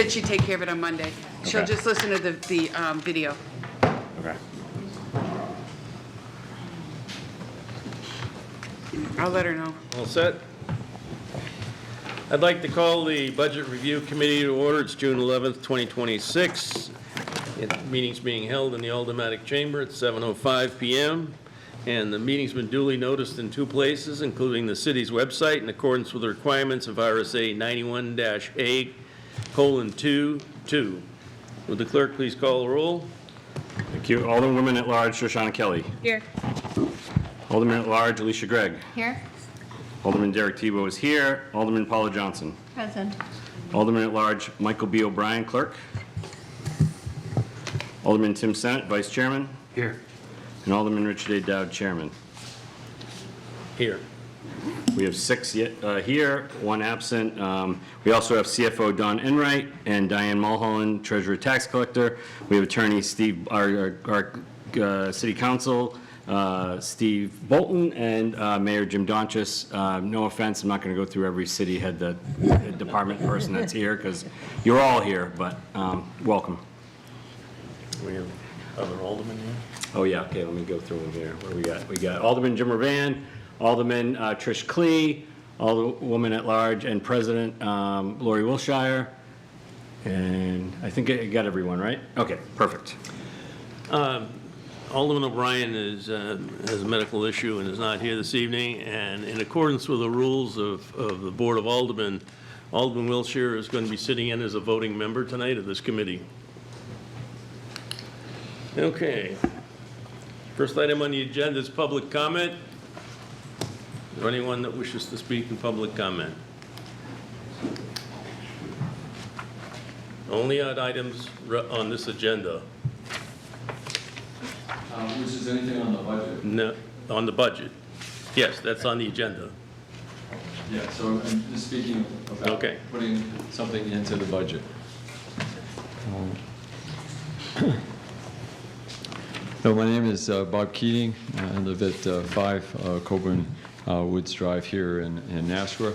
said she'd take care of it on Monday. She'll Okay. just listen to the video. Okay. I'll let her know. All set? I'd like to call the Budget Review Committee to order. It's June 11th, 2026. Meeting's being held in the Aldermanic Chamber at 7:05 p.m. And the meeting's been duly noticed in 2 places, including the city's website, in accordance with the requirements of RSA 91-A:2(2). Would the clerk please call the roll? Thank you. Alderwoman at Large, Shoshana Kelly. Here. Alderman at Large, Alicia Gregg. Here. Alderman Derek Tebow is here. Alderman Paula Johnson. Present. Alderman at Large, Michael B. O'Brien, Clerk. Alderman Tim Senate, Vice Chairman. Here. And Alderman Richard A. Dowd, Chairman. Here. We have 6 here, 1 absent. We also have CFO Don Enright and Diane Mulholland, Treasurer Tax Collector. We have Attorney Steve, our City Council, Steve Bolton, and Mayor Jim Donchis. No offense, I'm not going to go through every city head department person that's here, because you're all here, but welcome. We have other aldermen here. Oh, yeah, okay, let me go through them here. What do we got? We got Alderman Jim Ravan, Alderman Trish Klee, Alderwoman at Large, and President Lori Wilshire. And I think I got everyone, right? Okay, perfect. Alderman O'Brien has a medical issue and is not here this evening, and in accordance with the rules of the Board of Aldermen, Alderman Wilshire is going to be sitting in as a voting member tonight of this committee. Okay. First item on the agenda is public comment. Is there anyone that wishes to speak in public comment? Only on items on this agenda. Which is anything on the budget? No, on the budget. Yes, that's on the agenda. Yeah, so I'm just speaking about Okay. putting something into the budget. No, my name is Bob Keating. I live at 5 Coburn Woods Drive here in Nashua.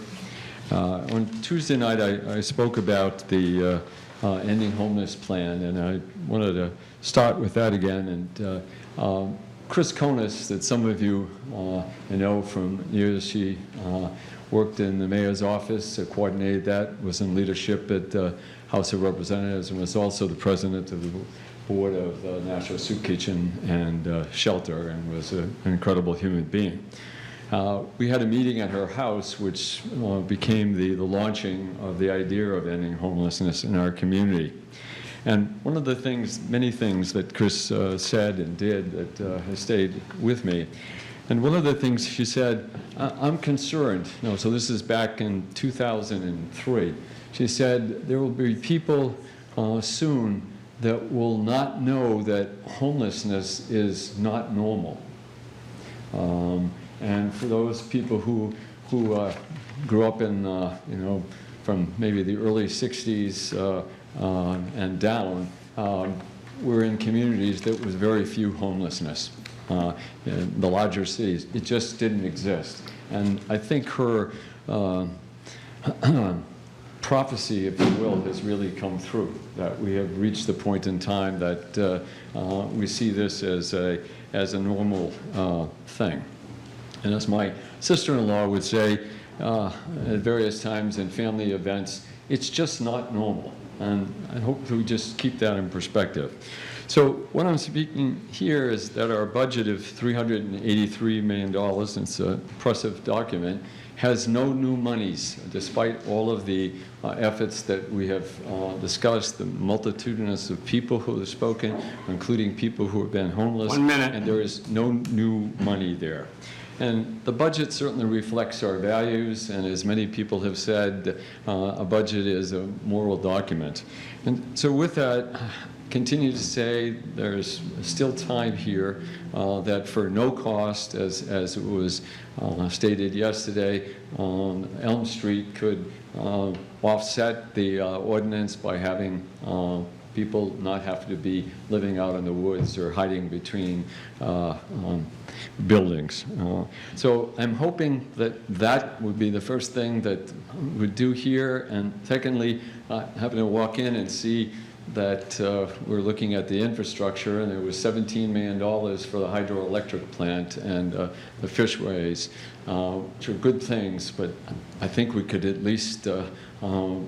On Tuesday night, I spoke about the ending homeless plan, and I wanted to start with that again. And Chris Konis, that some of you know from years, she worked in the mayor's office, coordinated that, was in leadership at the House of Representatives, and was also the president of the board of the National Soup Kitchen and Shelter, and was an incredible human being. We had a meeting at her house, which became the launching of the idea of ending homelessness in our community. And one of the things, many things that Chris said and did that has stayed with me. And one of the things she said, I'm concerned, so this is back in 2003. She said, there will be people soon that will not know that homelessness is not normal. And for those people who grew up in, from maybe the early 60s and down, we're in communities that was very few homelessness. In the larger cities, it just didn't exist. And I think her prophecy, if you will, has really come through, that we have reached the point in time that we see this as a normal thing. And as my sister-in-law would say at various times in family events, it's just not normal. And I hope we just keep that in perspective. So what I'm speaking here is that our budget of $383 million, it's an impressive document, has no new monies, despite all of the efforts that we have discussed, the multitudinous of people who have spoken, including people who have been homeless. 1 minute. And there is no new money there. And the budget certainly reflects our values, and as many people have said, a budget is a moral document. And so with that, continue to say there's still time here that for no cost, as it was stated yesterday, Elm Street could offset the ordinance by having people not have to be living out in the woods or hiding between buildings. So I'm hoping that that would be the first thing that we'd do here, and secondly, having to walk in and see that we're looking at the infrastructure, and there was $17 million for the hydroelectric plant and the fishways, which are good things, but I think we could at least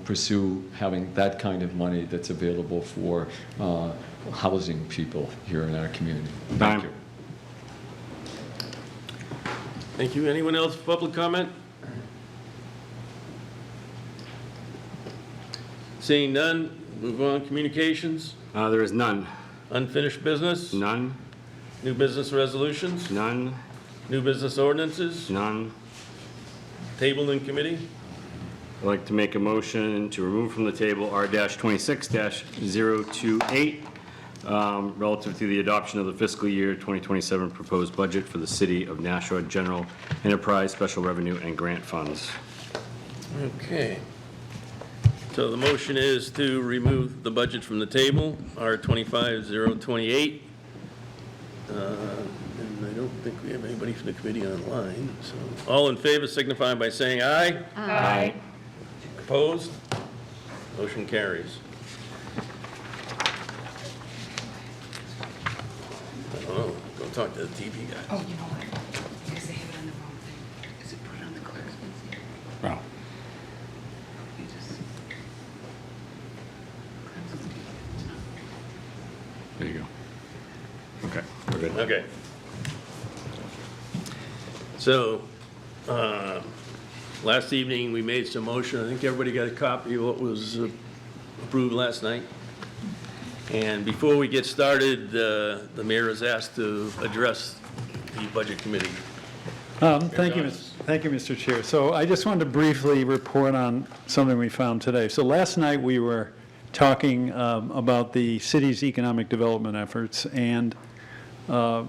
pursue having that kind of money that's available for housing people here in our community. Thank you. Thank you. Anyone else for public comment? Seeing none, move on. Communications, There is none. unfinished business, None, new business resolutions, none, new business ordinances, none. tabled in committee. I'd like to make a motion to remove from the table R-26-028, relative to the adoption of the fiscal year 2027 proposed budget for the City of Nashua General Enterprise, Special Revenue, and Grant Funds. Okay. So the motion is to remove the budget from the table, R-25-028. And I don't think we have anybody from the committee online, so. All in favor signify by saying aye. Aye. Opposed? Motion carries. I don't know, go talk to the TV guy. Oh, you know what? Because they have it on the wrong thing. Is it put on the clerk's website? Wow. You just- There you go. Okay, we're good. Okay. So, last evening, we made some motion. I think everybody got a copy of what was approved last night. And before we get started, the mayor is asked to address the budget committee. Thank you, Mr. Chair. So I just wanted to briefly report on something we found today. So last night, we were talking about the city's economic development efforts and got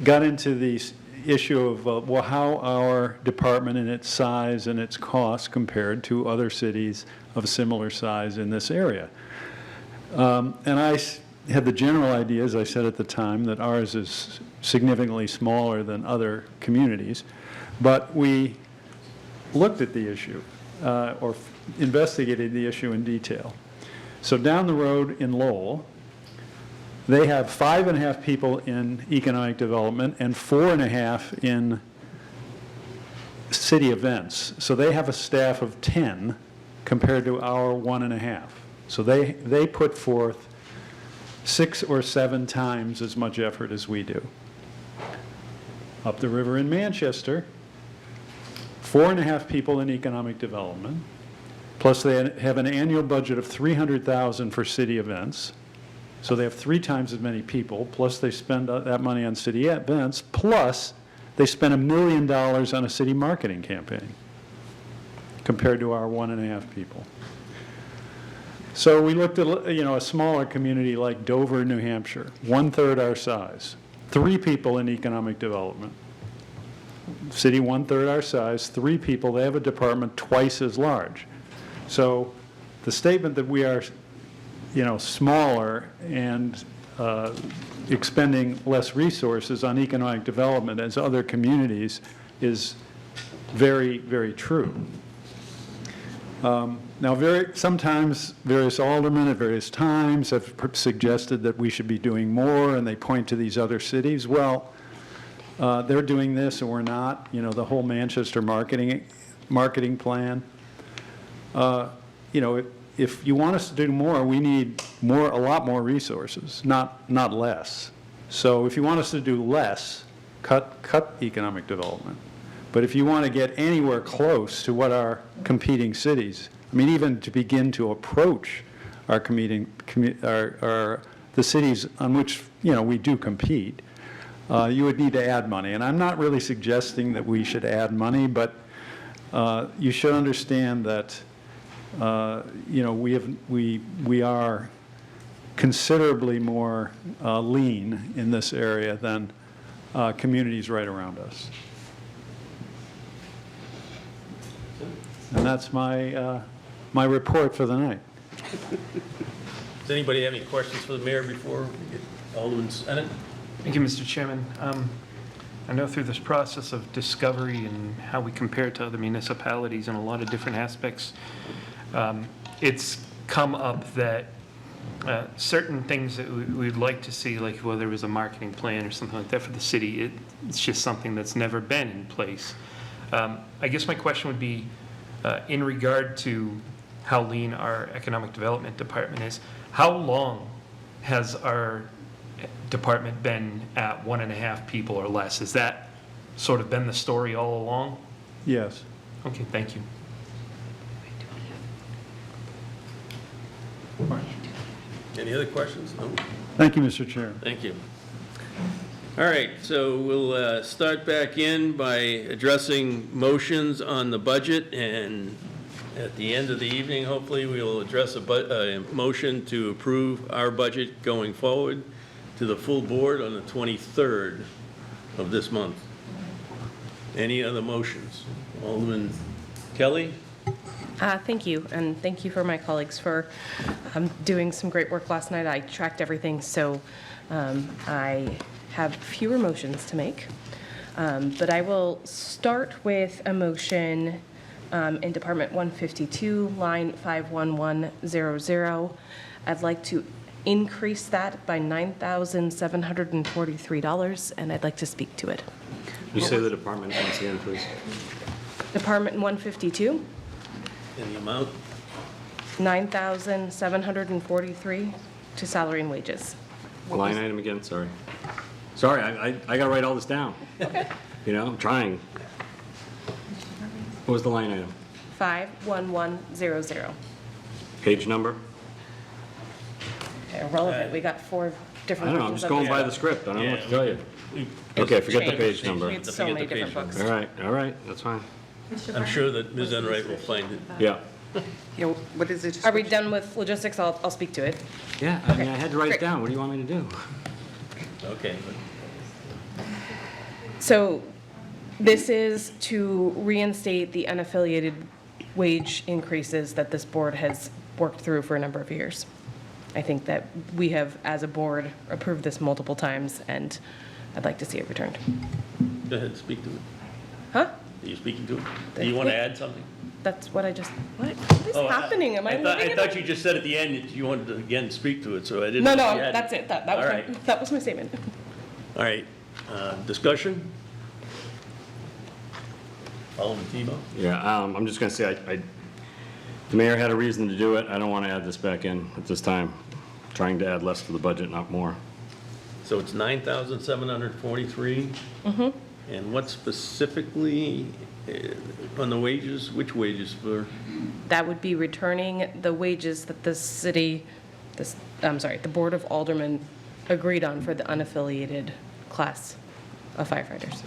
into the issue of well, how our department and its size and its costs compared to other cities of similar size in this area. And I had the general idea, as I said at the time, that ours is significantly smaller than other communities, but we looked at the issue or investigated the issue in detail. So down the road in Lowell, they have 5.5 people in economic development and 4.5 in city events. So they have a staff of 10 compared to our 1.5. So they put forth 6 or 7 times as much effort as we do. Up the river in Manchester, 4.5 people in economic development, plus they have an annual budget of $300,000 for city events. So they have 3 times as many people, plus they spend that money on city events, plus they spend $1 million on a city marketing campaign compared to our 1.5 people. So we looked at, a smaller community like Dover, New Hampshire, 1/3 our size, 3 people in economic development. City 1/3 our size, 3 people, they have a department twice as large. So the statement that we are smaller and expending less resources on economic development as other communities is very, very true. Now, sometimes various aldermen at various times have suggested that we should be doing more, and they point to these other cities. Well, they're doing this and we're not. The whole Manchester marketing plan. If you want us to do more, we need a lot more resources, not less. So if you want us to do less, cut economic development. But if you want to get anywhere close to what our competing cities, even to begin to approach our the cities on which we do compete, you would need to add money. And I'm not really suggesting that we should add money, but you should understand that. We are considerably more lean in this area than communities right around us. And that's my report for the night. Does anybody have any questions for the mayor before we get Alderman Bennett? Thank you, Mr. Chairman. I know through this process of discovery and how we compare to other municipalities in a lot of different aspects, it's come up that certain things that we'd like to see, like whether there was a marketing plan or something like that for the city, it's just something that's never been in place. I guess my question would be, in regard to how lean our economic development department is, how long has our department been at 1.5 people or less? Has that sort of been the story all along? Yes. Okay, thank you. Any other questions? No? Thank you, Mr. Chair. Thank you. All right, so we'll start back in by addressing motions on the budget, and at the end of the evening, hopefully, we will address a motion to approve our budget going forward to the full board on the 23rd of this month. Any other motions? Alderman Kelly? Thank you, and thank you for my colleagues for doing some great work last night. I tracked everything, so I have fewer motions to make. But I will start with a motion in Department 152, line 51100. I'd like to increase that by $9,743, and I'd like to speak to it. You say the department once again, please. Department 152, And the amount? $9,743 to salary and wages. Line item again, sorry. Sorry, I gotta write all this down. Okay. You know, I'm trying. What was the line item? 51100. Page number? Irrelevant, we got 4 I different. don't know, I'm versions just of going this. by the script, I don't know what to tell you. We- Okay, forget the Change. page number. We had so Forget many the page different books. All right, that's fine. I'm sure that Ms. Enright will find it. Yeah. Yeah, what is it? Are we done with logistics? I'll speak to it. Yeah, I mean, Okay, I had to write it great. down, what do you want me to do? Okay. So this is to reinstate the unaffiliated wage increases that this board has worked through for a number of years. I think that we have, as a board, approved this multiple times, and I'd like to see it returned. Go ahead, speak to it. Huh? Are you speaking to it? Do you want to add something? That's what I just, what is Oh, happening? Am I living I in thought a- you just said at the end that you wanted to again speak to it, so I didn't. No, know if no, you had- that's it. That was All my, right. that was my statement. All right, discussion? Alderman Tebow? Yeah, I'm just gonna say, the mayor had a reason to do it, I don't wanna add this back in at this time. Trying to add less to the budget, not more. So it's 9,743? Mm-hmm. And what specifically on the wages, which wages for? That would be returning the wages that the city, the Board of Aldermen agreed on for the unaffiliated class of firefighters.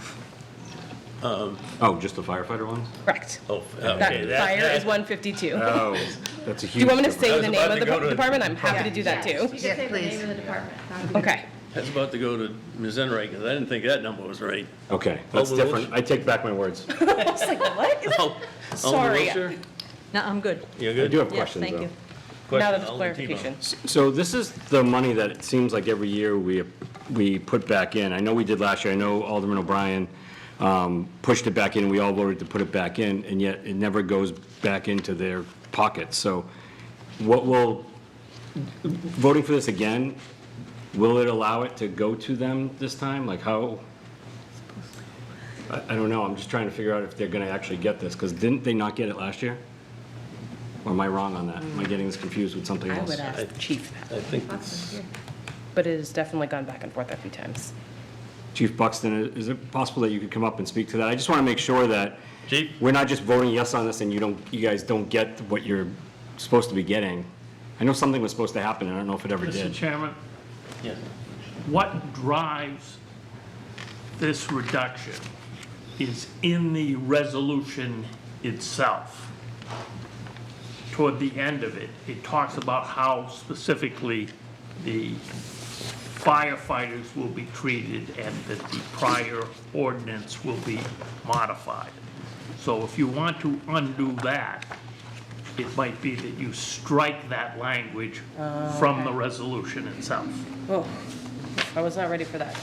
Oh, just the firefighter ones? Correct. Oh, That okay. fire is 152. Oh, that's a Do huge you want me to difference. say was the name about of to the go to- department? I'm happy to do that too. You could say the please. name of the department. Okay. I was about to go to Ms. Enright, because I didn't think that number was right. Okay, that's Alderman different, I take back my words. I was like, what? Alderman Sorry. Wiltshire? No, I'm good. You're I good? do have Yes, questions, thank though. you. Question, Now that's Alderman Tebow. clarification. So this is the money that it seems like every year we put back in. I know we did last year, I know Alderman O'Brien pushed it back in, and we all voted to put it back in, and yet it never goes back into their pockets. So what will, voting for this again, will it allow it to go to them this time? Like how, I don't know, I'm just trying to figure out if they're gonna actually get this, because didn't they not get it last year? Or am I wrong on that? Am I getting this confused with something I else? would ask Chief that, I think it's, but it has definitely gone back and forth a few times. Chief Buxton, is it possible that you could come up and speak to that? I just want to make sure that Chief? we're not just voting yes on this and you guys don't get what you're supposed to be getting. I know something was supposed to happen, and I don't know if it ever Mr. did. Chairman, yes. what drives this reduction is in the resolution itself. Toward the end of it, it talks about how specifically the firefighters will be treated and that the prior ordinance will be modified. So if you want to undo that, it might be that you strike that language from the resolution itself. Oh, I was not ready for that.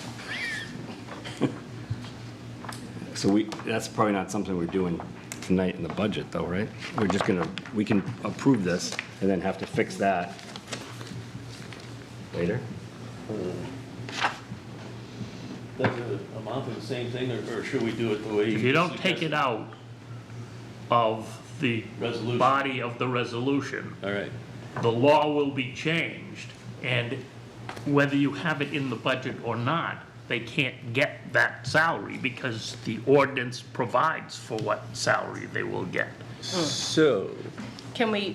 So that's probably not something we're doing tonight in the budget, though, right? We're just gonna, we can approve this and then have to fix that later? Does it amount to the same thing, or should we do it the way? If you don't take it out of the Resolution. body of the resolution, All right, the law will be changed, and whether you have it in the budget or not, they can't get that salary because the ordinance provides for what salary they will get. so, Can I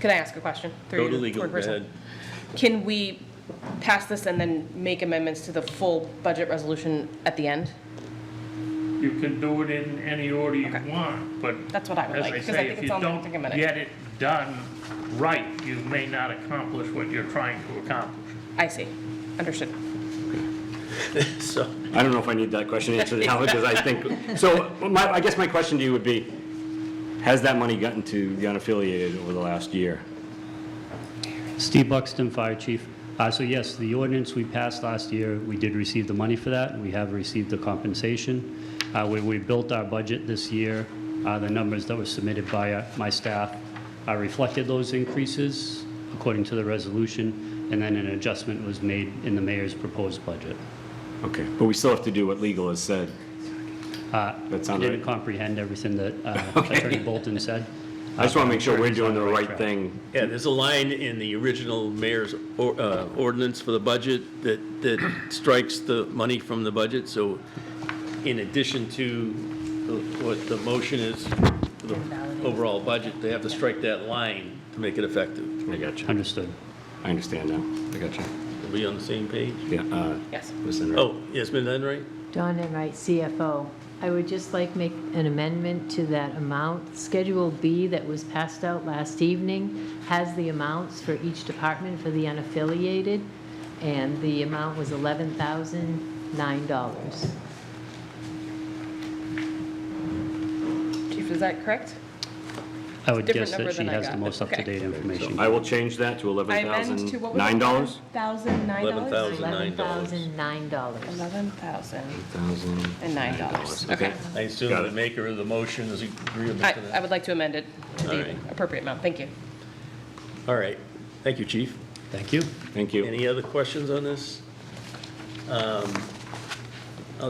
ask a question? through go you to the legal, board go person? ahead. Can we pass this and then make amendments to the full budget resolution at the end? You can do it in any order you Okay. want, but That's what I would like, as because I I say, think if it's you on there. Take a don't minute. get it done right, you may not accomplish what you're trying to accomplish. I see. Understood. So, I don't know if I need that question answered now, because I think, so I guess my question to you would be, has that money gotten to the unaffiliated over the last year? Steve Buxton, Fire Chief. So yes, the ordinance we passed last year, we did receive the money for that. We have received the compensation. When we built our budget this year, the numbers that were submitted by my staff reflected those increases according to the resolution, and then an adjustment was made in the mayor's proposed budget. Okay, but we still have to do what legal has said. That I sounds didn't right. comprehend everything that Okay. Attorney Bolton said. I just want to make sure we're He's on doing the right track. thing. yeah, there's a line in the original mayor's ordinance for the budget that strikes the money from the budget, so in addition to what the motion is for the overall budget, they have to strike that line to make it effective. I got you. Understood. I understand now. I got you. Are we on the same page? Yeah, Yes. listen. Oh, yes, been done right? Dawn Enright, CFO. I would just like make an amendment to that amount. Schedule B that was passed out last evening has the amounts for each department for the unaffiliated, and the amount was $11,009. Chief, is that correct? I would Different guess number that she than I has the got. most Okay. up-to-date information. I will change that to I amend to what was it? $11,009. $11,009? $11,009. $11,009. Okay. I assume Got the it. maker of the motion is agreeable I to I that. would like to amend it to All the right. appropriate amount. Thank you. All right, thank you, chief. Thank you. Thank you. Any other questions on this? I'll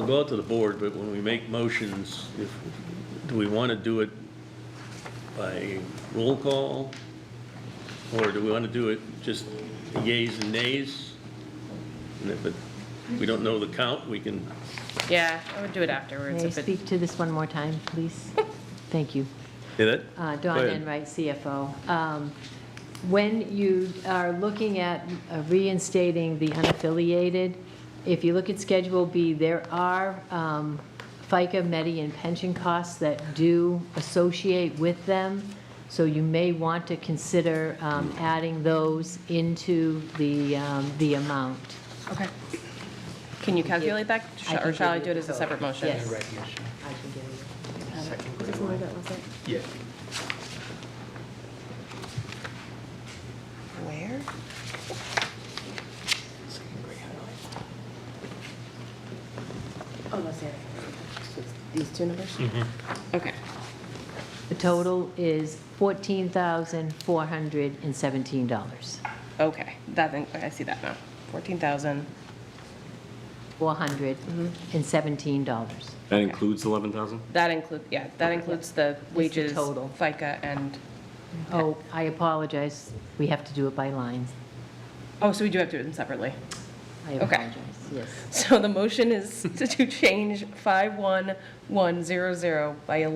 go out to the board, but when we make motions, do we want to do it by roll call? Or do we want to do it just yeas and nays? And if we don't know the count, we can, Yeah, I would do it afterwards. May I if it- speak to this one more time, please? Thank you. hit it? Dawn ahead. Enright, CFO. When you are looking at reinstating the unaffiliated, if you look at Schedule B, there are FICA, Medi, and pension costs that do associate with them, so you may want to consider adding those into the amount. Okay. Can you calculate that, I can or shall I give do you it as a the separate total. motion? Yes. I can give you. Yeah. Where? Oh, that's it. These two numbers? Okay. The total is $14,417. Okay, I see that now. 14,000. $417. That includes 11,000? That includes, yeah, that includes the wages, total. FICA, and, Oh, I apologize. We have to do it by lines. oh, so we do have to do them separately. I Okay. apologize, yes. So the motion is to change 51100 by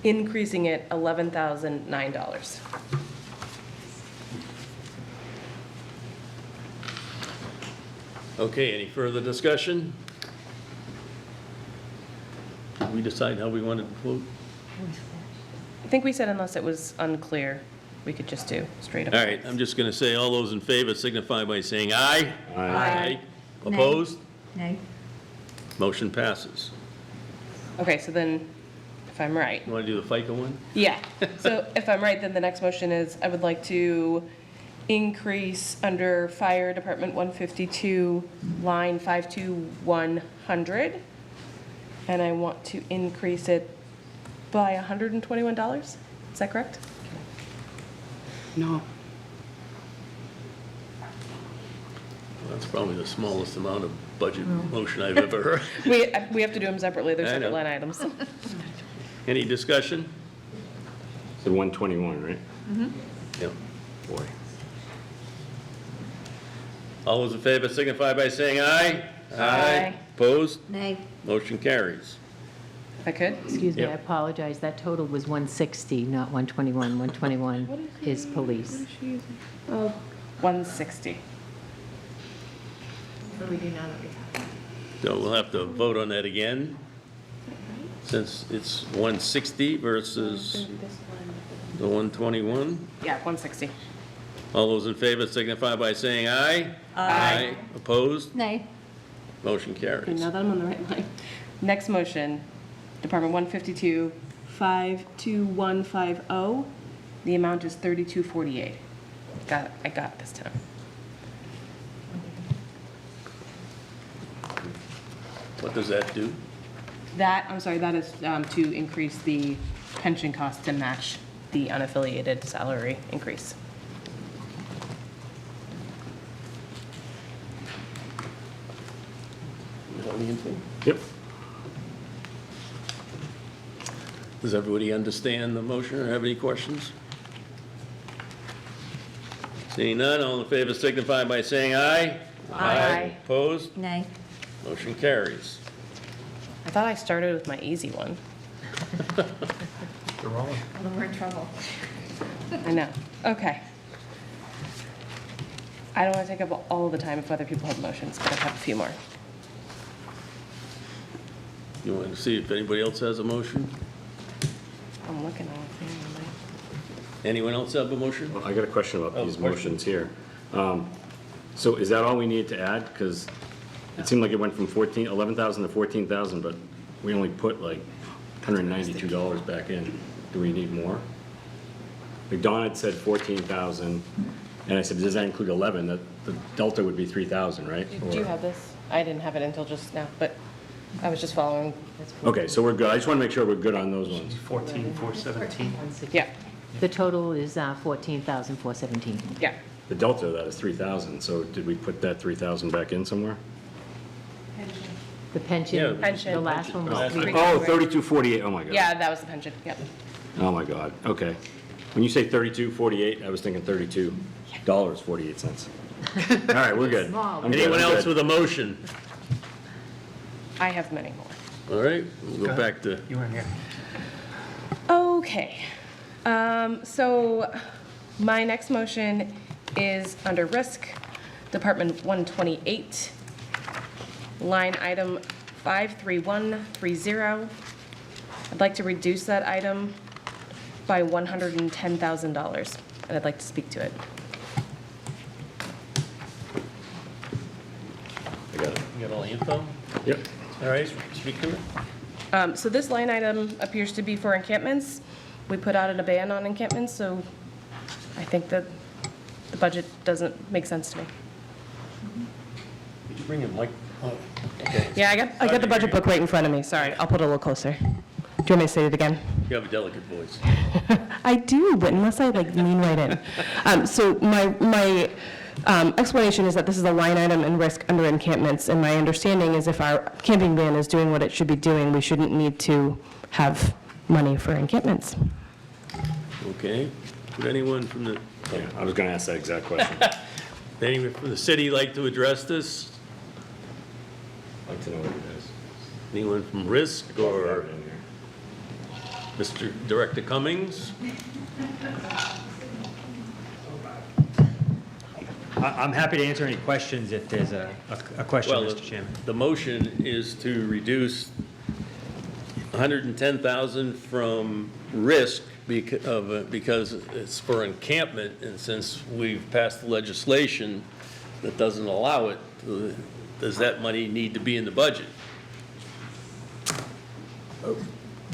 increasing it $11,009. Okay, any further discussion? Did we decide how we wanted to vote? I think we said unless it was unclear, we could just do straight up. All right, I'm just going to say, all those in favor signify by saying aye. Aye. Opposed? Nay. Motion passes. Okay, so then, if I'm right. You want to do the FICA one? Yeah, so if I'm right, then the next motion is, I would like to increase under Fire Department 152, line 52100, and I want to increase it by $121. Is that correct? No. That's probably the smallest amount of budget motion I've ever heard. We have to do them separately, they're I separate know. line items. Any discussion? So 121, right? Yep. Boy. All those in favor signify by saying aye. Aye. Opposed? Nay. Motion carries. If I could? Excuse me, I Yep. apologize, that total was 160, not 121. 121 is police. Oh, 160. So we'll have to vote on that again, since it's 160 versus the 121. Yeah, 160. All those in favor signify by saying aye. Aye. Opposed? Nay. Motion Okay, carries. now that I'm on the right line. Next motion, Department 152, 52150. The amount is $32.48. Got it, I got it this time. What does that do? That, I'm sorry, that is to increase the pension cost to match the unaffiliated salary increase. Yep. Does everybody understand the motion or have any questions? Seeing none, all in favor signify by saying aye. Aye. Opposed? Nay. Motion carries. I thought I started with my easy one. We're in trouble. I know. Okay. I don't want to take up all the time if other people have motions, but I have a few more. You want to see if anybody else has a motion? I'm looking at it. Anyone else have a motion? Well, I got a question about Oh, these question. motions here. So is that all we need to add? Because it seemed like it went from 11,000 to 14,000, but we only put like $192 back in. Do we need more? Like Dawn had said 14,000, and I said, does that include 11? The delta would be 3,000, right? Do you have this? I didn't have it until just now, but I was just following. Okay, so we're good. I just want to make sure we're good on those ones. 14,417. Yeah, The total is 14,417. yeah. The delta of that is 3,000, so did we put that 3,000 back in somewhere? The pension, Yeah, Pension. the last one was Pension. 3. Oh, 3248, oh my God. Yeah, that was the pension, yep. Oh my God, okay. When you say 3248, I was thinking $32.48. All right, we're good. Small. I'm good, Anyone I'm else good. with a motion? I have many more. All right, we'll go back to, You weren't here. Okay, so my next motion is under risk, Department 128, line item 53130. I'd like to reduce that item by $110,000, and I'd like to speak to it. I got it. you got all the info? Yep. All right, speak to it. So this line item appears to be for encampments. We put out a ban on encampments, so I think that the budget doesn't make sense to me. Did you bring a mic? Oh, okay. Yeah, I got the budget book right in front of me. Sorry, I'll put it a little closer. Do you want me to say it again? You have a delicate voice. I do, but unless I like lean right in. So my explanation is that this is a line item in risk under encampments, and my understanding is if our camping ban is doing what it should be doing, we shouldn't need to have money for encampments. Okay. Would anyone from the, Yeah, I was gonna ask that exact question. anyone from the city like to address this? I'd like to know what it is. Anyone from Risk or Mr. Director Cummings? I'm happy to answer any questions if there's a question, Well, Mr. Chairman. the motion is to reduce 110,000 from Risk because it's for encampment, and since we've passed legislation that doesn't allow it, does that money need to be in the budget?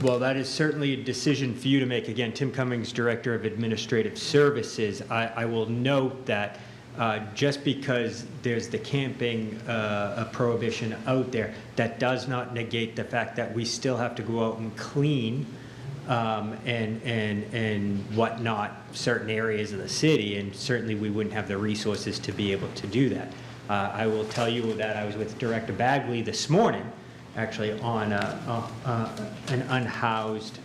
Well, that is certainly a decision for you to make. Again, Tim Cummings, Director of Administrative Services. I will note that just because there's the camping prohibition out there, that does not negate the fact that we still have to go out and clean and whatnot certain areas of the city, and certainly we wouldn't have the resources to be able to do that. I will tell you that I was with Director Bagley this morning, actually on an unhoused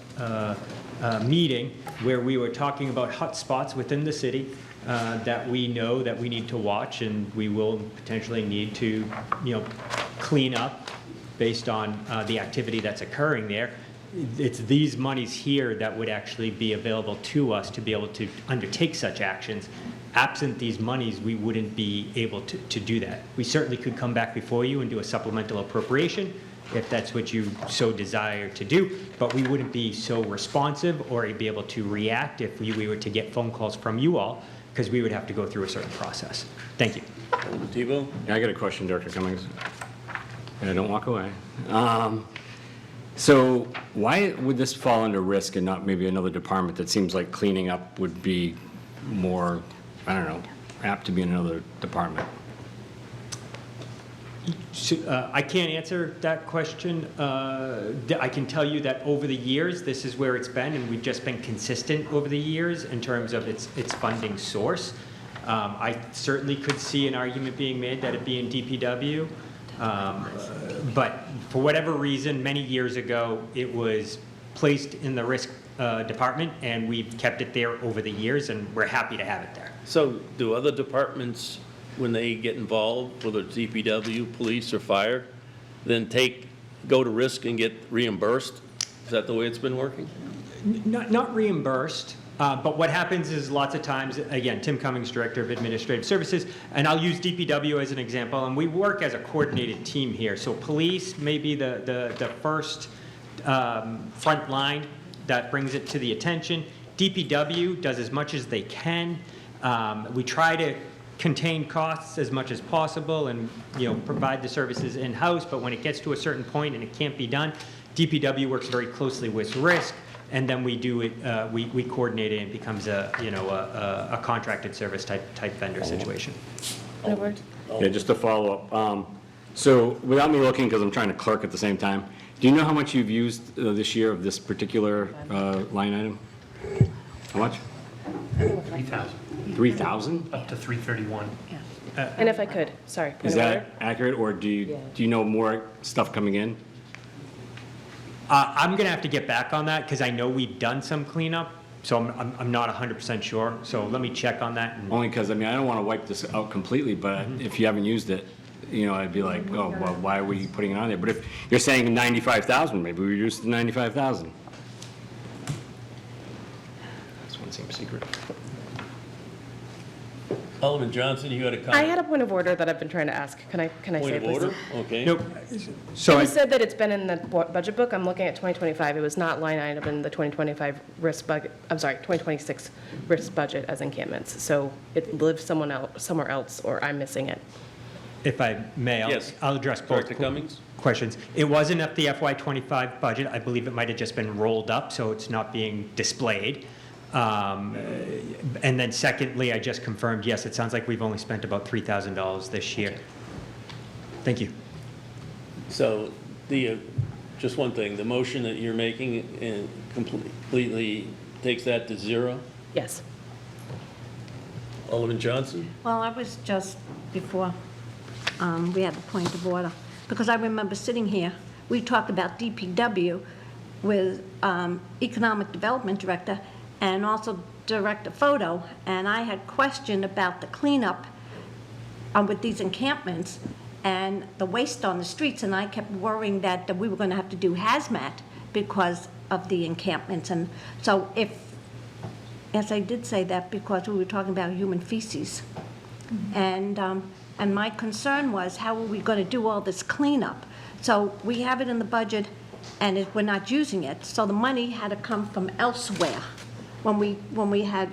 meeting where we were talking about hot spots within the city that we know that we need to watch, and we will potentially need to, clean up based on the activity that's occurring there. It's these monies here that would actually be available to us to be able to undertake such actions. Absent these monies, we wouldn't be able to do that. We certainly could come back before you and do a supplemental appropriation if that's what you so desire to do, but we wouldn't be so responsive or be able to react if we were to get phone calls from you all, because we would have to go through a certain process. Thank you. Alderman Tebow? Yeah, I got a question, Director Cummings. Yeah, don't walk away. So why would this fall under risk and not maybe another department that seems like cleaning up would be more, I don't know, apt to be in another department? I can't answer that question. I can tell you that over the years, this is where it's been, and we've just been consistent over the years in terms of its funding source. I certainly could see an argument being made that it be in DPW, but for whatever reason, many years ago, it was placed in the risk department, and we've kept it there over the years, and we're happy to have it there. So do other departments, when they get involved, whether it's DPW, police, or fire, then go to risk and get reimbursed? Is that the way it's been working? Not reimbursed, but what happens is lots of times, again, Tim Cummings, Director of Administrative Services, and I'll use DPW as an example, and we work as a coordinated team here. So police may be the first front line that brings it to the attention. DPW does as much as they can. We try to contain costs as much as possible and, provide the services in-house, but when it gets to a certain point and it can't be done, DPW works very closely with risk, and then we do it, we coordinate it, and it becomes a contracted service type vendor situation. Yeah, just to follow up. So without me looking, because I'm trying to clerk at the same time, do you know how much you've used this year of this particular line item? How much? 3,000, 3,000? up to 331. And if I could, sorry. point Is of order. that accurate, or do you know more stuff coming in? I'm going to have to get back on that because I know we've done some cleanup, so I'm not 100% sure. So let me check on that. Only because, I don't want to wipe this out completely, but if you haven't used it, I'd be like, oh, well, why were you putting it on there? But if you're saying 95,000, maybe we reduce it to 95,000. This one seems secret. Alderman Johnson, you had a comment? I had a point of order that I've been trying to ask. Can I say Point it, of please? order? Okay. Nope. So You said that it's been in the budget book. I'm looking at 2025. It was not line item in the 2025 risk budget, 2026 risk budget as encampments. So it lives somewhere else, or I'm missing it. if I may, Yes. I'll address both Director Cummings? questions. It wasn't at the FY25 budget. I believe it might have just been rolled up, so it's not being displayed. And then secondly, I just confirmed, yes, it sounds like we've only spent about $3,000 this year. Thank you. So just one thing, the motion that you're making completely takes that to zero? Yes. Alderman Johnson? Well, I was just, before we had the point of order, because I remember sitting here, we talked about DPW with Economic Development Director and also Director Photo, and I had questioned about the cleanup with these encampments and the waste on the streets, and I kept worrying that we were going to have to do hazmat because of the encampments. And so yes, I did say that because we were talking about human feces. And my concern was, how are we going to do all this cleanup? So we have it in the budget, and we're not using it. So the money had to come from elsewhere when we had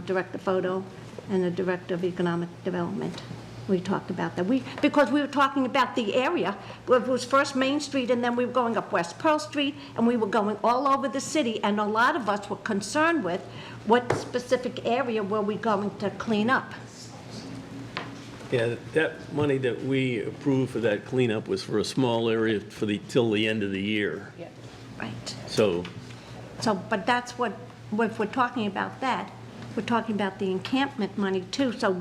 Director Photo and the Director of Economic Development. We talked about that. Because we were talking about the area. It was first Main Street, and then we were going up West Pearl Street, and we were going all over the city, and a lot of us were concerned with what specific area were we going to clean up. Yeah, that money that we approved for that cleanup was for a small area for till the end of the year. Right. So, But that's what, if we're talking about that, we're talking about the encampment money too, so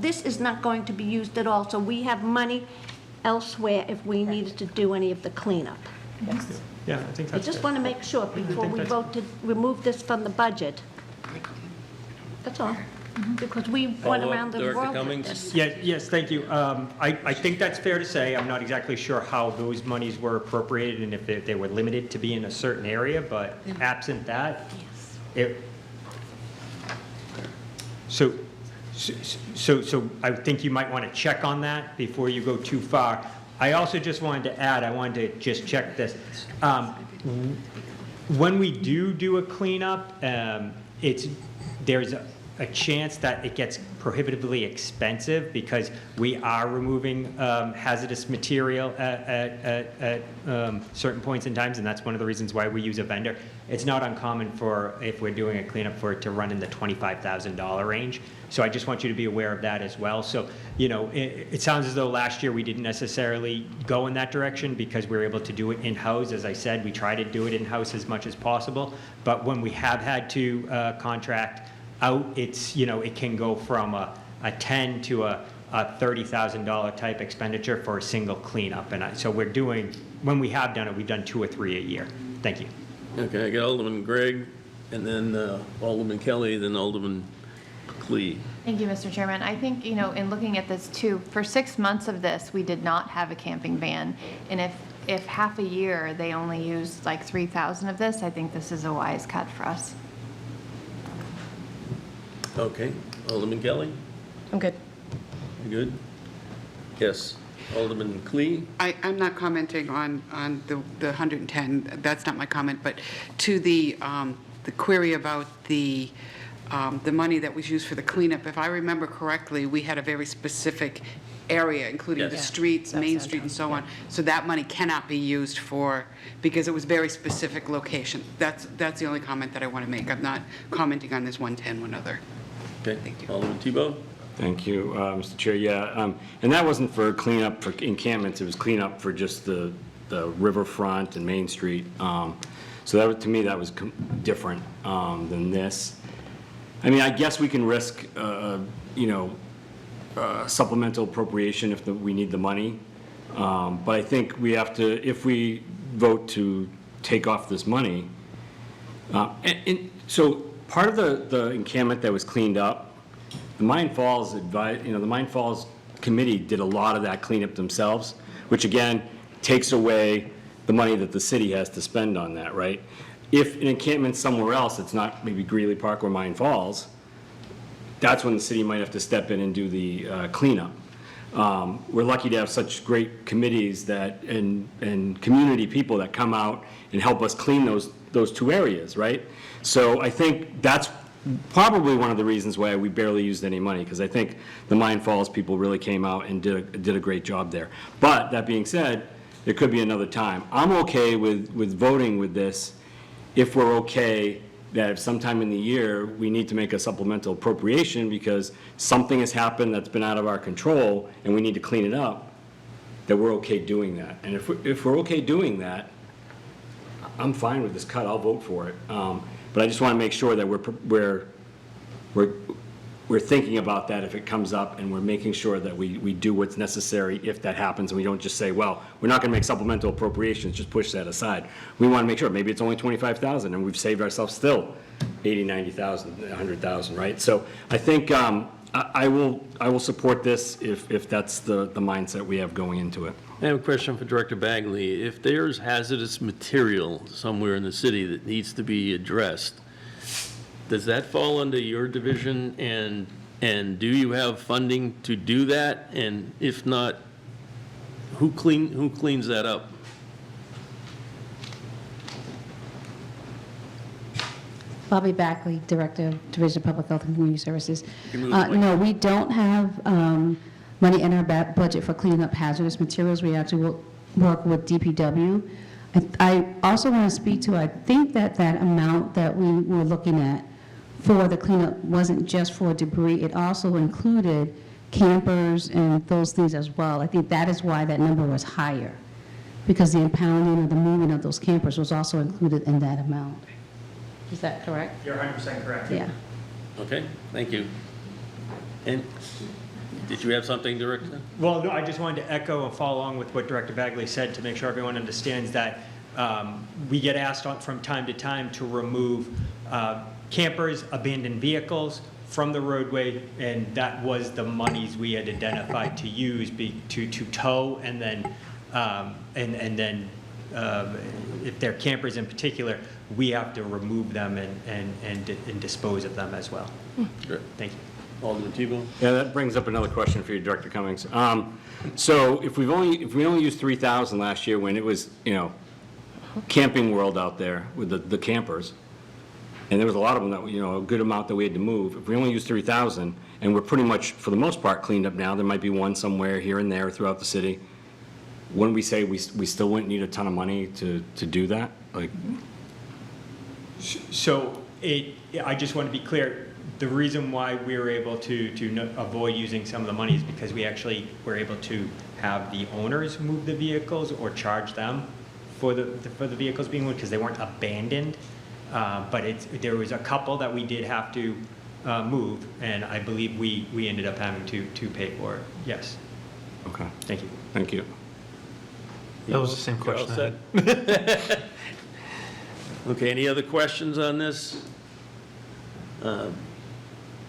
this is not going to be used at all, so we have money elsewhere if we needed to do any of the cleanup. Yeah, I think I that's just fair. want to make sure before we vote to remove this from the budget. That's all, because we went Follow up, around the Director world with Cummings? this. Yes, thank you. I think that's fair to say. I'm not exactly sure how those monies were appropriated and if they were limited to be in a certain area, but absent that, So I think you might want to check on that before you go too far. I also just wanted to add, I wanted to just check this. When we do a cleanup, there's a chance that it gets prohibitively expensive because we are removing hazardous material at certain points in times, and that's one of the reasons why we use a vendor. It's not uncommon if we're doing a cleanup for it to run in the $25,000 range. So I just want you to be aware of that as well. So, it sounds as though last year we didn't necessarily go in that direction because we were able to do it in-house. As I said, we try to do it in-house as much as possible. But when we have had to contract out, it can go from a $10,000 to a $30,000 type expenditure for a single cleanup. And so when we have done it, we've done 2 or 3 a year. Thank you. okay, I got Alderman Gregg, and then Alderman Kelly, then Alderman Clee. Thank you, Mr. Chairman. I think, in looking at this too, for 6 months of this, we did not have a camping ban. And if half a year they only used like 3,000 of this, I think this is a wise cut for us. Okay, Alderman Kelly, I'm good. you good? Yes, Alderman Clee? I'm not commenting on the 110, that's not my comment, but to the query about the money that was used for the cleanup, if I remember correctly, we had a very specific area, including the Yes. streets, That's Main downtown, Street and so on. So that money cannot be used because it was very specific location. That's the only comment that I want to make. I'm not commenting on this 110, one other. Okay, Thank you. Alderman Tebow? Thank you, Mr. Chair. Yeah, and that wasn't for cleanup for encampments, it was cleanup for just the riverfront and Main Street. So that was, to me, that was different than this. I mean, I guess we can risk, supplemental appropriation if we need the money. But I think we have to, if we vote to take off this money, and so part of the encampment that was cleaned up, the Mine Falls the Mine Falls Committee did a lot of that cleanup themselves, which again takes away the money that the city has to spend on that, right? If an encampment's somewhere else, it's not maybe Greeley Park or Mine Falls, that's when the city might have to step in and do the cleanup. We're lucky to have such great committees and community people that come out and help us clean those 2 areas, right? So I think that's probably one of the reasons why we barely used any money, because I think the Mine Falls people really came out and did a great job there. But that being said, there could be another time. I'm okay with voting with this if we're okay that if sometime in the year we need to make a supplemental appropriation because something has happened that's been out of our control and we need to clean it up, that we're okay doing that. And if we're okay doing that, I'm fine with this cut, I'll vote for it. But I just want to make sure that we're thinking about that if it comes up, and we're making sure that we do what's necessary if that happens, and we don't just say, well, we're not going to make supplemental appropriations, just push that aside. We want to make sure, maybe it's only 25,000, and we've saved ourselves still 80, 90,000, 100,000, right? So I think I will support this if that's the mindset we have going into it. I have a question for Director Bagley. If there's hazardous material somewhere in the city that needs to be addressed, does that fall under your division, and do you have funding to do that? And if not, who cleans that up? Bobby Backley, Director of Division of Public Health and Community Services. You can move the mic. No, we don't have money in our budget for cleaning up hazardous materials. We actually will work with DPW. I also want to speak to, I think that amount that we were looking at for the cleanup wasn't just for debris, it also included campers and those things as well. I think that is why that number was higher, because the impounding or the moving of those campers was also included in that amount. Is that correct? You're 100% correct. Yeah. Okay, thank you. And did you have something, Director? Well, no, I just wanted to echo and follow along with what Director Bagley said to make sure everyone understands that we get asked from time to time to remove campers, abandoned vehicles from the roadway, and that was the monies we had identified to use to tow, and then if they're campers in particular, we have to remove them and dispose of them as well. Sure. Thank you. Alderman Tebow? Yeah, that brings up another question for you, Director Cummings. So if we only used 3,000 last year when it was, Camping World out there with the campers, and there was a lot of them that, a good amount that we had to move. If we only used 3,000, and we're pretty much, for the most part, cleaned up now, there might be one somewhere here and there throughout the city, wouldn't we say we still wouldn't need a ton of money to do that? Like, So I just want to be clear, the reason why we were able to avoid using some of the money is because we actually were able to have the owners move the vehicles or charge them for the vehicles being moved because they weren't abandoned. But there was a couple that we did have to move, and I believe we ended up having to pay for it. Yes. okay, Thank you. thank you. That was the same You're all question I had. set? Okay, any other questions on this?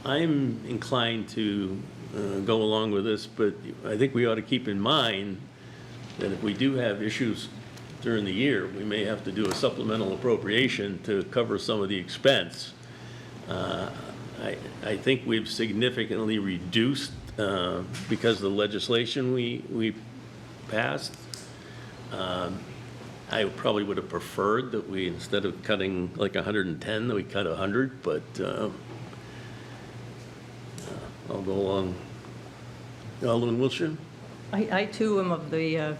I'm inclined to go along with this, but I think we ought to keep in mind that if we do have issues during the year, we may have to do a supplemental appropriation to cover some of the expense. I think we've significantly reduced, because of the legislation we passed, I probably would have preferred that we, instead of cutting like 110, that we cut 100, but I'll go along. Alderman Wiltshire? I too am of the,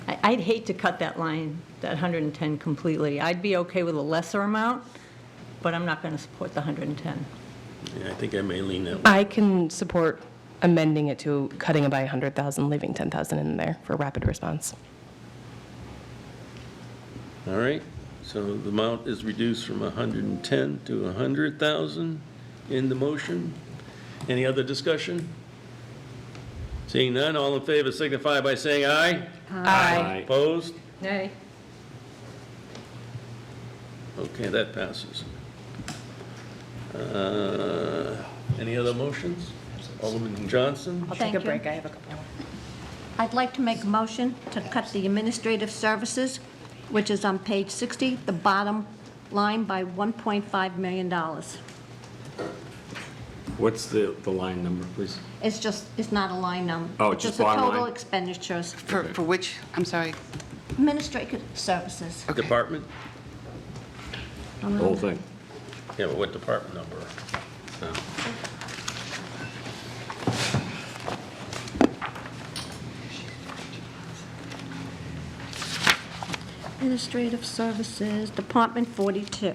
I'd hate to cut that line, that 110 completely. I'd be okay with a lesser amount, but I'm not going to support the 110. Yeah, I think I may lean that way. I can support amending it to cutting it by 100,000, leaving 10,000 in there for rapid response. All right, so the amount is reduced from 110 to 100,000 in the motion. Any other discussion? Seeing none, all in favor signify by saying aye. Aye. Opposed? Nay. Okay, that passes. Any other motions? Alderman Johnson? I'll Thank take a you. break, I have a couple more. I'd like to make a motion to cut the administrative services, which is on page 60, the bottom line, by $1.5 million. What's the line number, please? It's not a line number. Oh, It's just the bottom total line? expenditures, For which, I'm sorry, administrative services. Department? The whole thing? Yeah, but what department number? Administrative services, Department 42.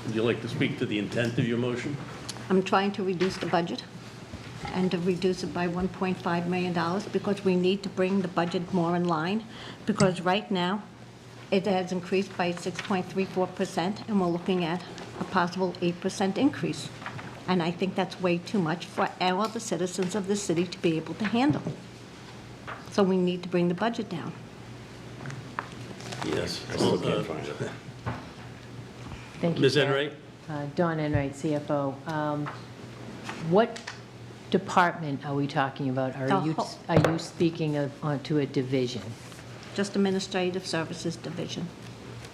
Would you like to speak to the intent of your motion? I'm trying to reduce the budget and to reduce it by $1.5 million because we need to bring the budget more in line, because right now it has increased by 6.34%, and we're looking at a possible 8% increase. And I think that's way too much for all the citizens of the city to be able to handle. So we need to bring the budget down. Yes. I still can't find it. Thank you, Ms. Chair. Enright? Dawn Enright, CFO. What department are we talking about? The Are you speaking onto a division? Just Administrative Services Division.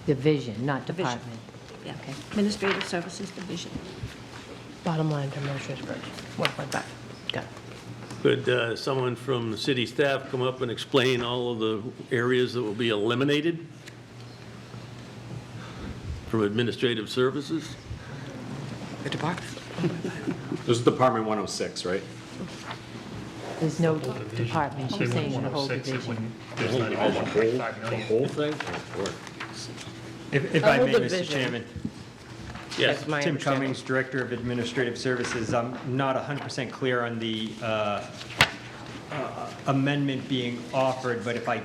Division, not Division. department? Yeah, Administrative Services Division. Bottom line for administrative budget, 1.5. Got it. Could someone from the city staff come up and explain all of the areas that will be eliminated From Administrative Services? The department. This is Department 106, right? There's no department, she's saying the whole 106, it division. wouldn't, there's not even 1.5 The million. whole thing? Oh, Lord. If The I whole may, Mr. division. Chairman. Yes. That's my Tim understanding. Cummings, Director of Administrative Services. I'm not 100% clear on the amendment being offered, but if I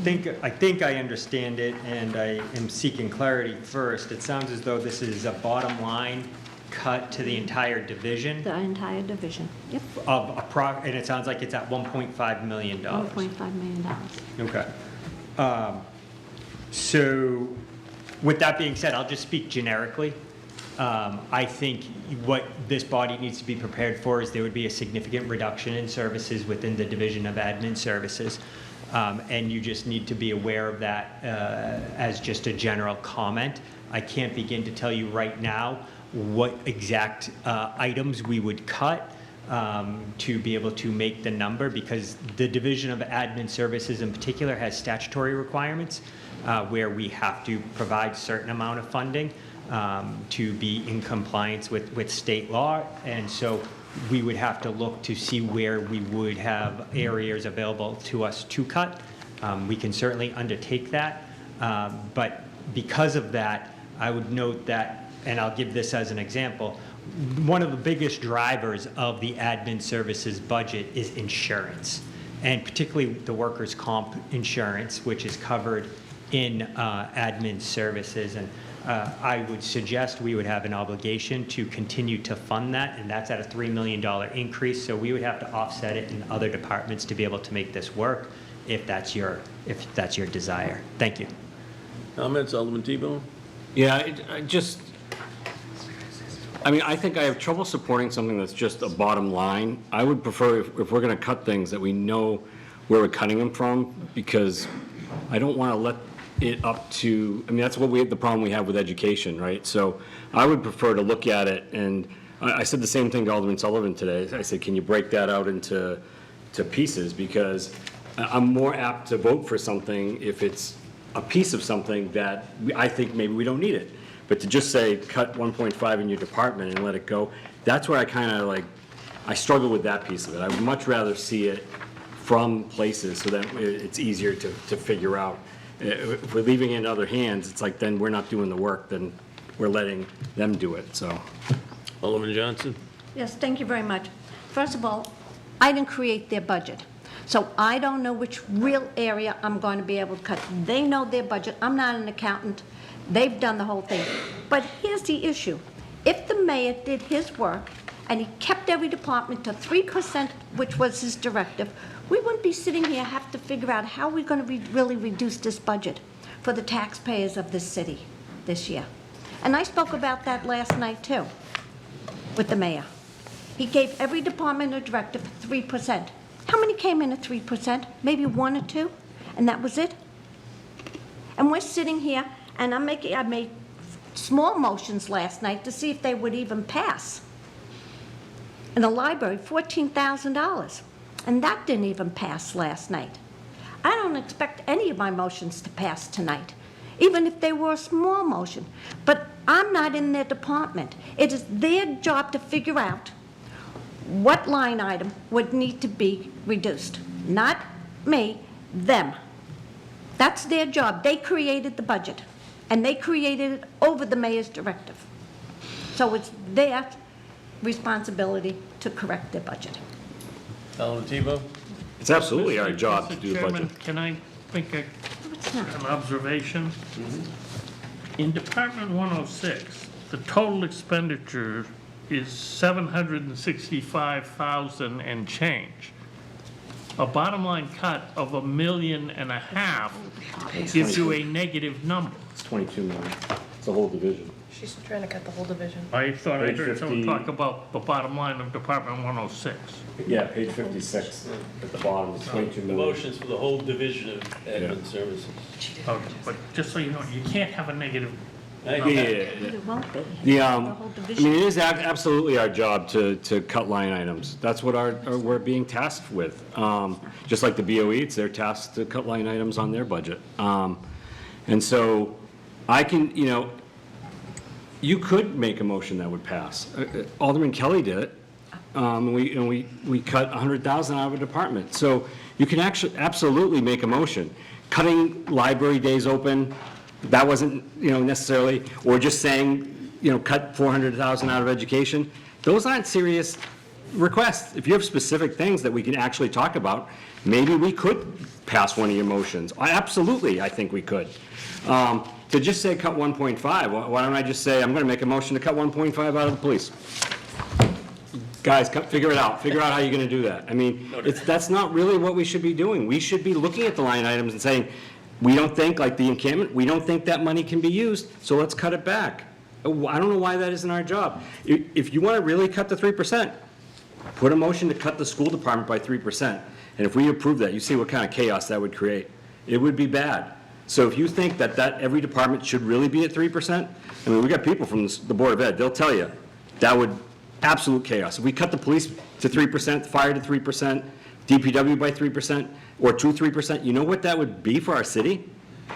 think I understand it, and I am seeking clarity first. It sounds as though this is a bottom line cut to the entire division The entire division. Yep, and it sounds like it's at $1.5 million. $1.5 million. Okay. So with that being said, I'll just speak generically. I think what this body needs to be prepared for is there would be a significant reduction in services within the Division of Admin Services. And you just need to be aware of that as just a general comment. I can't begin to tell you right now what exact items we would cut to be able to make the number, because the Division of Admin Services in particular has statutory requirements where we have to provide certain amount of funding to be in compliance with state law. And so we would have to look to see where we would have areas available to us to cut. We can certainly undertake that. But because of that, I would note that, and I'll give this as an example, one of the biggest drivers of the admin services budget is insurance, and particularly the workers' comp insurance, which is covered in admin services. And I would suggest we would have an obligation to continue to fund that, and that's at a $3 million increase. So we would have to offset it in other departments to be able to make this work, if that's your desire. Thank you. Comments, Alderman T-Bone? Yeah, I think I have trouble supporting something that's just a bottom line. I would prefer, if we're going to cut things, that we know where we're cutting them from, because I don't want to let it up to, that's the problem we have with education, right? So I would prefer to look at it, and I said the same thing to Alderman Sullivan today. I said, can you break that out into pieces? Because I'm more apt to vote for something if it's a piece of something that I think maybe we don't need it. But to just say, cut 1.5 in your department and let it go, that's where I struggle with that piece of it. I would much rather see it from places so that it's easier to figure out. If we're leaving it in other hands, it's like then we're not doing the work, then we're letting them do it, so. Alderman Johnson? Yes, thank you very much. First of all, I didn't create their budget, so I don't know which real area I'm going to be able to cut. They know their budget. I'm not an accountant. They've done the whole thing. But here's the issue. If the mayor did his work and he kept every department to 3%, which was his directive, we wouldn't be sitting here have to figure out how we're going to really reduce this budget for the taxpayers of this city this year. And I spoke about that last night too, with the mayor. He gave every department a directive 3%. How many came in at 3%? Maybe 1 or 2, and that was it? And we're sitting here, and I made small motions last night to see if they would even pass. In the library, $14,000. And that didn't even pass last night. I don't expect any of my motions to pass tonight, even if they were a small motion. But I'm not in their department. It is their job to figure out what line item would need to be reduced. Not me, them. That's their job. They created the budget, and they created it over the mayor's directive. So it's their responsibility to correct their budget. Alderman T-Bone? It's absolutely our job to do the Mr. Chairman, budget. can I make It's not. an observation? In Department 106, the total expenditure is $765,000 and change. A bottom line cut of $1.5 million gives you a negative number. It's 22 million. It's a whole division. She's trying to cut the whole division. I thought I Page heard someone 50. talk about the bottom line of Department 106. Yeah, page 56 at the bottom, it's 22 The million. motion's for the whole division of admin services. Okay, but just so you know, you can't have a negative. Yeah. It won't be. The, whole division. it is absolutely our job to cut line items. That's what we're being tasked with. Just like the BOE, it's their task to cut line items on their budget. And so I can, you could make a motion that would pass. Alderman Kelly did it. And we cut 100,000 out of a department. So you can actually absolutely make a motion. Cutting library days open, that wasn't, necessarily, or just saying, cut 400,000 out of education. Those aren't serious requests. If you have specific things that we can actually talk about, maybe we could pass one of your motions. Absolutely, I think we could. To just say cut 1.5, why don't I just say, I'm going to make a motion to cut 1.5 out of the police? Guys, figure it out. Figure out how you're going to do that. I mean, that's not really what we should be doing. We should be looking at the line items and saying, we don't think, like the encampment, we don't think that money can be used, so let's cut it back. I don't know why that isn't our job. If you want to really cut the 3%, put a motion to cut the school department by 3%. And if we approve that, you see what kind of chaos that would create. It would be bad. So if you think that every department should really be at 3%, I mean, we got people from the Board of Ed, they'll tell you, that would, absolute chaos. If we cut the police to 3%, fire to 3%, DPW by 3%, or to 3%, you know what that would be for our city?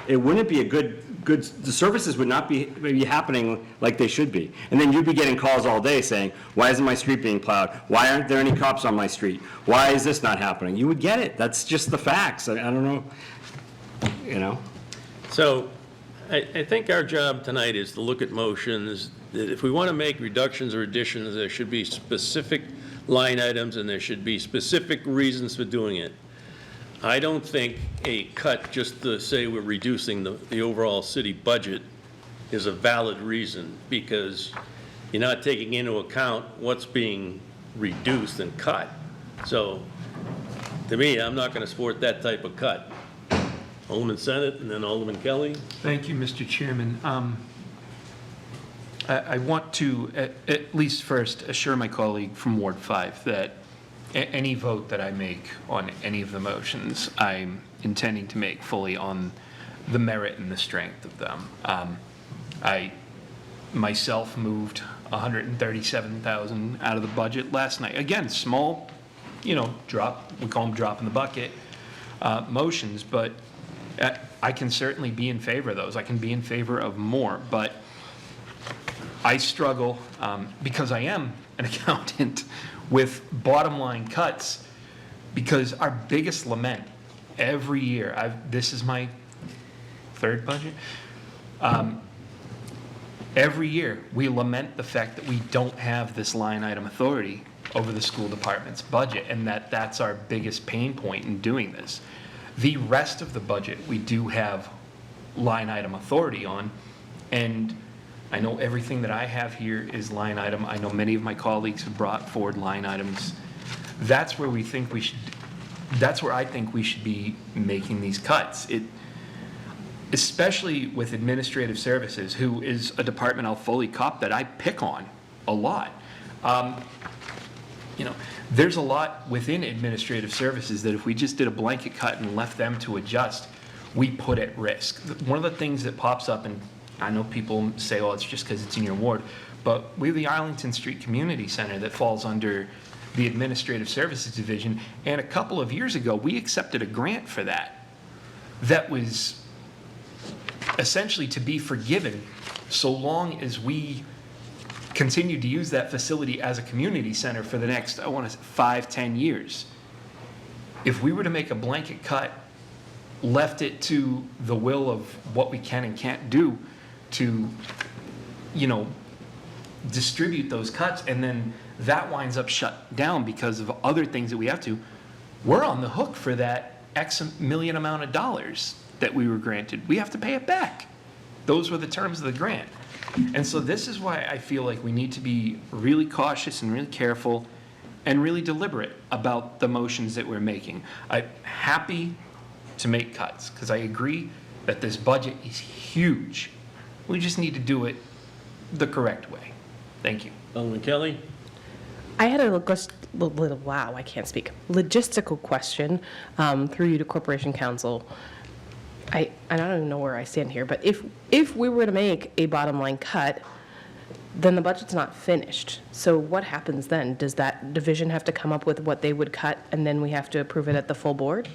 It wouldn't be a good, the services would not be maybe happening like they should be. And then you'd be getting calls all day saying, why isn't my street being plowed? Why aren't there any cops on my street? Why is this not happening? You would get it. That's just the facts. I don't know, So I think our job tonight is to look at motions, that if we want to make reductions or additions, there should be specific line items and there should be specific reasons for doing it. I don't think a cut just to say we're reducing the overall city budget is a valid reason, because you're not taking into account what's being reduced and cut. So to me, I'm not going to support that type of cut. Alderman Senate and then Alderman Kelly. Thank you, Mr. Chairman. I want to, at least first, assure my colleague from Ward 5 that any vote that I make on any of the motions, I'm intending to make fully on the merit and the strength of them. I myself moved $137,000 out of the budget last night. Again, small, drop, we call them drop in the bucket motions, but I can certainly be in favor of those. I can be in favor of more, but I struggle, because I am an accountant, with bottom line cuts, because our biggest lament every year, this is my third budget, every year we lament the fact that we don't have this line item authority over the school department's budget, and that's our biggest pain point in doing this. The rest of the budget we do have line item authority on, and I know everything that I have here is line item. I know many of my colleagues have brought forward line items. That's where we think we should, that's where I think we should be making these cuts. Especially with administrative services, who is a department I'll fully cop that I pick on a lot. There's a lot within administrative services that if we just did a blanket cut and left them to adjust, we put at risk. One of the things that pops up, and I know people say, oh, it's just because it's in your ward, but we have the Arlington Street Community Center that falls under the Administrative Services Division, and a couple of years ago, we accepted a grant for that. That was essentially to be forgiven so long as we continue to use that facility as a community center for the next, 5-10 years. If we were to make a blanket cut, left it to the will of what we can and can't do to, distribute those cuts, and then that winds up shut down because of other things that we have to, we're on the hook for that X million amount of dollars that we were granted. We have to pay it back. Those were the terms of the grant. And so this is why I feel like we need to be really cautious and really careful and really deliberate about the motions that we're making. I'm happy to make cuts, because I agree that this budget is huge. We just need to do it the correct way. Thank you. Alderman Kelly? I had a wow, I can't speak, logistical question through you to Corporation Counsel. I don't even know where I stand here, but if we were to make a bottom line cut, then the budget's not finished. So what happens then? Does that division have to come up with what they would cut, and then we have to approve it at the full board?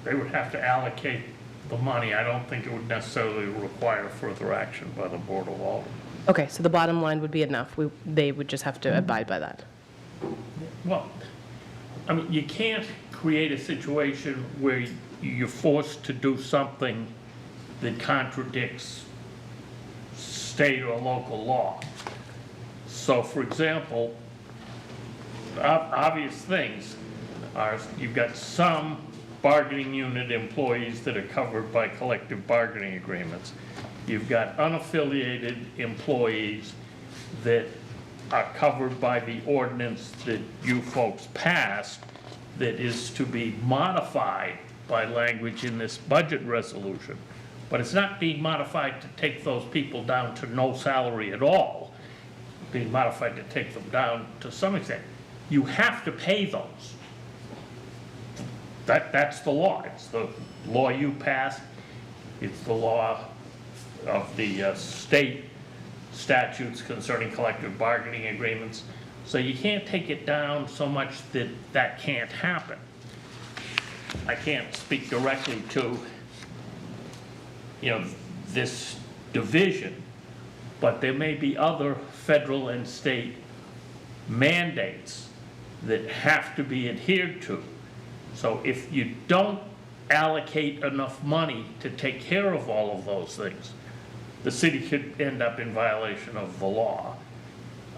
They would have to allocate the money, I don't think it would necessarily require further action by the Board of Aldermen. Okay, so the bottom line would be enough. They would just have to abide by that. Well, I mean, you can't create a situation where you're forced to do something that contradicts state or local law. So, for example, obvious things are, you've got some bargaining unit employees that are covered by collective bargaining agreements. You've got unaffiliated employees that are covered by the ordinance that you folks passed that is to be modified by language in this budget resolution. But it's not being modified to take those people down to no salary at all. It's being modified to take them down to some extent. You have to pay those. That's the law. It's the law you passed. It's the law of the state statutes concerning collective bargaining agreements. So you can't take it down so much that that can't happen. I can't speak directly to, this division, but there may be other federal and state mandates that have to be adhered to. So if you don't allocate enough money to take care of all of those things, the city could end up in violation of the law.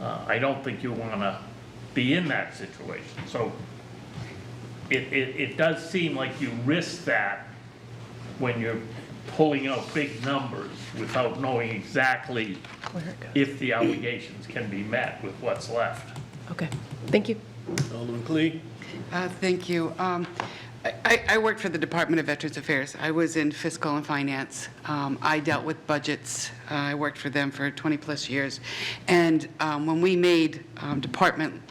I don't think you want to be in that situation. So it does seem like you risk that when you're pulling out big numbers without knowing exactly if the obligations can be met with what's left. Okay, thank you. Alderman Clee? Thank you. I worked for the Department of Veterans Affairs. I was in fiscal and finance. I dealt with budgets. I worked for them for 20-plus years. And when we made department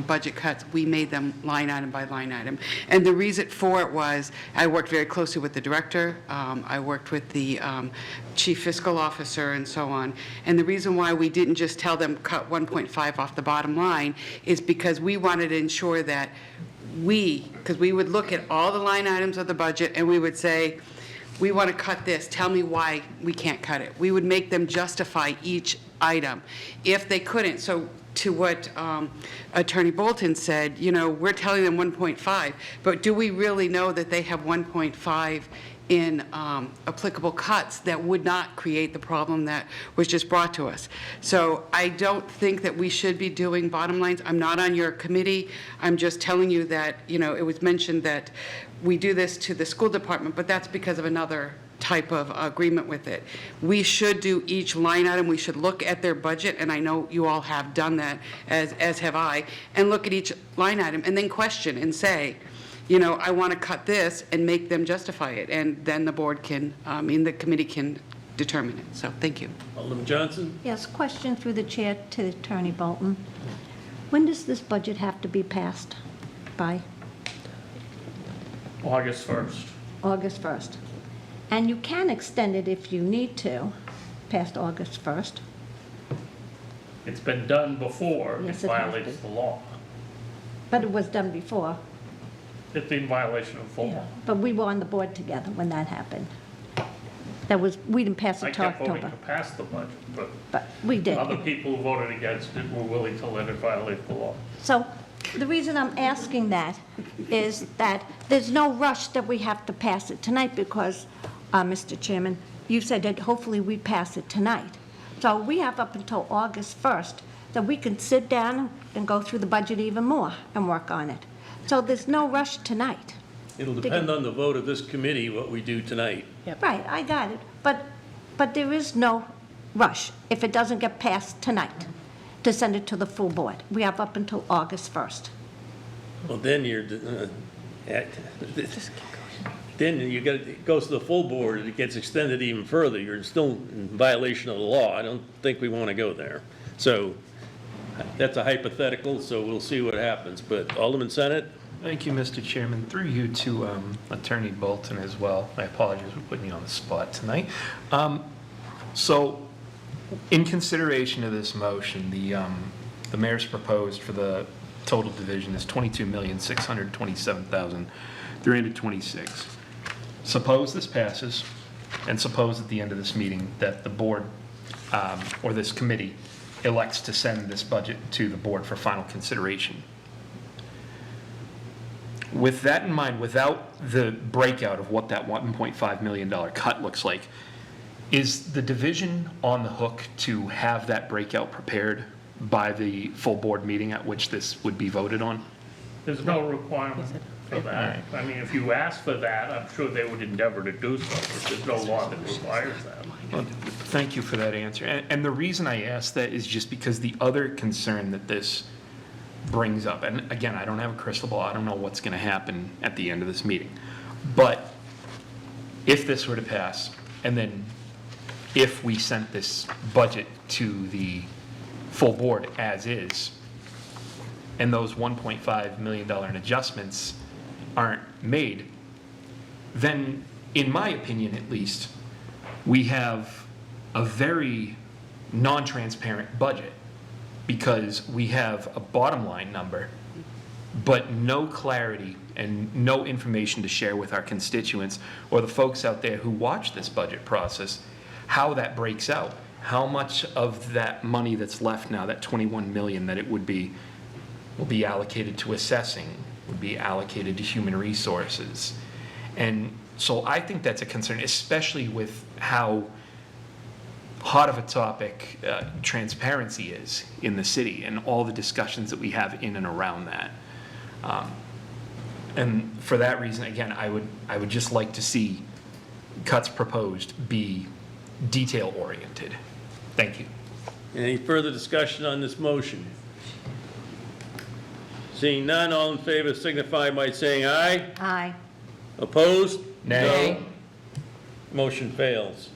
budget cuts, we made them line item by line item. And the reason for it was I worked very closely with the director. I worked with the chief fiscal officer and so on. And the reason why we didn't just tell them cut 1.5 off the bottom line is because we wanted to ensure that because we would look at all the line items of the budget and we would say, we want to cut this, tell me why we can't cut it. We would make them justify each item. If they couldn't, so to what Attorney Bolton said, we're telling them 1.5, but do we really know that they have 1.5 in applicable cuts that would not create the problem that was just brought to us? So I don't think that we should be doing bottom lines. I'm not on your committee. I'm just telling you that, it was mentioned that we do this to the school department, but that's because of another type of agreement with it. We should do each line item. We should look at their budget, and I know you all have done that, as have I, and look at each line item and then question and say, I want to cut this and make them justify it. And then the board can, the committee can determine it. So thank you. Alderman Johnson? Yes, question through the chair to Attorney Bolton. When does this budget have to be passed by? August 1st. August 1st. And you can extend it if you need to, past August 1st. It's been done before. Yes, It it has violates the been. law. But it was done before. It's in violation of the law. But we were on the board together when that happened. We didn't pass I it till kept voting October, to pass the budget, but but we did. other people who voted against it were willing to let it violate the law. So the reason I'm asking that is that there's no rush that we have to pass it tonight because, Mr. Chairman, you said that hopefully we pass it tonight. So we have up until August 1st that we can sit down and go through the budget even more and work on it. So there's no rush tonight. It'll depend on the vote of this committee, what we do tonight. Right, I got it. But there is no rush if it doesn't get passed tonight to send it to the full board. We have up until August 1st. Well, then then it goes to the full board, it gets extended even further. You're still in violation of the law. I don't think we want to go there. So that's a hypothetical, so we'll see what happens. But Alderman Senate? Thank you, Mr. Chairman. Through you to Attorney Bolton as well. I apologize for putting you on the spot tonight. So in consideration of this motion, the mayor's proposed for the total division is $22,627,326. suppose this passes, and suppose at the end of this meeting that the board, or this committee, elects to send this budget to the board for final consideration. With that in mind, without the breakout of what that $1.5 million cut looks like, is the division on the hook to have that breakout prepared by the full board meeting at which this would be voted on? There's no requirement for that. I mean, if you ask for that, I'm sure they would endeavor to do so, but there's no law that requires that. Well, thank you for that answer. And the reason I ask that is just because the other concern that this brings up, and again, I don't have a crystal ball, I don't know what's going to happen at the end of this meeting, but if this were to pass, and then if we sent this budget to the full board as is, and those $1.5 million in adjustments aren't made, then, in my opinion at least, we have a very non-transparent budget, because we have a bottom line number, but no clarity and no information to share with our constituents or the folks out there who watch this budget process, how that breaks out, how much of that money that's left now, that 21 million that it would be, will be allocated to assessing, would be allocated to human resources. And so I think that's a concern, especially with how hot of a topic transparency is in the city and all the discussions that we have in and around that. And for that reason, again, I would just like to see cuts proposed be detail oriented. Thank you. Any further discussion on this motion? Seeing none, all in favor signify by saying aye. Aye. Opposed? Nay. No. Motion fails.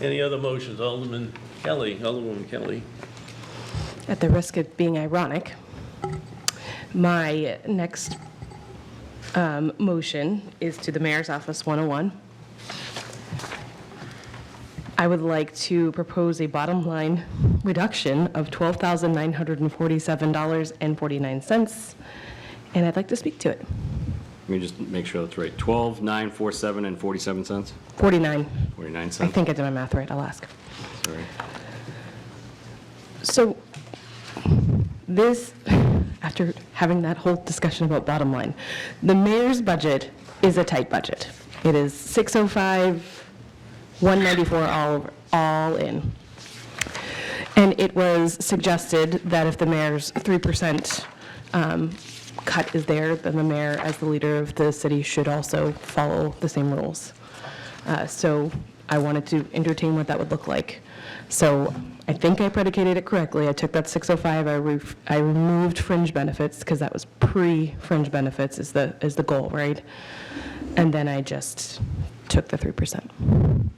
Any other motions? Alderwoman Kelly. At the risk of being ironic, my next motion is to the Mayor's Office 101. I would like to propose a bottom line reduction of $12,947.49, and I'd like to speak to it. Let me just make sure that's right. 12,947 and 47 cents? 49. 49 I cents? think I did my math right, I'll ask. Sorry. So this, after having that whole discussion about bottom line, the mayor's budget is a tight budget. It is 605, 194 all in. And it was suggested that if the mayor's 3% cut is there, then the mayor, as the leader of the city, should also follow the same rules. So I wanted to entertain what that would look like. So I think I predicated it correctly. I took that 605, I removed fringe benefits, because that was pre-fringe benefits is the goal, right? And then I just took the 3%.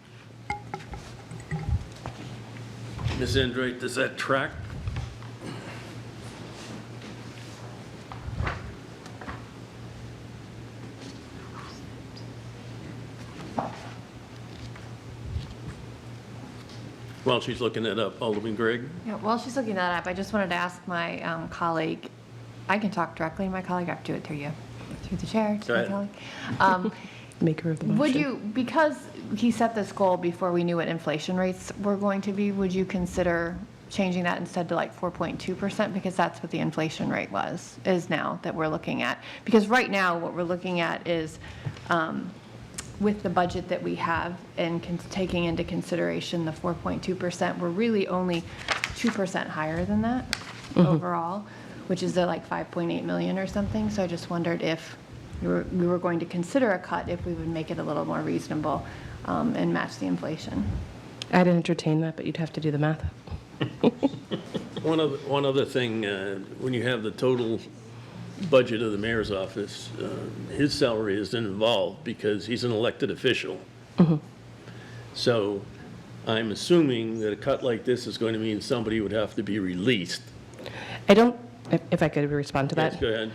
Ms. Andrade, does that track? While she's looking that up, Alderman Gregg? Yeah, while she's looking that up, I just wanted to ask my colleague, I can talk directly to my colleague, I have to do it through you, through the chair, to Go my ahead. colleague. Maker of the motion. Would you, because he set this goal before we knew what inflation rates were going to be, would you consider changing that instead to like 4.2%? Because that's what the inflation rate is now that we're looking at. Because right now, what we're looking at is, with the budget that we have and taking into consideration the 4.2%, we're really only 2% higher than that overall, which is like 5.8 million or something. So I just wondered if we were going to consider a cut, if we would make it a little more reasonable and match the inflation. I'd entertain that, but you'd have to do the math. One other thing, when you have the total budget of the mayor's office, his salary isn't involved because he's an elected official. So I'm assuming that a cut like this is going to mean somebody would have to be released. I don't, if I could respond to that. Yes, go ahead.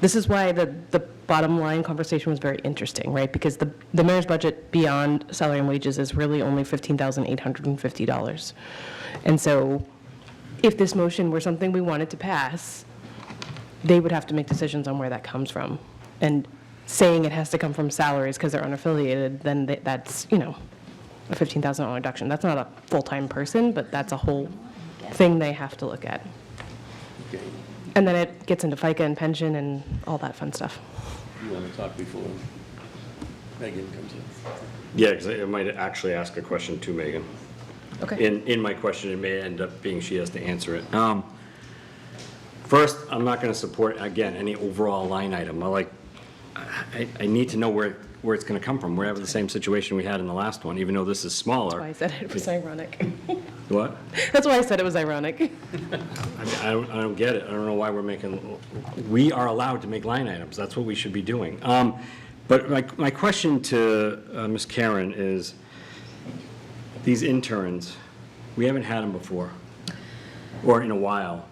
This is why the bottom line conversation was very interesting, right? Because the mayor's budget beyond salary and wages is really only $15,850. And so if this motion were something we wanted to pass, they would have to make decisions on where that comes from. And saying it has to come from salaries because they're unaffiliated, then that's, you know, a $15,000 reduction. That's not a full-time person, but that's a whole thing they have to look at. And then it gets into FICA and pension and all that fun stuff. You want to talk before Megan comes in? Yeah, because I might actually ask a question to Megan. Okay. In my question, it may end up being she has to answer it. First, I'm not going to support, again, any overall line item. I need to know where it's going to come from. We're having the same situation we had in the last one, even though this is smaller. That's why I said it was ironic. What? That's why I said it was ironic. I don't get it. I don't know why we are allowed to make line items. That's what we should be doing. But my question to Ms. Karen is, these interns, we haven't had them before, or in a while.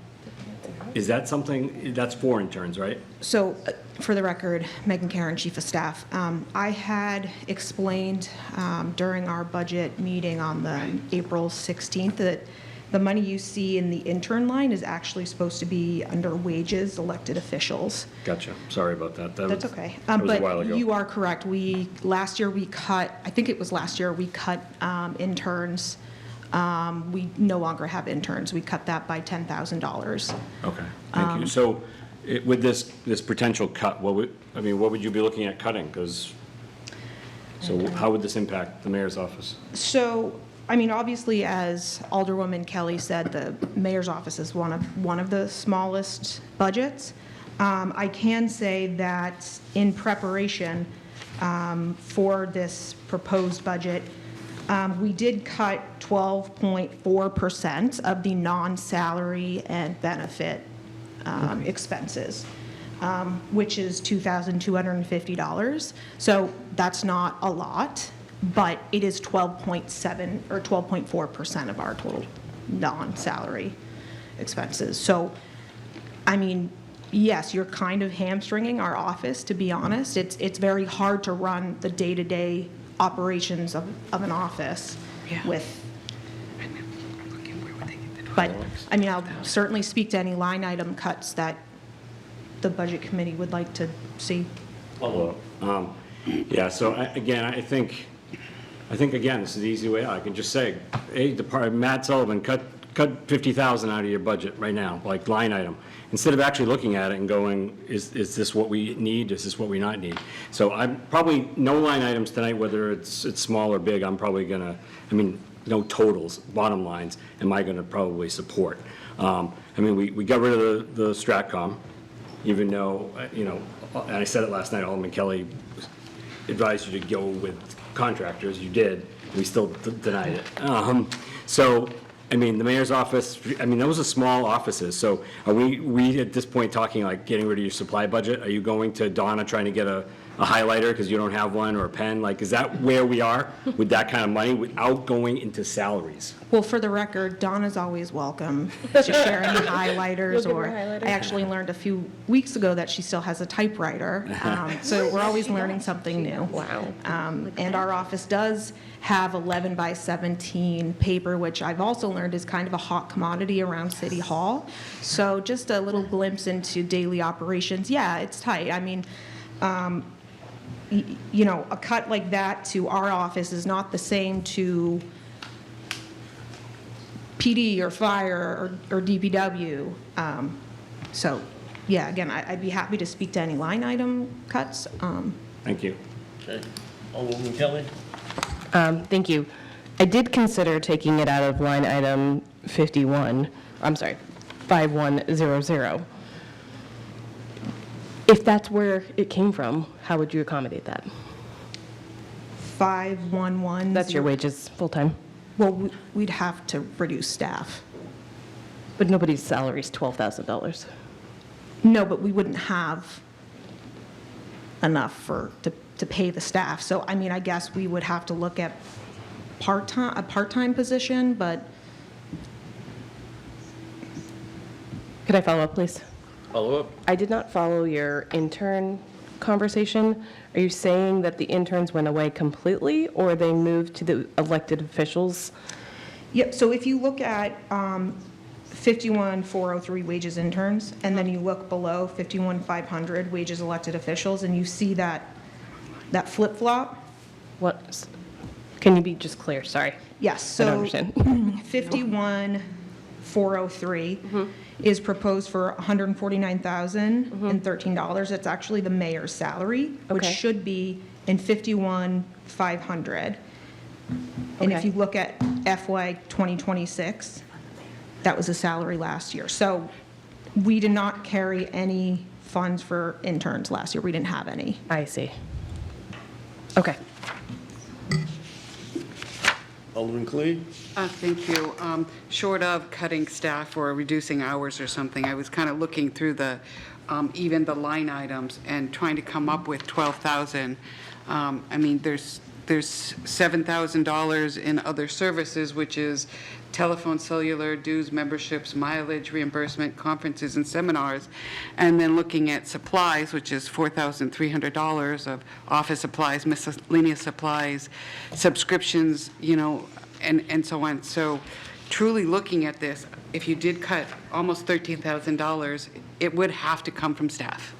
Is that something, that's 4 interns, right? So, for the record, Megan Karen, Chief of Staff. I had explained during our budget meeting on the April 16th that the money you see in the intern line is actually supposed to be under wages, elected officials. Gotcha. Sorry about that. That's okay. That was a while ago. But you are correct. Last year we cut, I think it was last year, we cut interns. We no longer have interns. We cut that by $10,000. Okay, thank you. So with this potential cut, what would you be looking at cutting? So how would this impact the mayor's office? So, I mean, obviously, as Alderwoman Kelly said, the mayor's office is one of the smallest budgets. I can say that in preparation for this proposed budget, we did cut 12.4% of the non-salary and benefit expenses, which is $2,250. So that's not a lot, but it is 12.7 or 12.4% of our total non-salary expenses. So, I mean, yes, you're kind of hamstringing our office, to be honest. It's very hard to run the day-to-day operations of an office with. But, I mean, I'll certainly speak to any line item cuts that the Budget Committee would like to see. Yeah, so I think, again, this is the easy way out. I can just say, hey, Matt Sullivan, cut 50,000 out of your budget right now, like line item, instead of actually looking at it and going, is this what we need? Is this what we not need? So I'm probably, no line items tonight, whether it's small or big, I'm probably gonna, no totals, bottom lines, am I gonna probably support? We got rid of the Stratcom, even though, and I said it last night, Alderman Kelly advised you to go with contractors, you did, we still denied it. The mayor's office, those are small offices, so are we at this point talking like getting rid of your supply budget? Are you going to Donna trying to get a highlighter because you don't have one, or a pen? Like, is that where we are with that kind of money without going into salaries? Well, for the record, Donna's always welcome to share any highlighters, You'll give her or a highlighter? I actually learned a few weeks ago that she still has a typewriter. So we're always learning something new. Wow. And our office does have 11 by 17 paper, which I've also learned is kind of a hot commodity around City Hall. So just a little glimpse into daily operations. Yeah, it's tight. A cut like that to our office is not the same to PD or fire or DPW. So, yeah, again, I'd be happy to speak to any line item cuts. Thank you. Okay. Alderwoman Kelly? Thank you. I did consider taking it out of line item 5100. If that's where it came from, how would you accommodate that? 511. That's your wages, full-time? Well, we'd have to reduce staff. But nobody's salary is $12,000. No, but we wouldn't have enough to pay the staff. So, I guess we would have to look at a part-time position, but. Could I follow up, please? Follow up? I did not follow your intern conversation. Are you saying that the interns went away completely, or they moved to the elected officials? Yep, so if you look at 51,403 wages interns, and then you look below 51,500 wages elected officials, and you see that flip-flop. What, can you be just clear? Sorry. Yes, I don't so understand. 51,403 is proposed for $149,013. It's actually the mayor's salary, which Okay. should be in 51,500. And if Okay. you look at FY 2026, that was the salary last year. So we did not carry any funds for interns last year. We didn't have any. I see. Okay. Alderman Clee? Thank you. Short of cutting staff or reducing hours or something, I was kind of looking through the, even the line items and trying to come up with 12,000. I mean, there's $7,000 in other services, which is telephone, cellular, dues, memberships, mileage, reimbursement, conferences and seminars. And then looking at supplies, which is $4,300 of office supplies, miscellaneous supplies, subscriptions, you know, and so on. So truly looking at this, if you did cut almost $13,000, it would have to come from staff.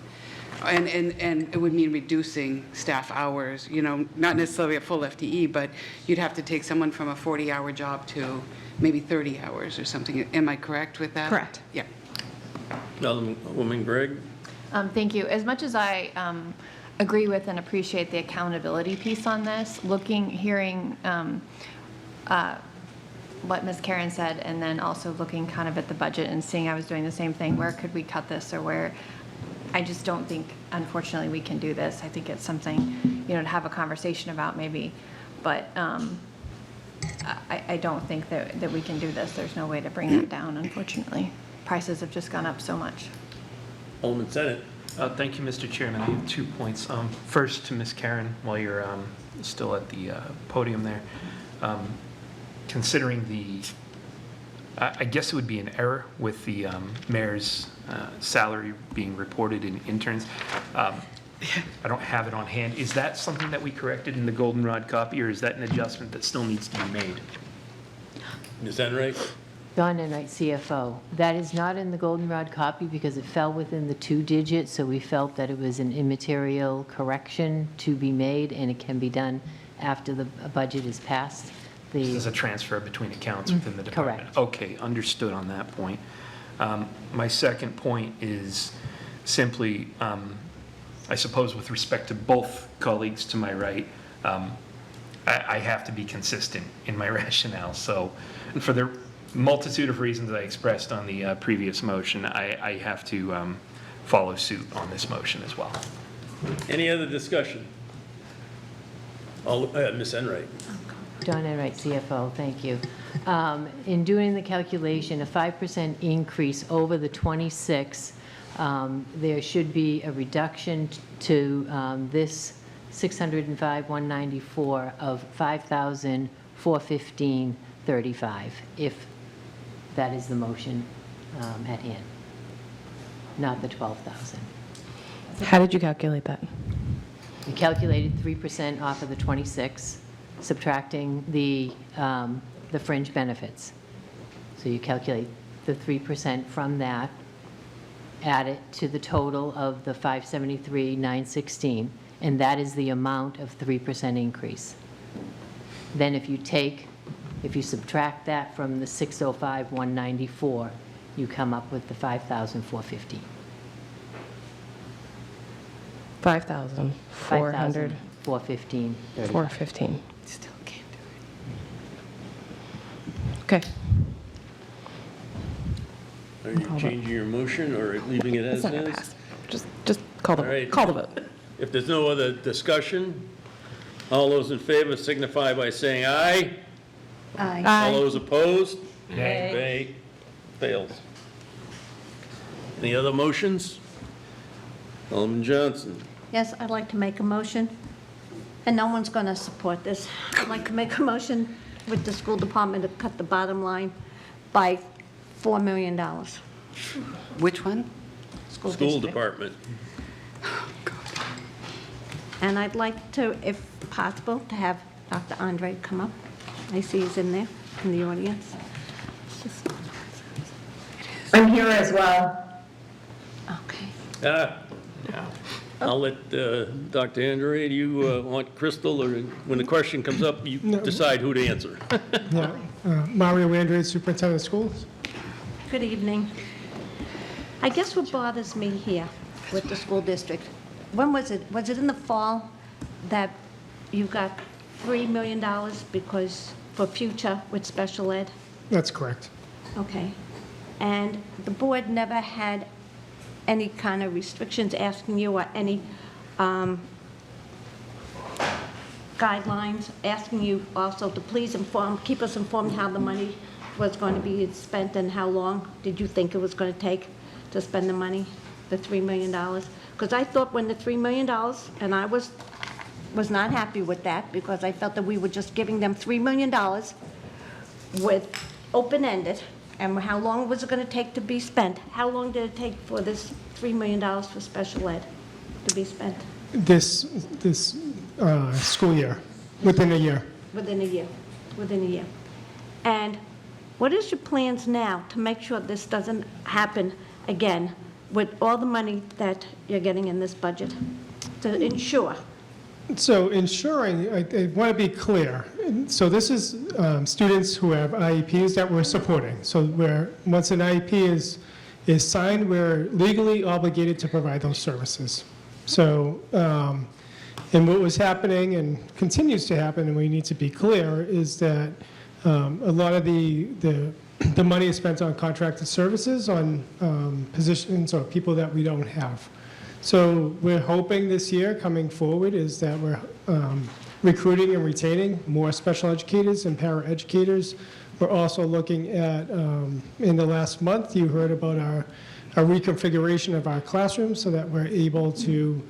And it would mean reducing staff hours, you know, not necessarily a full FTE, but you'd have to take someone from a 40-hour job to maybe 30 hours or something. Am I correct with that? Correct. Yeah. Alderwoman Gregg? Thank you. As much as I agree with and appreciate the accountability piece on this, hearing what Ms. Karen said, and then also looking kind of at the budget and seeing I was doing the same thing, where could we cut this, or where, I just don't think, unfortunately, we can do this. I think it's something, you know, to have a conversation about maybe, but I don't think that we can do this. There's no way to bring that down, unfortunately. Prices have just gone up so much. Alderman Senate? Thank you, Mr. Chairman. I have 2 points. First, to Ms. Karen, while you're still at the podium there, considering I guess it would be an error with the mayor's salary being reported in interns. I don't have it on hand. Is that something that we corrected in the goldenrod copy, or is that an adjustment that still needs to be made? Ms. Enright? Dawn Enright, CFO. That is not in the goldenrod copy because it fell within the 2 digits, so we felt that it was an immaterial correction to be made, and it can be done after the budget is passed. This is a transfer between accounts within the department. Correct. Okay, understood on that point. My second point is simply, I suppose with respect to both colleagues to my right, I have to be consistent in my rationale. So for the multitude of reasons I expressed on the previous motion, I have to follow suit on this motion as well. Any other discussion? Ms. Enright? Dawn Enright, CFO, thank you. In doing the calculation, a 5% increase over the 26, there should be a reduction to this 605,194 of 5,415.35, if that is the motion at hand, not the 12,000. How did you calculate that? We calculated 3% off of the 26, subtracting the fringe benefits. So you calculate the 3% from that, add it to the total of the 573,916, and that is the amount of 3% increase. Then if you subtract that from the 605,194, you come up with the 5,450. 5,400. 415. 415. Still can't do it. Okay. Are you changing your motion or leaving it as It's not gonna is? pass. Just call the All right. vote. If there's no other discussion, all those in favor signify by saying aye. Aye. All those opposed? Nay. Fails. Any other motions? Alderman Johnson? Yes, I'd like to make a motion, and no one's going to support this. I'd like to make a motion with the school department to cut the bottom line by $4 million. Which one? School district. Department. And I'd like to, if possible, to have Dr. Andre come up. I see he's in there, in the audience. I'm here as well. Yeah. I'll let Dr. Andrade, you want Crystal, or when the question comes up, you decide who to answer. Yeah, Mario Andrade, Superintendent of Schools. Good evening. I guess what bothers me here with the school district, when was it? Was it in the fall that you got $3 million because for future with special ed? That's correct. Okay. And the board never had any kind of restrictions asking you or any guidelines asking you also to please keep us informed how the money was going to be spent and how long did you think it was going to take to spend the money, the $3 million? Because I thought when the $3 million, and I was not happy with that because I felt that we were just giving them $3 million with open-ended, and how long was it going to take to be spent? How long did it take for this $3 million for special ed to be spent? This school year, within a year. Within a year, within a year. And what is your plans now to make sure this doesn't happen again with all the money that you're getting in this budget to ensure? So ensuring, I want to be clear, so this is students who have IEPs that we're supporting. So once an IEP is signed, we're legally obligated to provide those services. So, and what was happening and continues to happen, and we need to be clear, is that a lot of the money is spent on contracted services, on positions or people that we don't have. So we're hoping this year, coming forward, is that we're recruiting and retaining more special educators and paraeducators. We're also looking at, in the last month, you heard about our reconfiguration of our classrooms so that we're able to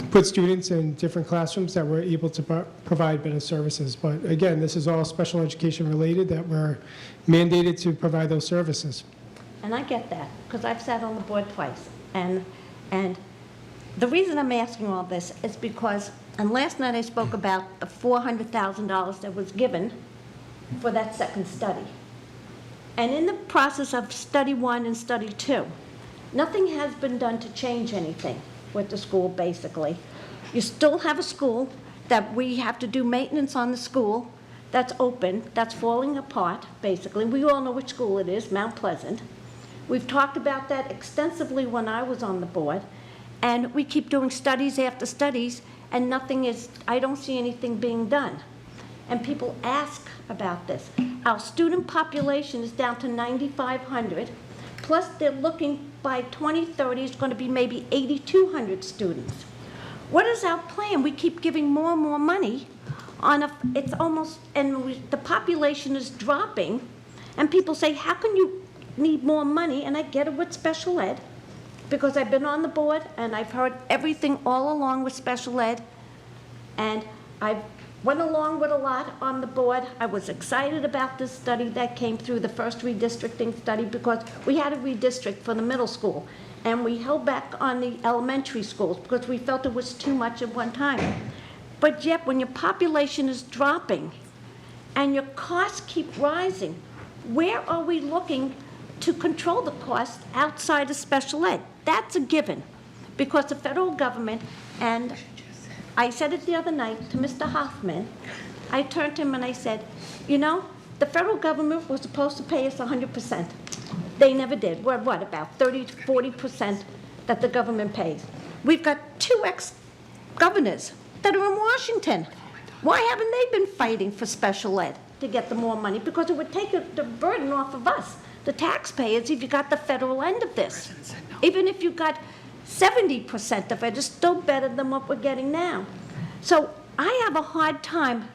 put students in different classrooms that we're able to provide better services. But again, this is all special education related, that we're mandated to provide those services. And I get that, because I've sat on the board twice. And the reason I'm asking all this is because, and last night I spoke about the $400,000 that was given for that second study. And in the process of study 1 and study 2, nothing has been done to change anything with the school, basically. You still have a school that we have to do maintenance on the school that's open, that's falling apart, basically. We all know which school it is, Mount Pleasant. We've talked about that extensively when I was on the board, and we keep doing studies after studies, and nothing is, I don't see anything being done. And people ask about this. Our student population is down to 9,500, plus they're looking by 2030 it's going to be maybe 8,200 students. What is our plan? We keep giving more and more money on it's almost, and the population is dropping, and people say, how can you need more money? And I get it with special ed, because I've been on the board and I've heard everything all along with special ed, and I went along with a lot on the board. I was excited about this study that came through, the first redistricting study, because we had a redistrict for the middle school, and we held back on the elementary schools because we felt it was too much at one time. But yet, when your population is dropping and your costs keep rising, where are we looking to control the cost outside of special ed? That's a given, because the federal government, and I said it the other night to Mr. Hoffman, I turned to him and I said, you know, the federal government was supposed to pay us 100%. They never did. We're what, about 30 to 40% that the government pays. We've got 2 ex-governors that are in Washington. Why haven't they been fighting for special ed to get them more money? Because it would take the burden off of us, the taxpayers, if you got the federal end of this. Even if you got 70% of it, it's still better than what we're getting now. So I have a hard time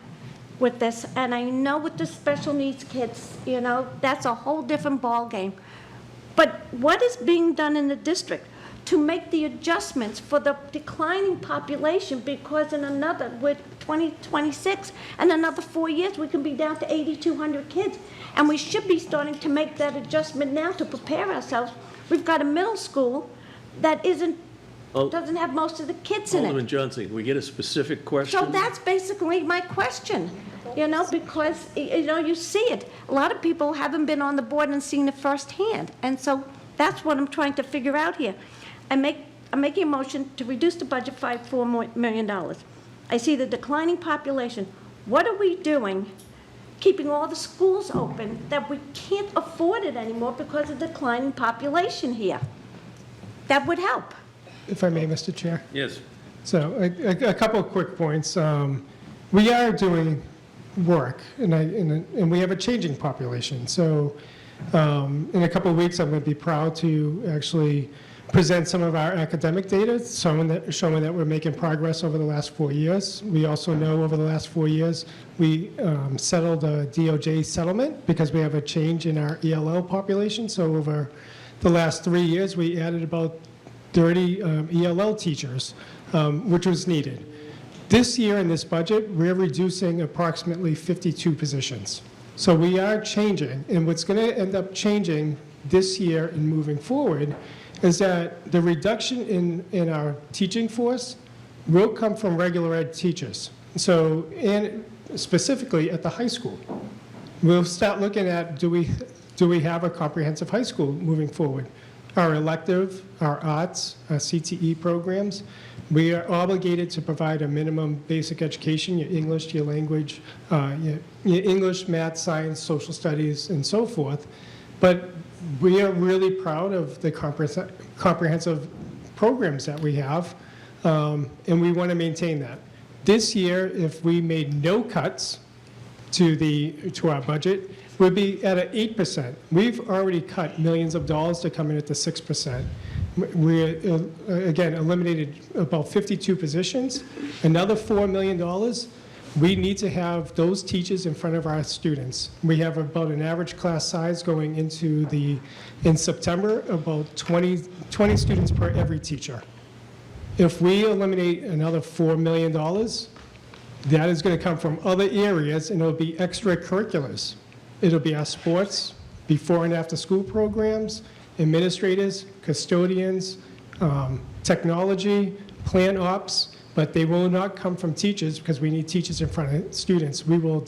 with this, and I know with the special needs kids, you know, that's a whole different ballgame. But what is being done in the district to make the adjustments for the declining population? Because in another, with 2026, and another 4 years, we can be down to 8,200 kids. And we should be starting to make that adjustment now to prepare ourselves. We've got a middle school that doesn't have most of the kids in it. Alderman Johnson, we get a specific question? So that's basically my question. You know, because, you know, you see it. A lot of people haven't been on the board and seen it firsthand. And so that's what I'm trying to figure out here. I'm making a motion to reduce the budget by $4 million. I see the declining population. What are we doing, keeping all the schools open, that we can't afford it anymore because of declining population here? That would help. If I may, Mr. Chair. Yes. So a couple of quick points. We are doing work, and we have a changing population. So in a couple of weeks, I'm going to be proud to actually present some of our academic data, showing that we're making progress over the last 4 years. We also know over the last 4 years, we settled a DOJ settlement because we have a change in our ELL population. So over the last 3 years, we added about 30 ELL teachers, which was needed. This year in this budget, we're reducing approximately 52 positions. So we are changing, and what's going to end up changing this year and moving forward is that the reduction in our teaching force will come from regular ed teachers. So, and specifically at the high school, we'll start looking at, do we have a comprehensive high school moving forward? Our elective, our arts, our CTE programs, we are obligated to provide a minimum basic education, your English, your language, your English, math, science, social studies, and so forth. But we are really proud of the comprehensive programs that we have, and we want to maintain that. This year, if we made no cuts to our budget, we'd be at an 8%. We've already cut millions of dollars to come in at the 6%. We, again, eliminated about 52 positions. Another $4 million. We need to have those teachers in front of our students. We have about an average class size going into in September, about 20 students per every teacher. If we eliminate another $4 million, that is going to come from other areas, and it'll be extracurriculars. It'll be our sports, before and after school programs, administrators, custodians, technology, plan ops, but they will not come from teachers because we need teachers in front of students. We will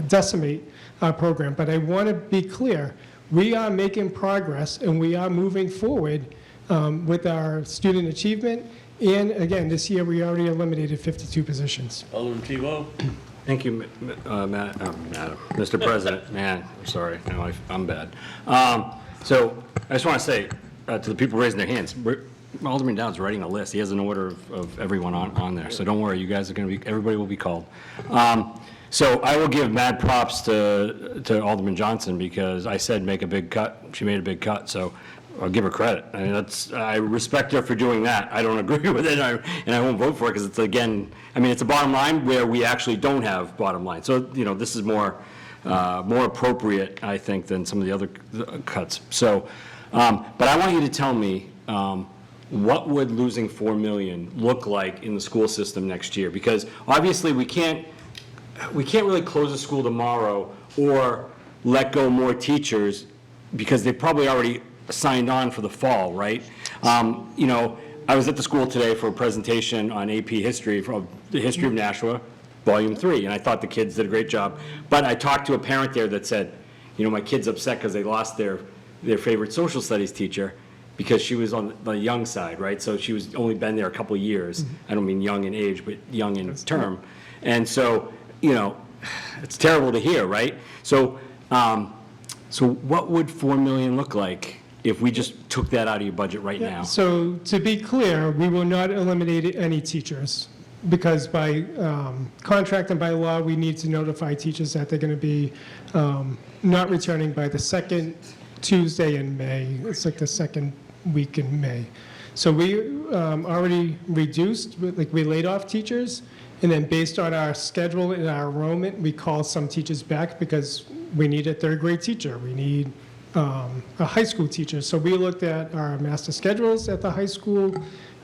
decimate our program. But I want to be clear, we are making progress and we are moving forward with our student achievement. And again, this year we already eliminated 52 positions. Alderman Tebow? Thank you, Madam, Mr. President. Man, I'm sorry, I'm bad. So I just want to say to the people raising their hands, Alderman Dowd's writing a list. He has an order of everyone on there. So don't worry, you guys are going to be, everybody will be called. So I will give mad props to Alderman Johnson because I said make a big cut. She made a big cut, so I'll give her credit. I mean, I respect her for doing that. I don't agree with it, and I won't vote for it because it's, again, I mean, it's a bottom line where we actually don't have bottom line. So, you know, this is more appropriate, I think, than some of the other cuts. So, but I want you to tell me, what would losing $4 million look like in the school system next year? Because obviously we can't really close the school tomorrow or let go more teachers because they probably already signed on for the fall, right? You know, I was at the school today for a presentation on AP history, from the history of Nashua, Volume 3, and I thought the kids did a great job. But I talked to a parent there that said, you know, my kid's upset because they lost their favorite social studies teacher because she was on the young side, right? So she was only been there a couple of years. I don't mean young in age, but young in term. And so, you know, it's terrible to hear, right? So, so what would $4 million look like if we just took that out of your budget right now? So to be clear, we will not eliminate any teachers because by contract and by law, we need to notify teachers that they're going to be not returning by the second Tuesday in May. It's like the second week in May. So we already reduced, like we laid off teachers, and then based on our schedule and our enrollment, we called some teachers back because we need a third grade teacher. We need a high school teacher. So we looked at our master schedules at the high school,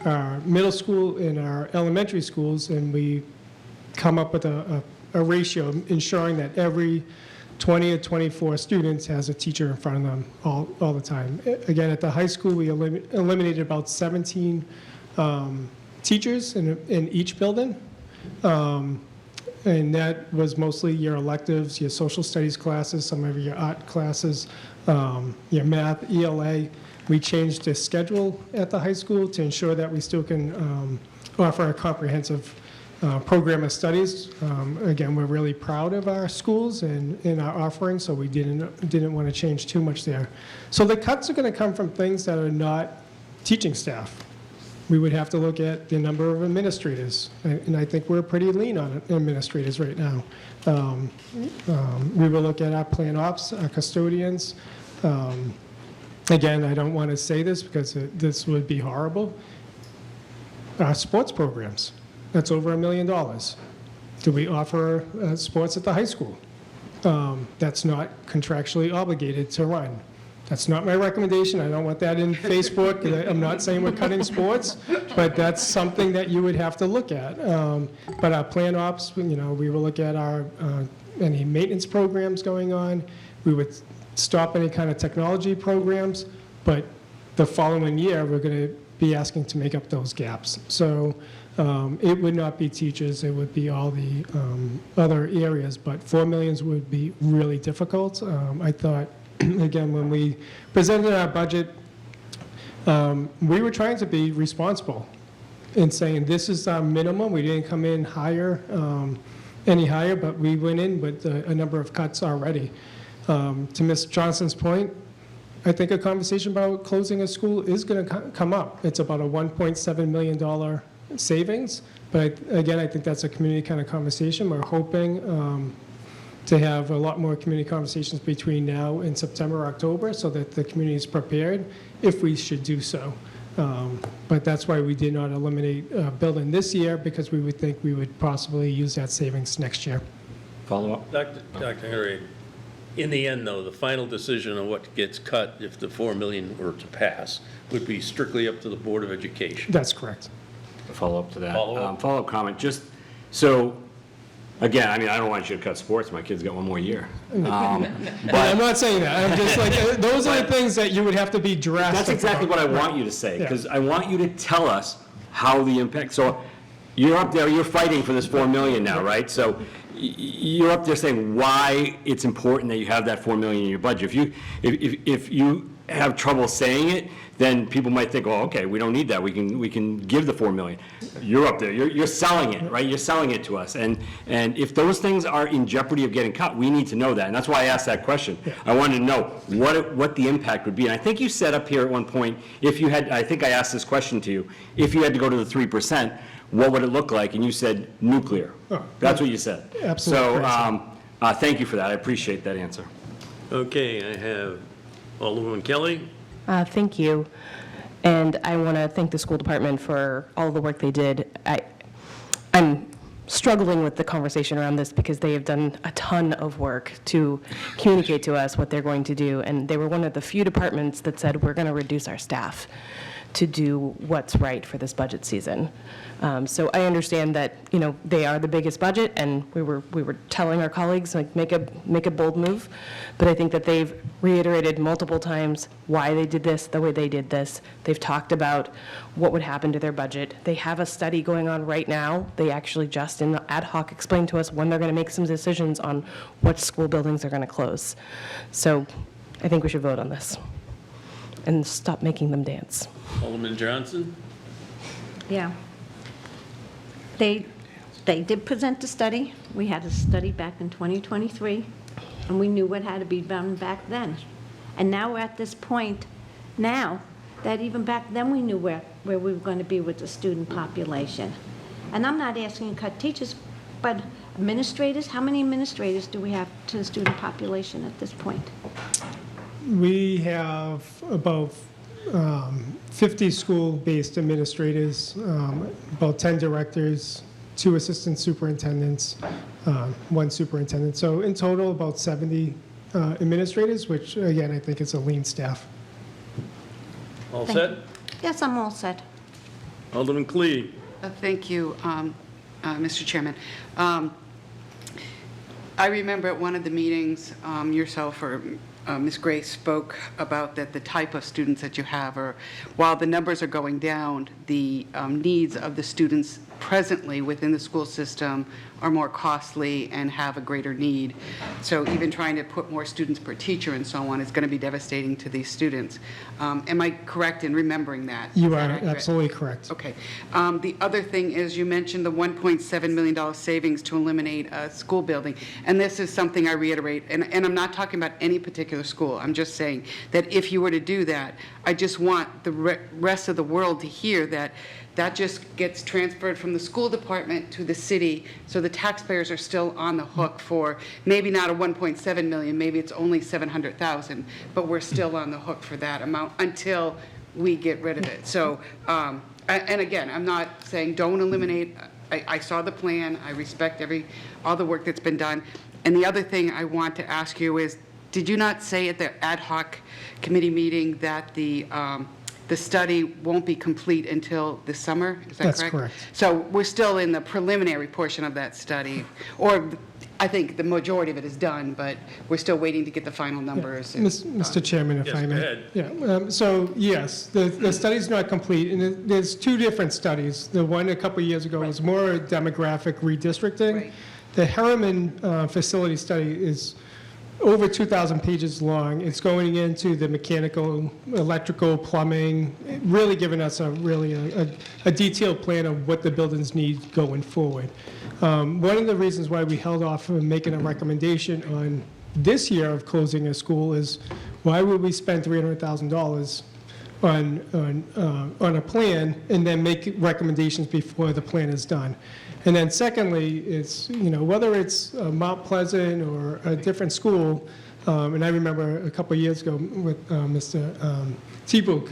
our middle school, and our elementary schools, and we come up with a ratio ensuring that every 20 or 24 students has a teacher in front of them all the time. Again, at the high school, we eliminated about 17 teachers in each building. And that was mostly your electives, your social studies classes, some of your art classes, your math, ELA. We changed the schedule at the high school to ensure that we still can offer a comprehensive program of studies. Again, we're really proud of our schools and our offerings, so we didn't want to change too much there. So the cuts are going to come from things that are not teaching staff. We would have to look at the number of administrators, and I think we're pretty lean on administrators right now. We will look at our plan ops, our custodians. Again, I don't want to say this because this would be horrible. Our sports programs, that's over $1 million. Do we offer sports at the high school? That's not contractually obligated to run. That's not my recommendation. I don't want that in Facebook. I'm not saying we're cutting sports, but that's something that you would have to look at. But our plan ops, we will look at our any maintenance programs going on. We would stop any kind of technology programs, but the following year, we're going to be asking to make up those gaps. So it would not be teachers, it would be all the other areas, but $4 million would be really difficult. I thought, again, when we presented our budget, we were trying to be responsible in saying this is our minimum. We didn't come in higher, any higher, but we went in with a number of cuts already. To Ms. Johnson's point, I think a conversation about closing a school is going to come up. It's about a $1.7 million savings, but again, I think that's a community kind of conversation. We're hoping to have a lot more community conversations between now and September, October, so that the community is prepared if we should do so. But that's why we did not eliminate building this year, because we would think we would possibly use that savings next year. Follow up? Dr. Henry, in the end, though, the final decision on what gets cut, if the $4 million were to pass, would be strictly up to the Board of Education. That's correct. A follow-up to that. Follow-up? Follow-up comment, just, so, again, I mean, I don't want you to cut sports, my kid's got one more year. But I'm not saying that. I'm just like, those are the things that you would have to be drastic. That's exactly what I want you to say, because I want you to tell us how the impact, so you're up there, you're fighting for this $4 million now, right? So you're up there saying why it's important that you have that $4 million in your budget. If you have trouble saying it, then people might think, oh, okay, we don't need that. We can give the $4 million. You're up there. You're selling it, right? You're selling it to us. And if those things are in jeopardy of getting cut, we need to know that. And that's why I asked that question. I wanted to know what the impact would be. And I think you said up here at one point, if you had, I think I asked this question to you, if you had to go to the 3%, what would it look like? And you said nuclear. That's what you said. Absolutely. So thank you for that. I appreciate that answer. Okay, I have Alderwoman Kelly. Thank you. And I want to thank the school department for all the work they did. I'm struggling with the conversation around this because they have done a ton of work to communicate to us what they're going to do. And they were one of the few departments that said, we're going to reduce our staff to do what's right for this budget season. So I understand that, they are the biggest budget, and we were telling our colleagues, like, make a bold move. But I think that they've reiterated multiple times why they did this the way they did this. They've talked about what would happen to their budget. They have a study going on right now. They actually just in ad hoc explained to us when they're going to make some decisions on what school buildings are going to close. So I think we should vote on this and stop making them dance. Alderman Johnson? Yeah. They did present a study. We had a study back in 2023, and we knew what had to be done back then. And now we're at this point now that even back then we knew where we were going to be with the student population. And I'm not asking to cut teachers, but administrators, how many administrators do we have to the student population at this point? We have about 50 school-based administrators, about 10 directors, 2 assistant superintendents, 1 superintendent. So in total, about 70 administrators, which again, I think is a lean staff. All set? Yes, I'm all set. Alderman Clee? Thank you, Mr. Chairman. I remember at one of the meetings, yourself or Ms. Gray spoke about that the type of students that you have are, while the numbers are going down, the needs of the students presently within the school system are more costly and have a greater need. So even trying to put more students per teacher and so on is going to be devastating to these students. Am I correct in remembering that? You Is are that accurate? absolutely correct. Okay. The other thing is you mentioned the $1.7 million savings to eliminate a school building. And this is something I reiterate, and I'm not talking about any particular school. I'm just saying that if you were to do that, I just want the rest of the world to hear that that just gets transferred from the school department to the city, so the taxpayers are still on the hook for maybe not a 1.7 million, maybe it's only 700,000, but we're still on the hook for that amount until we get rid of it. So, and again, I'm not saying don't eliminate. I saw the plan. I respect all the work that's been done. And the other thing I want to ask you is, did you not say at the ad hoc committee meeting that the study won't be complete until this summer? Is that correct? That's correct. So we're still in the preliminary portion of that study, or I think the majority of it is done, but we're still waiting to get the final numbers. Mr. Chairman, if Yes, I go may. ahead. Yeah, so yes, the study's not complete, and there's two different studies. The one a couple years ago was more demographic redistricting. Right. The Harriman facility study is over 2,000 pages long. It's going into the mechanical, electrical, plumbing, really giving us a detailed plan of what the buildings need going forward. One of the reasons why we held off from making a recommendation on this year of closing a school is, why would we spend $300,000 on a plan and then make recommendations before the plan is done? And then secondly, it's, whether it's Mount Pleasant or a different school, and I remember a couple of years ago with Mr. Tebow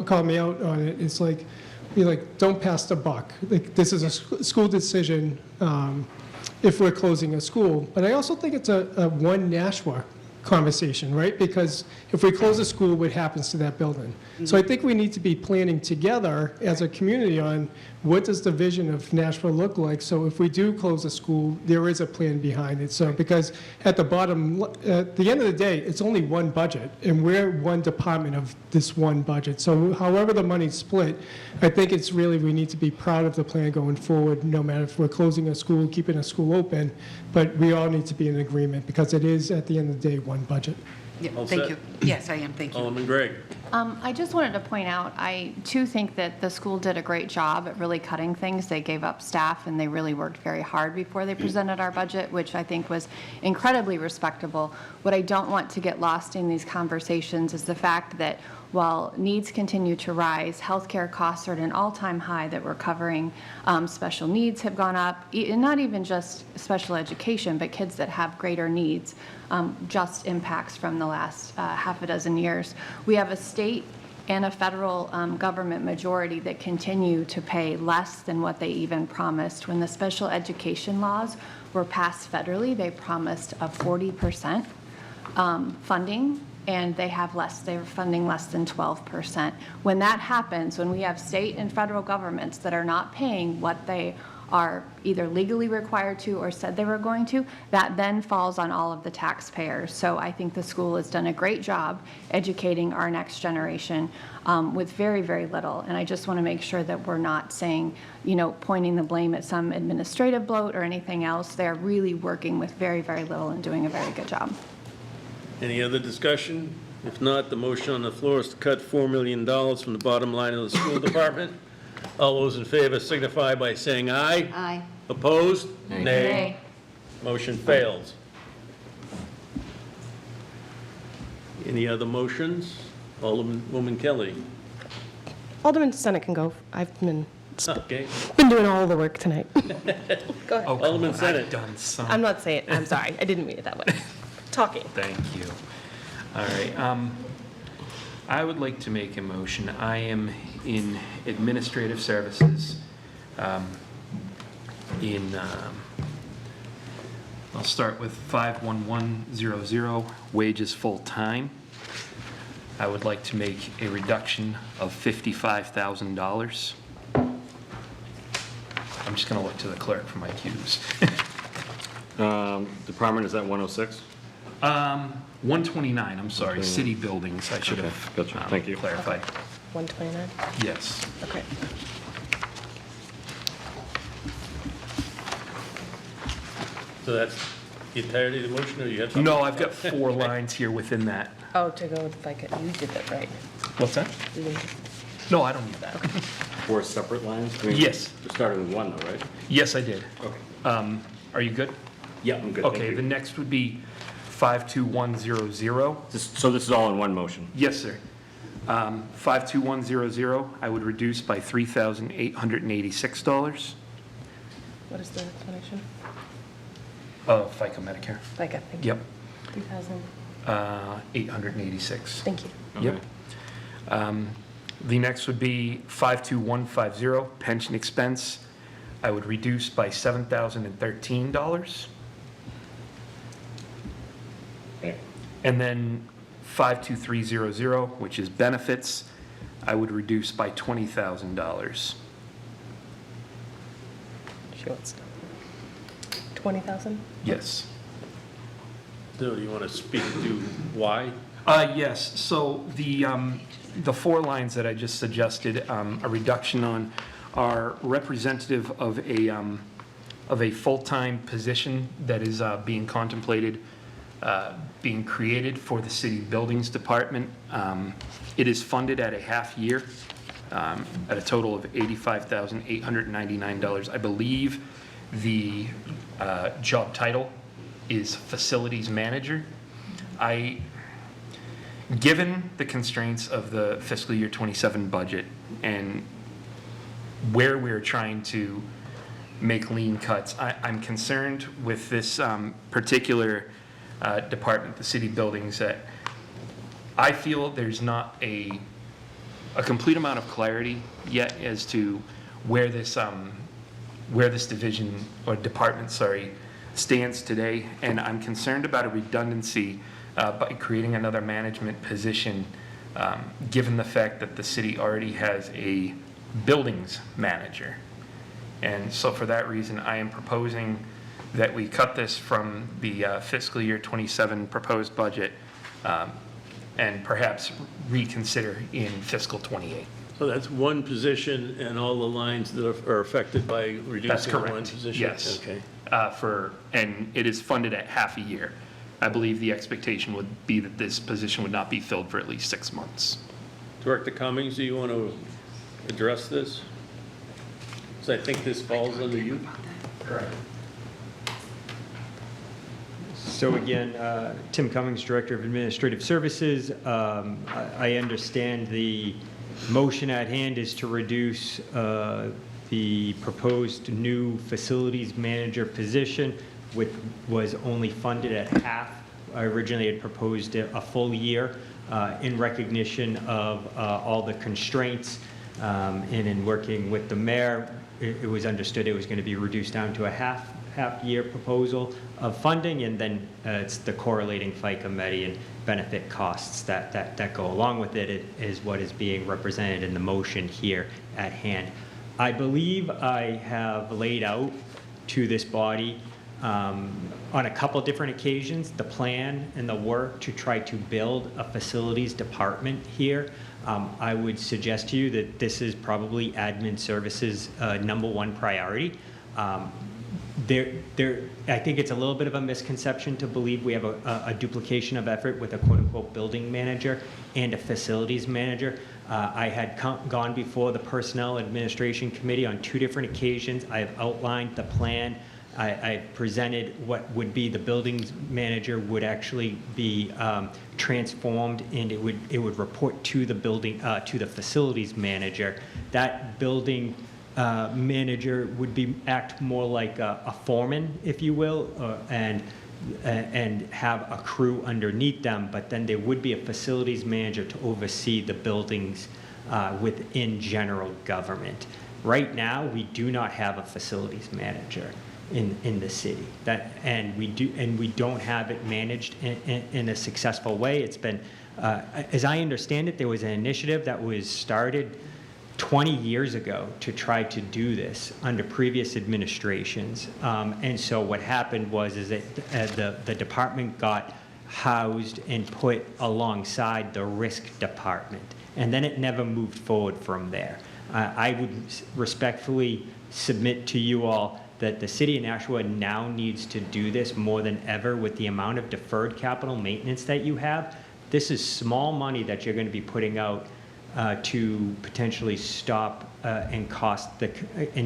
called me out on it. It's like, don't pass the buck. Like, this is a school decision if we're closing a school. But I also think it's a one Nashua conversation, right? Because if we close a school, what happens to that building? So I think we need to be planning together as a community on what does the vision of Nashville look like. So if we do close a school, there is a plan behind it. So because at the end of the day, it's only one budget, and we're one department of this one budget. So however the money's split, I think it's really, we need to be proud of the plan going forward, no matter if we're closing a school, keeping a school open, but we all need to be in agreement because it is, at the end of the day, one budget. Yeah, All thank set? you. Yes, I am, thank you. Alderman Gregg. I just wanted to point out, I too think that the school did a great job at really cutting things. They gave up staff and they really worked very hard before they presented our budget, which I think was incredibly respectable. What I don't want to get lost in these conversations is the fact that while needs continue to rise, healthcare costs are at an all-time high that we're covering. Special needs have gone up, and not even just special education, but kids that have greater needs, just impacts from the last half a dozen years. We have a state and a federal government majority that continue to pay less than what they even promised. When the special education laws were passed federally, they promised a 40% funding, and they have less, they're funding less than 12%. When that happens, when we have state and federal governments that are not paying what they are either legally required to or said they were going to, that then falls on all of the taxpayers. So I think the school has done a great job educating our next generation with very, very little. And I just want to make sure that we're not saying, pointing the blame at some administrative bloat or anything else. They're really working with very, very little and doing a very good job. Any other discussion? If not, the motion on the floor is to cut $4 million from the bottom line of the school department. All those in favor signify by saying aye. Aye. Opposed? Nay. Nay. Motion fails. Any other motions? Alderwoman Kelly. Alderman Senate can go. I've been Okay. doing all the work tonight. Go ahead. Alderman Senate. I'm not saying, I'm sorry, I didn't mean it that way. Talking. Thank you. All right. I would like to make a motion. I am in administrative services. I'll start with 51100, wages full-time. I would like to make a reduction of $55,000. I'm just going to look to the clerk for my cues. Department, is that 106? 129, I'm sorry, city buildings, I should have Gotcha, thank you. clarified. 129? Yes. Okay. So that's the entirety of the motion, or you have something? No, I've got 4 lines here within that. Oh, to go with FICA, you did that right. What's that? You didn't- No, I don't need that. 4 separate lines? I mean, Yes. We're starting with 1 though, right? Yes, I did. Okay. Are you good? Yeah, I'm good. Thank Okay, you. the next would be 52100. So this is all in one motion? Yes, sir. 52100, I would reduce by $3,886. What is the explanation? FICA Medicare. FICA, thank you. Yep. 3,000, 886. thank you. Yep. The next would be 52150, pension expense. I would reduce by $7,013. Okay. And then 52300, which is benefits, I would reduce by $20,000. She wants 20,000? Yes. So do you want to speak to why? Yes, so the 4 lines that I just suggested, a reduction on, are representative of a full-time position that is being contemplated, being created for the city buildings department. It is funded at a half year, at a total of $85,899. I believe the job title is facilities manager. Given the constraints of the fiscal year 27 budget and where we're trying to make lean cuts, I'm concerned with this particular department, the city buildings, that I feel there's not a complete amount of clarity yet as to where this division or department, stands today, and I'm concerned about a redundancy by creating another management position, given the fact that the city already has a buildings manager. And so for that reason, I am proposing that we cut this from the fiscal year 27 proposed budget and perhaps reconsider in fiscal 28. So that's one position and all the lines that are affected by That's reducing correct. one position? Yes. Okay. And it is funded at half a year. I believe the expectation would be that this position would not be filled for at least 6 months. Director Cummings, do you want to address this? So I think this falls under you. Correct. So again, Tim Cummings, Director of Administrative Services. I understand the motion at hand is to reduce the proposed new facilities manager position, which was only funded at half. I originally had proposed a full year in recognition of all the constraints, and in working with the mayor, it was understood it was going to be reduced down to a half-year proposal of funding, and then it's the correlating FICA median benefit costs that go along with it is what is being represented in the motion here at hand. I believe I have laid out to this body on a couple different occasions the plan and the work to try to build a facilities department here. I would suggest to you that this is probably admin services' #1 priority. I think it's a little bit of a misconception to believe we have a duplication of effort with a quote-unquote building manager and a facilities manager. I had gone before the Personnel Administration Committee on 2 different occasions. I have outlined the plan. I presented what would be the buildings manager would actually be transformed, and it would report to the to the facilities manager. That building manager would act more like a foreman, if you will, and have a crew underneath them, but then there would be a facilities manager to oversee the buildings within general government. Right now, we do not have a facilities manager in the city, and we don't have it managed in a successful way. It's been, as I understand it, there was an initiative that was started 20 years ago to try to do this under previous administrations. And so what happened was that the department got housed and put alongside the risk department. And then it never moved forward from there. I would respectfully submit to you all that the city of Nashua now needs to do this more than ever with the amount of deferred capital maintenance that you have. This is small money that you're going to be putting out to potentially stop and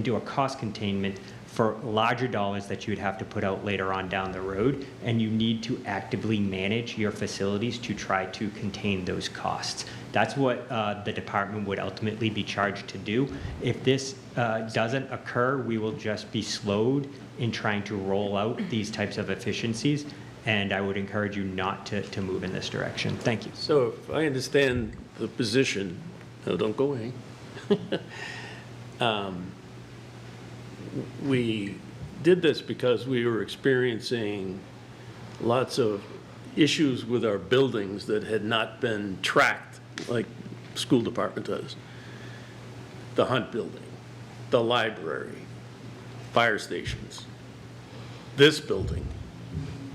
do a cost containment for larger dollars that you would have to put out later on down the road, and you need to actively manage your facilities to try to contain those costs. That's what the department would ultimately be charged to do. If this doesn't occur, we will just be slowed in trying to roll out these types of efficiencies, and I would encourage you not to move in this direction. Thank you. So if I understand the position, no, don't go away. We did this because we were experiencing lots of issues with our buildings that had not been tracked like the school department does. The Hunt Building, the library, fire stations, this building.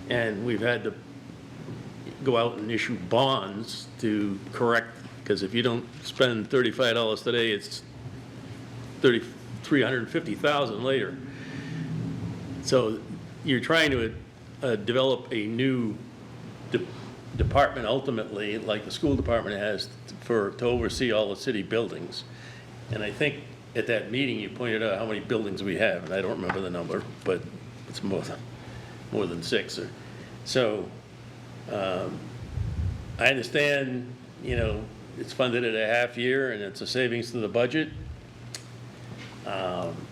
And we've had to go out and issue bonds to correct, because if you don't spend $35 today, it's $350,000 later. So you're trying to develop a new department ultimately, like the school department has, to oversee all the city buildings. And I think at that meeting you pointed out how many buildings we have, and I don't remember the number, but it's more than 6. So I understand, it's funded at a half year and it's a savings to the budget.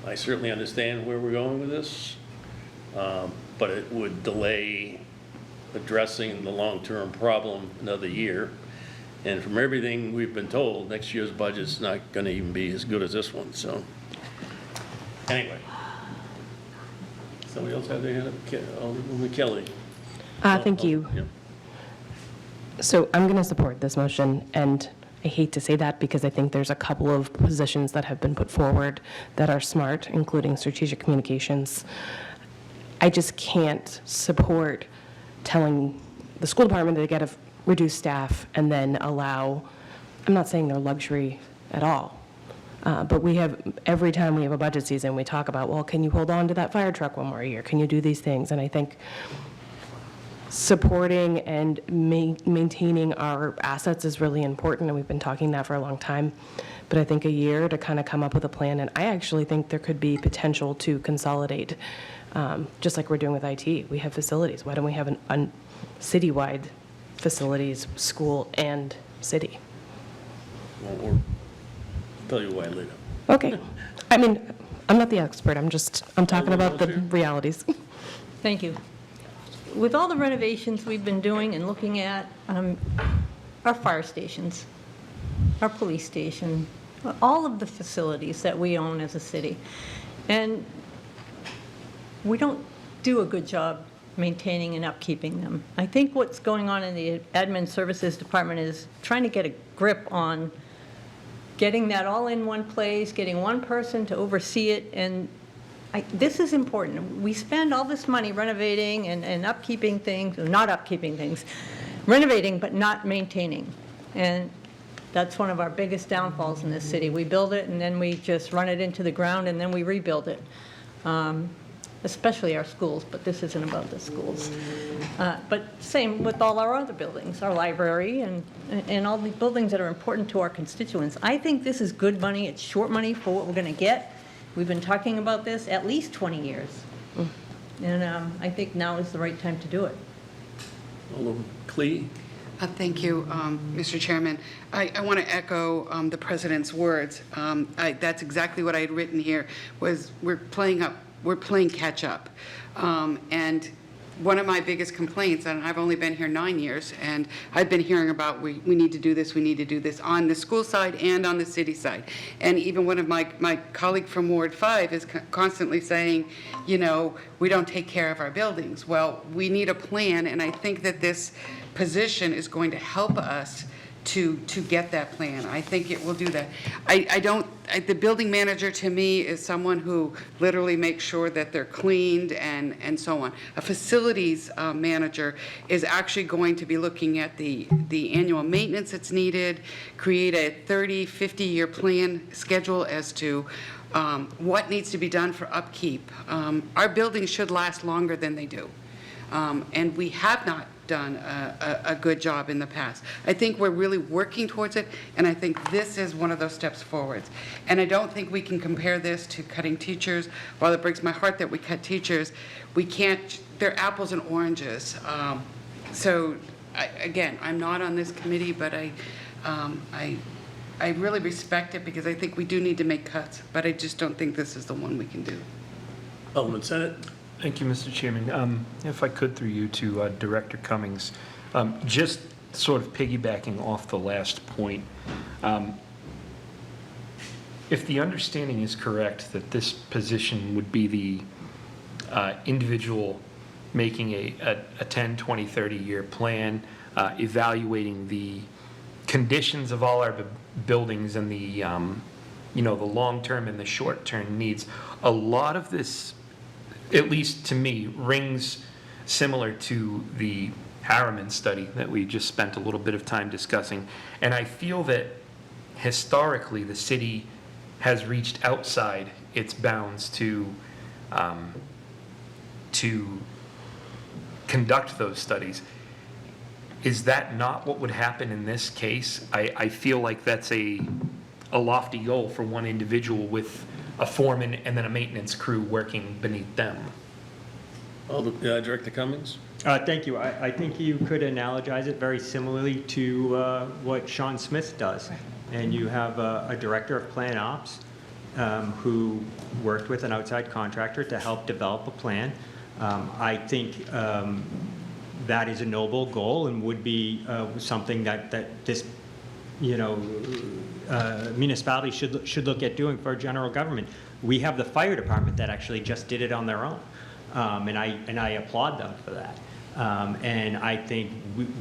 I certainly understand where we're going with this, but it would delay addressing the long-term problem another year. And from everything we've been told, next year's budget's not going to even be as good as this one. So anyway, somebody else have their hand up? Alderwoman Kelly. Thank you. Yep. So I'm going to support this motion, and I hate to say that because I think there's a couple of positions that have been put forward that are smart, including strategic communications. I just can't support telling the school department that they got to reduce staff and then allow, I'm not saying they're luxury at all, but we have, every time we have a budget season, we talk about, well, can you hold on to that fire truck one more year? Can you do these things? And I think supporting and maintaining our assets is really important, and we've been talking that for a long time. But I think a year to kind of come up with a plan, and I actually think there could be potential to consolidate, just like we're doing with IT. We have facilities. Why don't we have a citywide facilities, school and city? I'll tell you why later. Okay. I mean, I'm not the expert. I'm talking about the realities. Thank you. With all the renovations we've been doing and looking at our fire stations, our police station, all of the facilities that we own as a city, and we don't do a good job maintaining and upkeeping them. I think what's going on in the admin services department is trying to get a grip on getting that all in one place, getting one person to oversee it, and this is important. We spend all this money renovating and upkeeping things, or not upkeeping things, renovating but not maintaining. And that's one of our biggest downfalls in this city. We build it and then we just run it into the ground and then we rebuild it. Especially our schools, but this isn't about the schools. But same with all our other buildings, our library and all the buildings that are important to our constituents. I think this is good money. It's short money for what we're going to get. We've been talking about this at least 20 years. And I think now is the right time to do it. Alderwoman Clee. Thank you, Mr. Chairman. I want to echo the President's words. That's exactly what I had written here, was we're playing catch up. And one of my biggest complaints, and I've only been here 9 years, and I've been hearing about we need to do this on the school side and on the city side. And even one of my colleague from Ward 5 is constantly saying, we don't take care of our buildings. Well, we need a plan, and I think that this position is going to help us to get that plan. I think it will do that. I don't the building manager to me is someone who literally makes sure that they're cleaned and so on. A facilities manager is actually going to be looking at the annual maintenance that's needed, create a 30, 50-year plan schedule as to what needs to be done for upkeep. Our buildings should last longer than they do. And we have not done a good job in the past. I think we're really working towards it, and I think this is one of those steps forwards. And I don't think we can compare this to cutting teachers. While it breaks my heart that we cut teachers, we can't, they're apples and oranges. So, again, I'm not on this committee, but I really respect it because I think we do need to make cuts, but I just don't think this is the one we can do. Alderman Senate. Thank you, Mr. Chairman. If I could, through you to Director Cummings, just sort of piggybacking off the last point, if the understanding is correct that this position would be the individual making a 10, 20, 30-year plan, evaluating the conditions of all our buildings and the, the long-term and the short-term needs, a lot of this, at least to me, rings similar to the Harriman study that we just spent a little bit of time discussing. And I feel that historically the city has reached outside its bounds to conduct those studies. Is that not what would happen in this case? I feel like that's a lofty goal for one individual with a foreman and then a maintenance crew working beneath them. Director Cummings? Thank you. I think you could analogize it very similarly to what Sean Smith does. And you have a director of plan ops who worked with an outside contractor to help develop a plan. I think that is a noble goal and would be something that this municipality should look at doing for our general government. We have the fire department that actually just did it on their own, and I applaud them for that. And I think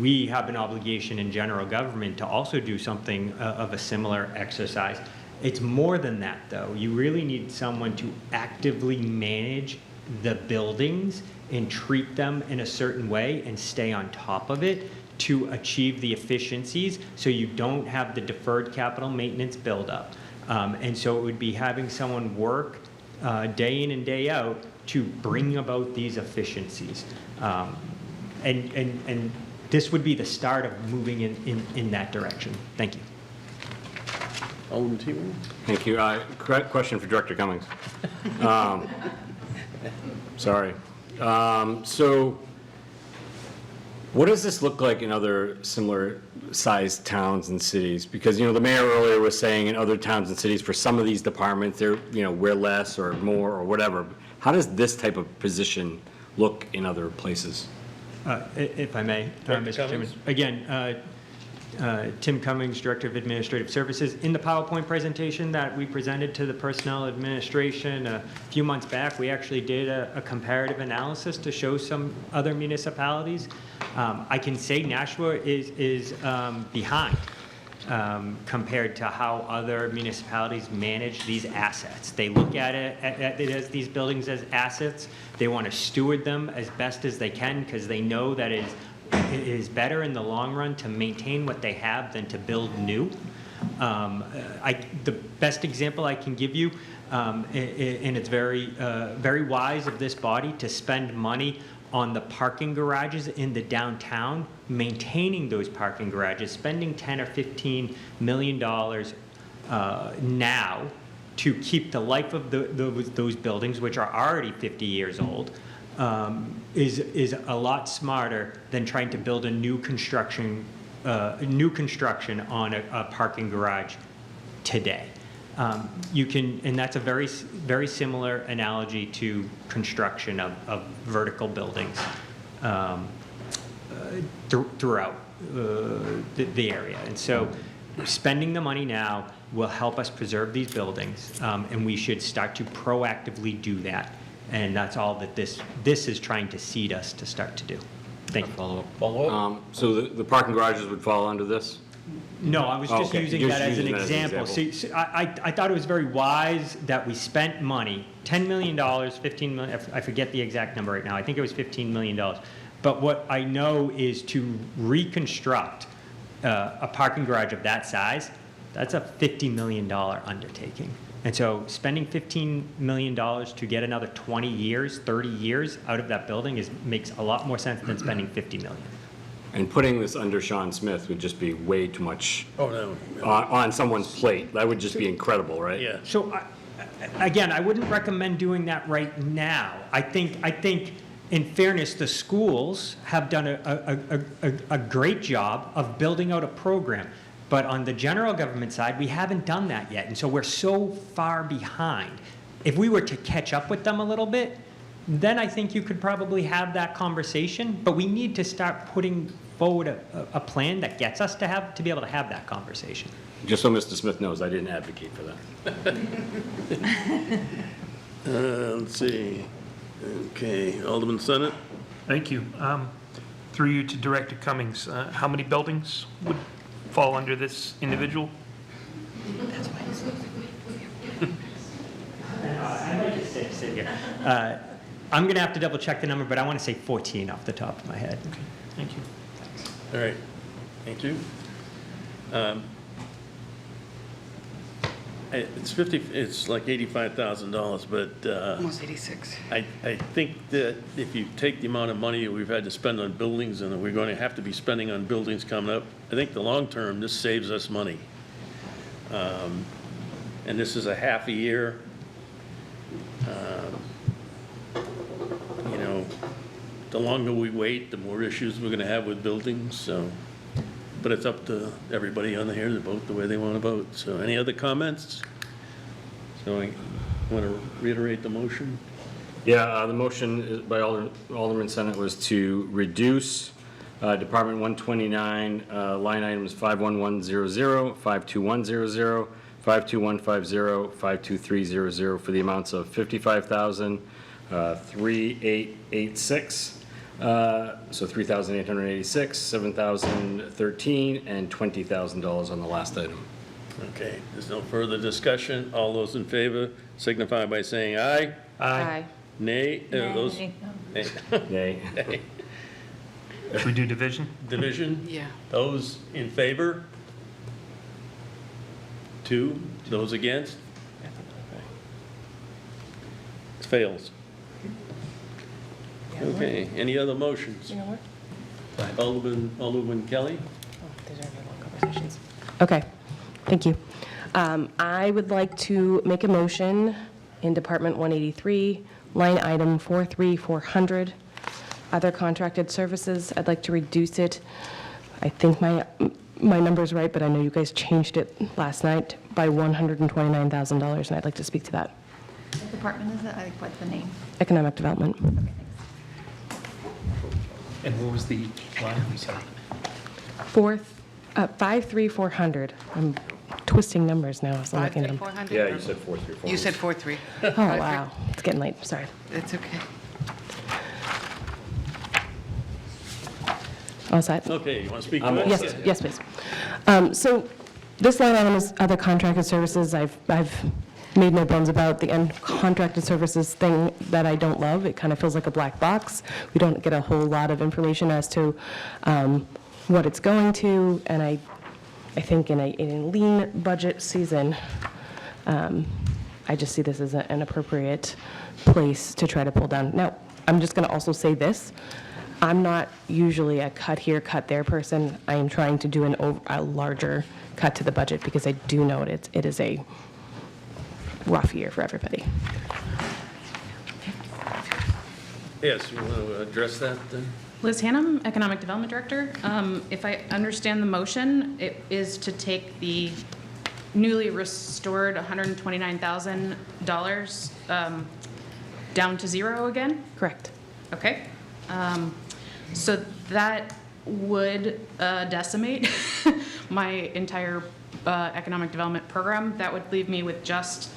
we have an obligation in general government to also do something of a similar exercise. It's more than that, though. You really need someone to actively manage the buildings and treat them in a certain way and stay on top of it to achieve the efficiencies so you don't have the deferred capital maintenance buildup. And so it would be having someone work day in and day out to bring about these efficiencies. And this would be the start of moving in that direction. Thank you. Alderman T. Thank you. Question for Director Cummings. Sorry. So what does this look like in other similar sized towns and cities? Because, the mayor earlier was saying in other towns and cities for some of these departments, they're, we're less or more or whatever. How does this type of position look in other places? If I may, Mr. Chairman. Again, Tim Cummings, Director of Administrative Services. In the PowerPoint presentation that we presented to the Personnel Administration a few months back, we actually did a comparative analysis to show some other municipalities. I can say Nashua is behind compared to how other municipalities manage these assets. They look at it as these buildings as assets. They want to steward them as best as they can because they know that it is better in the long run to maintain what they have than to build new. The best example I can give you, and it's very wise of this body to spend money on the parking garages in the downtown, maintaining those parking garages, spending $10 or $15 million now to keep the life of those buildings, which are already 50 years old, is a lot smarter than trying to build a new construction on a parking garage today. And that's a very similar analogy to construction of vertical buildings throughout the area. And so spending the money now will help us preserve these buildings, and we should start to proactively do that. And that's all that this is trying to seed us to start to do. Thank you. Follow up. So the parking garages would fall under this? No, I was just Okay, using you're that as an using that as an example. example. See, I thought it was very wise that we spent money, $10 million, 15 million, I forget the exact number right now, I think it was $15 million. But what I know is to reconstruct a parking garage of that size, that's a $50 million undertaking. And so spending $15 million to get another 20 years, 30 years out of that building makes a lot more sense than spending $50 million. And putting this under Sean Smith would just be way too much Oh, no. on someone's plate. That would just be incredible, right? Yeah. So, again, I wouldn't recommend doing that right now. I think, in fairness, the schools have done a great job of building out a program. But on the general government side, we haven't done that yet. And so we're so far behind. If we were to catch up with them a little bit, then I think you could probably have that conversation. But we need to start putting forward a plan that gets us to be able to have that conversation. Just so Mr. Smith knows, I didn't advocate for that. Let's see. Okay, Alderman Senate? Thank you. Through you to Director Cummings, how many buildings would fall under this individual? I might just sit here. I'm going to have to double check the number, but I want to say 14 off the top of my head. Okay, thank you. All right, thank you. It's like $85,000, but Almost 86. I think that if you take the amount of money we've had to spend on buildings and we're going to have to be spending on buildings coming up, I think the long term, this saves us money. And this is a half a year. You know, the longer we wait, the more issues we're going to have with buildings, so. But it's up to everybody on here to vote the way they want to vote. So any other comments? So I want to reiterate the motion. Yeah, the motion by Alderman Senate was to reduce Department 129, line items 51100, 52100, 52150, 52300 for the amounts of $55,386. So $3,886, $7,013, and $20,000 on the last item. Okay, there's no further discussion. All those in favor signify by saying aye. Aye. Nay? Those? Nay. Nay. Nay. Nay. Should we do division? Division? Yeah. Those in favor? 2. Those against? It fails. Okay, any other motions? You know what? Alderman Kelly? These are long conversations. Okay, thank you. I would like to make a motion in Department 183, line item 43400, other contracted services. I'd like to reduce it. I think my number's right, but I know you guys changed it last night by $129,000, and I'd like to speak to that. What department is it? I think, what's the name? Economic Development. Okay, thanks. And what was the line we said? 53400. I'm twisting numbers now as I'm looking at them. 400? Yeah, you said 434. You said 43. Oh, wow. It's getting late. Sorry. That's okay. All set? Okay, you want to speak to I'm it? all Yes, set. yes, please. So this line item is other contracted services. I've made no bones about the contracted services thing that I don't love. It kind of feels like a black box. We don't get a whole lot of information as to what it's going to, and I think in a lean budget season, I just see this as an appropriate place to try to pull down. Now, I'm just going to also say this. I'm not usually a cut here, cut there person. I am trying to do a larger cut to the budget because I do know it is a rough year for everybody. Yes, you want to address that then? Liz Hannum, Economic Development Director. If I understand the motion, it is to take the newly restored $129,000 down to zero again? Correct. Okay. So that would decimate my entire economic development program. That would leave me with just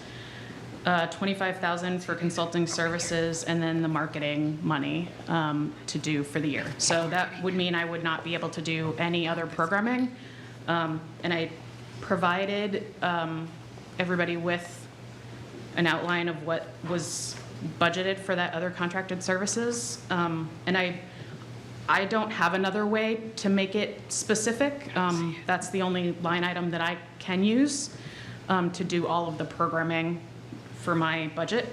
$25,000 for consulting services and then the marketing money to do for the year. So that would mean I would not be able to do any other programming And I provided everybody with an outline of what was budgeted for that other contracted services. And I don't have another way to make it specific. That's the only line item that I can use to do all of the programming for my budget.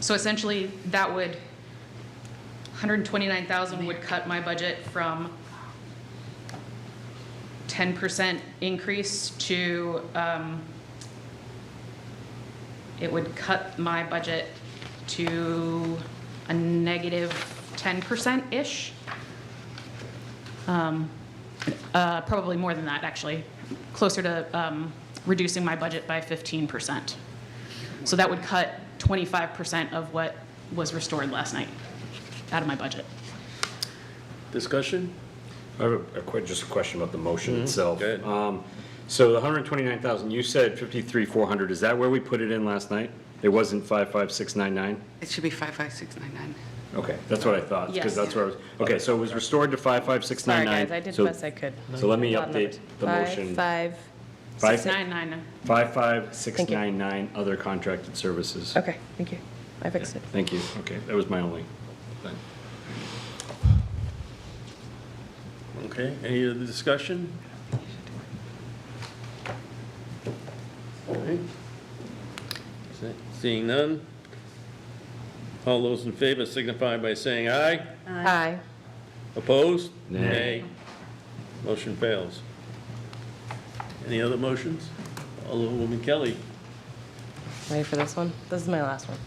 So essentially, that would, 129,000 would cut my budget from 10% increase to, it would cut my budget to a negative 10%-ish. Probably more than that, actually. Closer to reducing my budget by 15%. So that would cut 25% of what was restored last night out of my budget. Discussion? I have just a question about the motion itself. Go ahead. So the 129,000, you said 53,400. Is that where we put it in last night? It wasn't 55,699? It should be 55,699. Okay, that's what I thought, because Yes. that's where I was, okay, so it was restored to Sorry, 55,699. guys, I did So- the best I could. So let me A lot of update numbers. the motion. 699. 55,699, other contracted services. Okay, thank you. I fixed it. Thank you, okay, that was my only thing. Okay, any other discussion? Okay. Seeing none? All those in favor signify by saying aye. Aye. Opposed? Nay. Motion fails. Any other motions? Alderwoman Kelly. Ready for this one? This is my last one.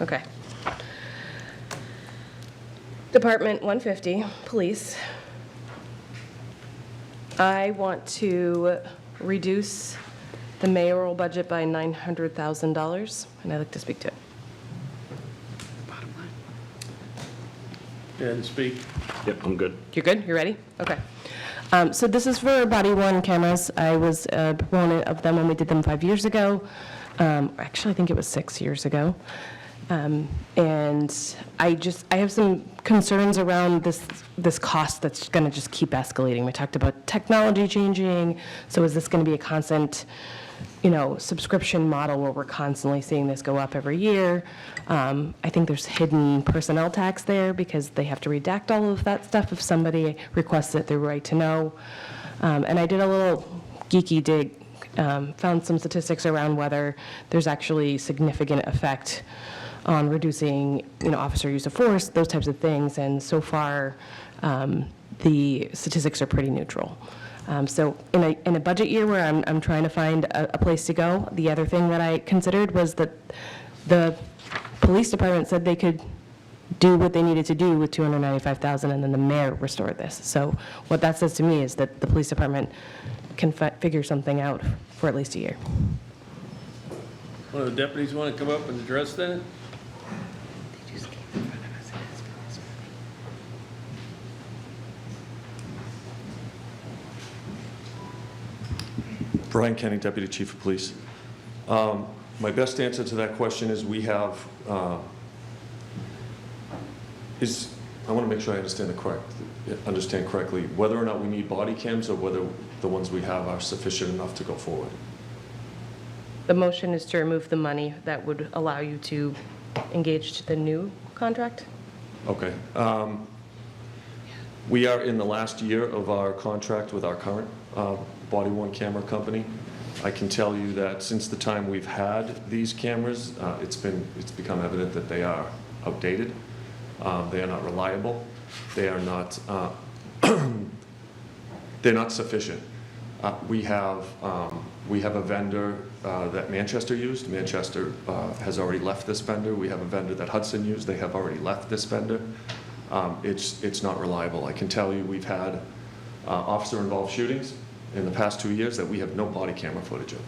Okay. Department 150, police. I want to reduce the mayoral budget by $900,000, and I'd like to speak to it. Go ahead and speak. Yep, I'm good. You're good? You're ready? Okay. So this is for body-worn cameras. I was a proponent of them when we did them 5 years ago. Actually, I think it was 6 years ago. And I have some concerns around this cost that's going to just keep escalating. We talked about technology changing. So is this going to be a constant, subscription model where we're constantly seeing this go up every year? I think there's hidden personnel tax there because they have to redact all of that stuff if somebody requests it, they're right to know. And I did a little geeky dig, found some statistics around whether there's actually significant effect on reducing, officer use of force, those types of things. And so far, the statistics are pretty neutral. So in a budget year where I'm trying to find a place to go, the other thing that I considered was that the police department said they could do what they needed to do with $295,000, and then the mayor restored this. So what that says to me is that the police department can figure something out for at least a year. One of the deputies want to come up and address that? Brian Kenny, Deputy Chief of Police. My best answer to that question is we have, I want to make sure I understand correctly, whether or not we need body cams or whether the ones we have are sufficient enough to go forward. The motion is to remove the money that would allow you to engage to the new contract? Okay. We are in the last year of our contract with our current body-worn camera company. I can tell you that since the time we've had these cameras, it's become evident that they are outdated. They are not reliable. They are not. They're not sufficient. We have a vendor that Manchester used. Manchester has already left this vendor. We have a vendor that Hudson used. They have already left this vendor. It's not reliable. I can tell you we've had officer-involved shootings in the past 2 years that we have no body camera footage of.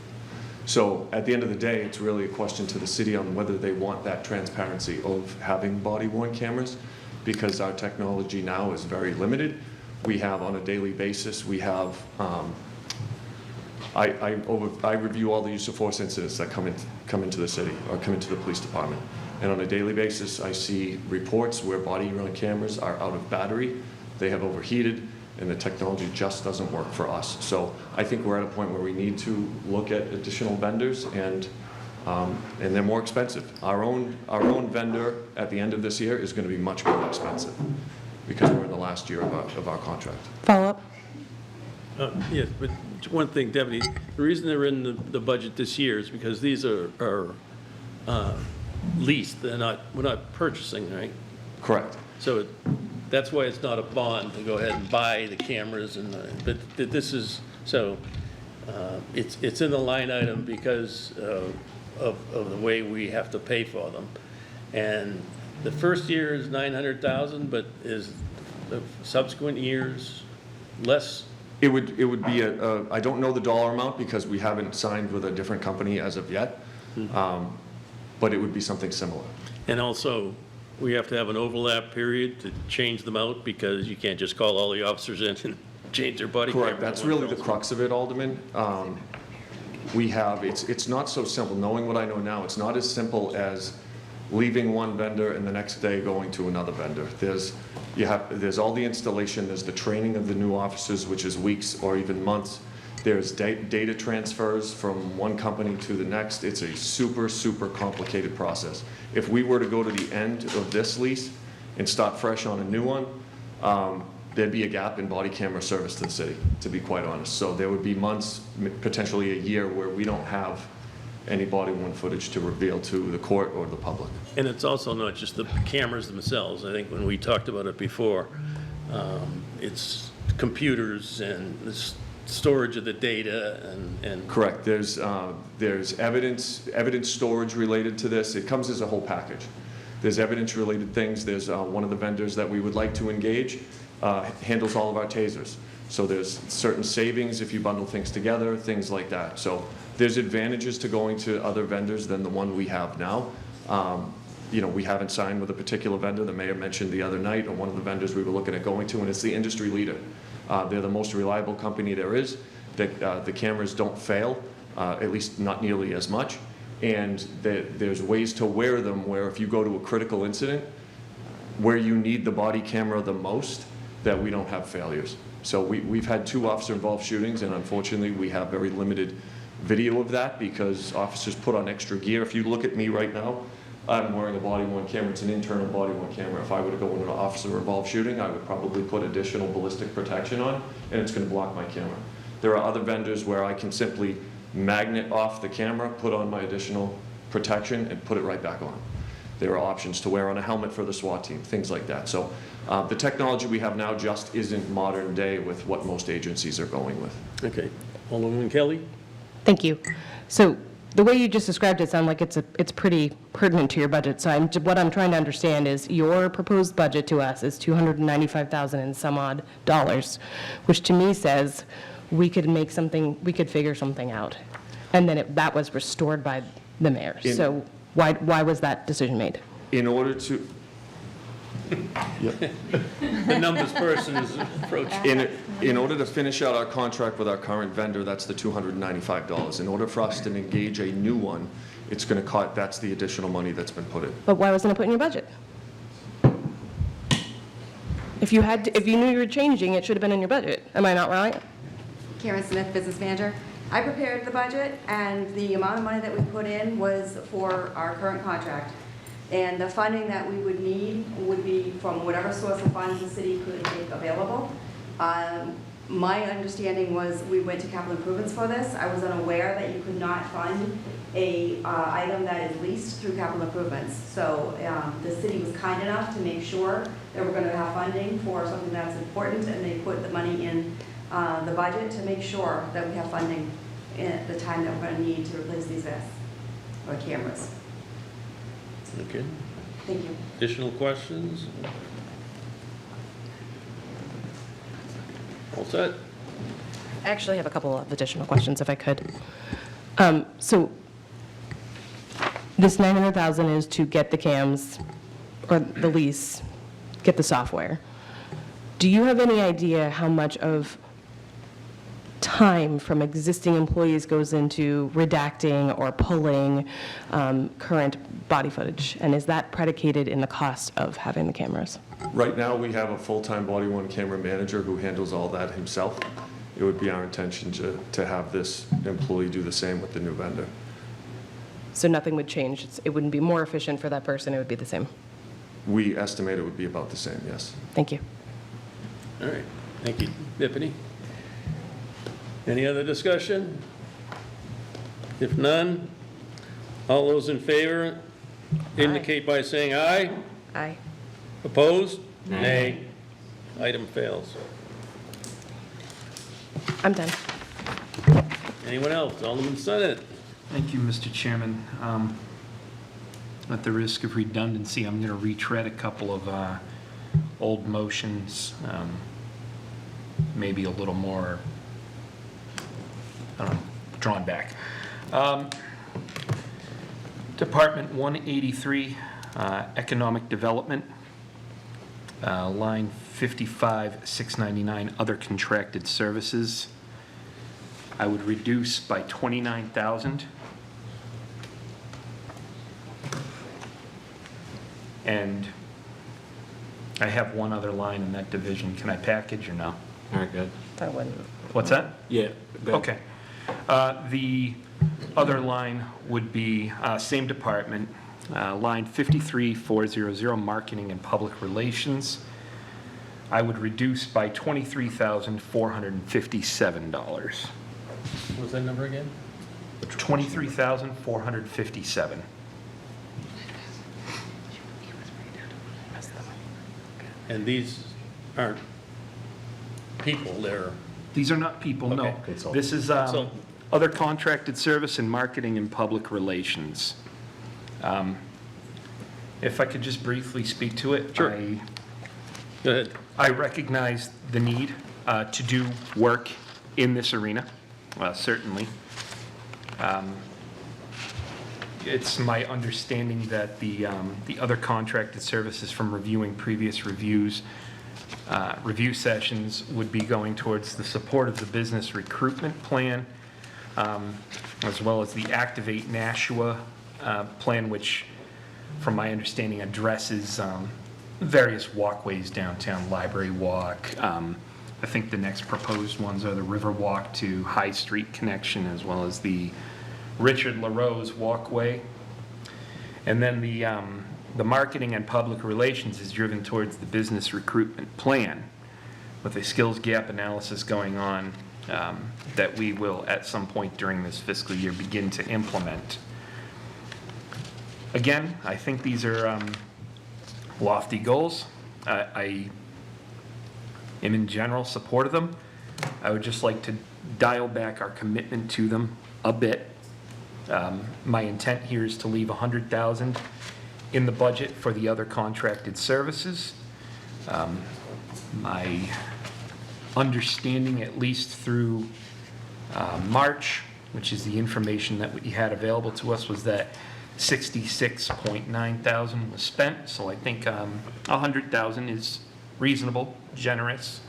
So at the end of the day, it's really a question to the city on whether they want that transparency of having body-worn cameras, because our technology now is very limited. We have on a daily basis, we have, I review all the use of force incidents that come into the city or come into the police department. And on a daily basis, I see reports where body-worn cameras are out of battery, they have overheated, and the technology just doesn't work for us. So I think we're at a point where we need to look at additional vendors, and they're more expensive. Our own vendor at the end of this year is going to be much more expensive because we're in the last year of our contract. Follow-up? Yes, but one thing, Deputy, the reason they're in the budget this year is because these are leased, we're not purchasing, right? Correct. So that's why it's not a bond to go ahead and buy the cameras, but this is, so it's in the line item because of the way we have to pay for them. And the first year is 900,000, but is the subsequent years less? It would be I don't know the dollar amount because we haven't signed with a different company as of yet, but it would be something similar. And also, we have to have an overlap period to change them out because you can't just call all the officers in and change their body camera. Correct, that's really the crux of it, Alderman. It's not so simple. Knowing what I know now, it's not as simple as leaving one vendor and the next day going to another vendor. There's all the installation, there's the training of the new officers, which is weeks or even months. There's data transfers from one company to the next. It's a super, super complicated process. If we were to go to the end of this lease and start fresh on a new one, there'd be a gap in body camera service to the city, to be quite honest. So there would be months, potentially a year, where we don't have any body-worn footage to reveal to the court or the public. And it's also not just the cameras themselves. I think when we talked about it before, it's computers and the storage of the data and. Correct. There's evidence storage related to this. It comes as a whole package. There's evidence-related things. There's one of the vendors that we would like to engage handles all of our tasers. So there's certain savings if you bundle things together, things like that. So there's advantages to going to other vendors than the one we have now. We haven't signed with a particular vendor. The mayor mentioned the other night, or one of the vendors we were looking at going to, and it's the industry leader. They're the most reliable company there is. The cameras don't fail, at least not nearly as much. And there's ways to wear them where if you go to a critical incident, where you need the body camera the most, that we don't have failures. So we've had 2 officer-involved shootings, and unfortunately, we have very limited video of that because officers put on extra gear. If you look at me right now, I'm wearing a body-worn camera. It's an internal body-worn camera. If I were to go into an officer-involved shooting, I would probably put additional ballistic protection on, and it's going to block my camera. There are other vendors where I can simply magnet off the camera, put on my additional protection, and put it right back on. There are options to wear on a helmet for the SWAT team, things like that. So the technology we have now just isn't modern day with what most agencies are going with. Okay. Alderman Kelly? Thank you. So the way you just described it sounds like it's pretty pertinent to your budget. So what I'm trying to understand is your proposed budget to us is $295,000 and some odd dollars, which to me says we could figure something out. And then that was restored by the mayor. So why was that decision made? In order to... The numbers person is approaching. In order to finish out our contract with our current vendor, that's the $295. In order for us to engage a new one, it's going to cost, that's the additional money that's been put in. But why wasn't it put in your budget? If you knew you were changing, it should have been in your budget. Am I not right? Karen Smith, business manager. I prepared the budget, and the amount of money that we put in was for our current contract. And the funding that we would need would be from whatever source of funds the city could make available. My understanding was we went to capital improvements for this. I was unaware that you could not fund a item that is leased through capital improvements. So the city was kind enough to make sure that we're going to have funding for something that's important, and they put the money in the budget to make sure that we have funding at the time that we're going to need to replace these vests or cameras. Okay. Thank you. Additional questions? All set? I actually have a couple of additional questions, if I could. So this $900,000 is to get the cams, or the lease, get the software. Do you have any idea how much of time from existing employees goes into redacting or pulling current body footage? And is that predicated in the cost of having the cameras? Right now, we have a full-time body-worn camera manager who handles all that himself. It would be our intention to have this employee do the same with the new vendor. So nothing would change? It wouldn't be more efficient for that person, it would be the same? We estimate it would be about the same, yes. Thank you. All right, thank you. Tiffany? Any other discussion? If none, all those in favor indicate by saying aye. Aye. Opposed? Nay. Item fails. I'm done. Anyone else? Alderman Senate? Thank you, Mr. Chairman. At the risk of redundancy, I'm going to retread a couple of old motions, maybe a little more, I don't know, drawn back. Department 183, Economic Development, line 55,699, Other Contracted Services. I would reduce by 29,000. And I have one other line in that division. Can I package or no? All right, good. That wouldn't. What's that? Yeah. good. Okay. The other line would be same department, line 53400, Marketing and Public Relations. I would reduce by $23,457. What was that number again? $23,457. And these aren't people, they're... These are not people, no. Okay. This is other contracted service and marketing and public relations. If I could just briefly speak to it. Sure. Go ahead. I recognize the need to do work in this arena, certainly. It's my understanding that the other contracted services from reviewing previous review sessions would be going towards the support of the business recruitment plan, as well as the Activate Nashua plan, which, from my understanding, addresses various walkways downtown, Library Walk. I think the next proposed ones are the River Walk to High Street connection, as well as the Richard LaRose Walkway. And then the marketing and public relations is driven towards the business recruitment plan, with a skills gap analysis going on that we will, at some point during this fiscal year, begin to implement. Again, I think these are lofty goals. I am in general support of them. I would just like to dial back our commitment to them a bit. My intent here is to leave $100,000 in the budget for the other contracted services. My understanding, at least through March, which is the information that we had available to us, was that $66.9 thousand was spent. So I think $100,000 is reasonable, generous.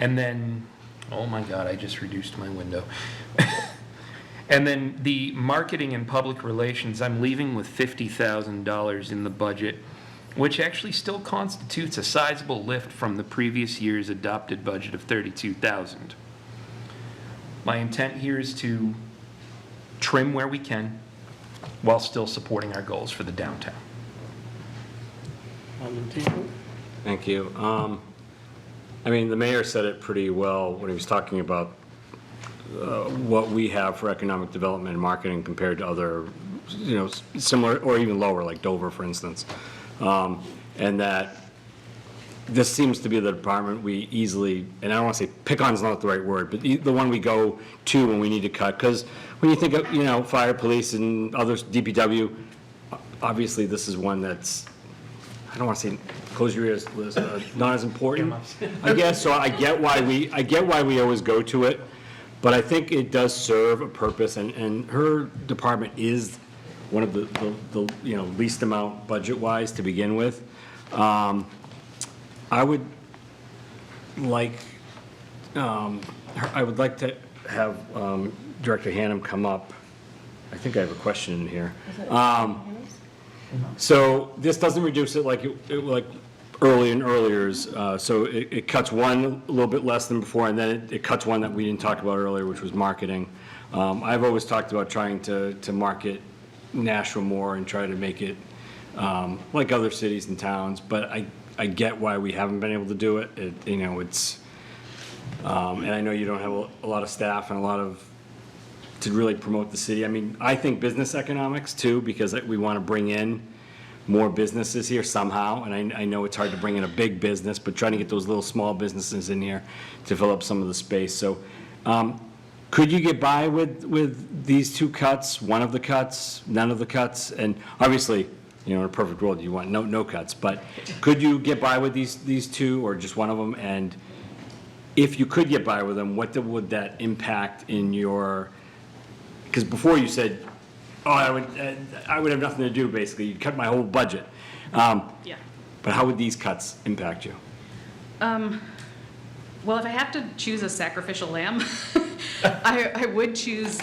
And then, oh my God, I just reduced my window. And then the marketing and public relations, I'm leaving with $50,000 in the budget, which actually still constitutes a sizable lift from the previous year's adopted budget of $32,000. My intent here is to trim where we can while still supporting our goals for the downtown. Thank you. I mean, the mayor said it pretty well when he was talking about what we have for economic development and marketing compared to other, similar or even lower, like Dover, for instance. And that this seems to be the department we easily, and I don't want to say pick on is not the right word, but the one we go to when we need to cut. Because when you think of, fire, police, and others, DPW, obviously this is one that's, I don't want to say, close your ears, Liz, not as important, I guess. So I get why we always go to it. But I think it does serve a purpose, and her department is one of the least amount budget-wise to begin with. I would like to have Director Hannum come up. I think I have a question in here. So this doesn't reduce it like early and earliers, so it cuts one a little bit less than before, and then it cuts one that we didn't talk about earlier, which was marketing. I've always talked about trying to market Nashua more and try to make it like other cities and towns, but I get why we haven't been able to do it. You know, it's, and I know you don't have a lot of staff and a lot of, to really promote the city. I mean, I think business economics too, because we want to bring in more businesses here somehow, and I know it's hard to bring in a big business, but trying to get those little small businesses in here to fill up some of the space. So could you get by with these two cuts, one of the cuts, none of the cuts? And obviously, you know, in a perfect world, you want no cuts, but could you get by with these two or just one of them? And if you could get by with them, what would that impact in your, because before you said, oh, I would have nothing to do, basically. You'd cut my whole budget. Yeah. But how would these cuts impact you? Well, if I have to choose a sacrificial lamb, I would choose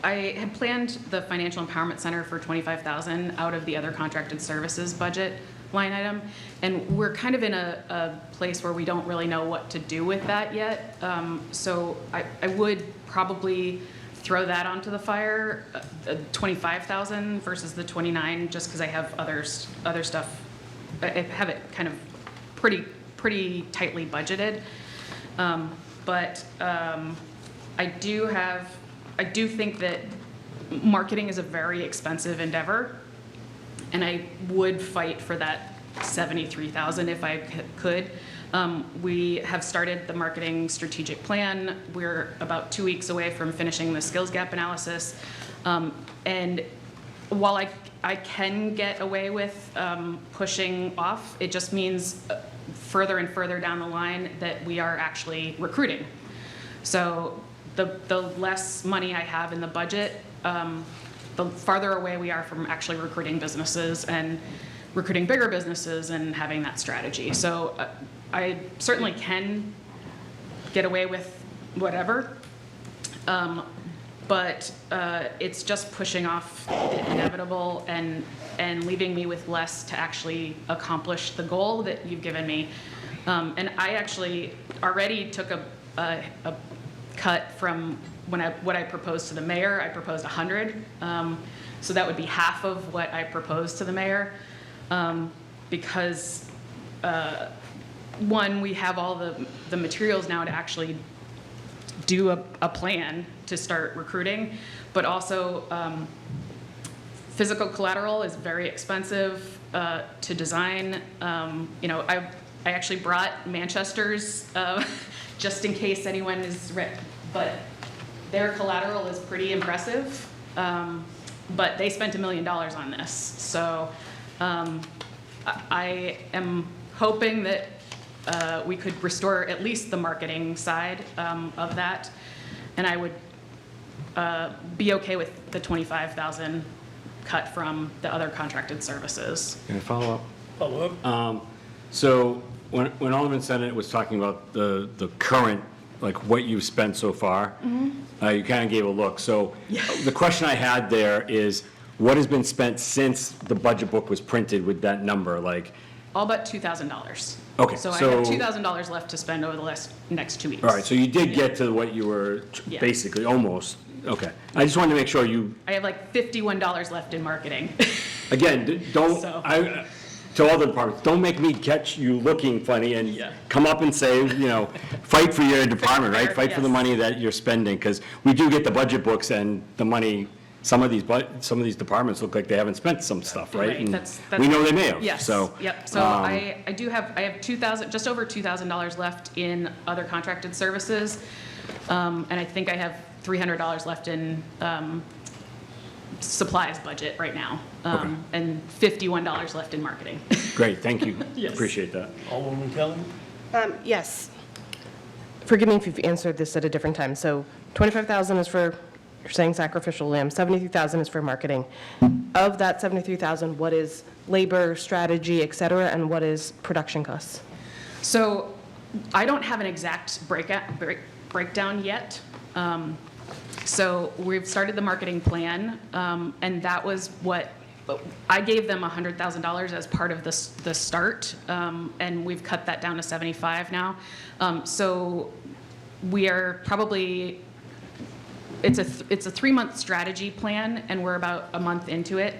I had planned the Financial Empowerment Center for $25,000 out of the other contracted services budget line item, and we're kind of in a place where we don't really know what to do with that yet. So I would probably throw that onto the fire, 25,000 versus the 29, just because I have other stuff. I have it kind of pretty tightly budgeted. But I do think that marketing is a very expensive endeavor, and I would fight for that 73,000 if I could. We have started the marketing strategic plan. We're about 2 weeks away from finishing the skills gap analysis. And while I can get away with pushing off, it just means further and further down the line that we are actually recruiting. So the less money I have in the budget, the farther away we are from actually recruiting businesses and recruiting bigger businesses and having that strategy. So I certainly can get away with whatever, but it's just pushing off the inevitable and leaving me with less to actually accomplish the goal that you've given me. And I actually already took a cut from what I proposed to the mayor. I proposed 100, so that would be half of what I proposed to the mayor, because one, we have all the materials now to actually do a plan to start recruiting, but also physical collateral is very expensive to design. You know, I actually brought Manchester's just in case anyone is but their collateral is pretty impressive, but they spent $1 million on this. So I am hoping that we could restore at least the marketing side of that, and I would be okay with the 25,000 cut from the other contracted services. Can I follow up? Follow up? So when Alderman Senate was talking about the current, like what you've spent so far, you kind of gave a look. So the question I had there is, what has been spent since the budget book was printed with that number? Like, All but $2,000. Okay, So I have $2,000 left to spend over the next 2 weeks. all right, so you did get to what you were Yeah. basically almost, okay. I just wanted to make sure you, I have like $51 left in marketing. again, don't, So- to all the departments, don't make me catch you looking funny and come up and say, you know, fight for your department, right? Fight for the Yes. money that you're spending, because we do get the budget books and the money, some of these departments look like they haven't spent some stuff, right? And That's we know they may have, Yes. so. Yep. So I have just over $2,000 left in other contracted services, and I think I have $300 left in supplies budget right now, and $51 left in marketing. Great, thank you. Yes. Appreciate that. Alderman Kelly? Yes. Forgive me if you've answered this at a different time. So 25,000 is for, you're saying sacrificial lamb, 73,000 is for marketing. Of that 73,000, what is labor, strategy, et cetera, and what is production costs? So I don't have an exact breakdown yet. So we've started the marketing plan, and that was what I gave them $100,000 as part of the start, and we've cut that down to 75 now. So we are probably, it's a 3-month strategy plan, and we're about a month into it.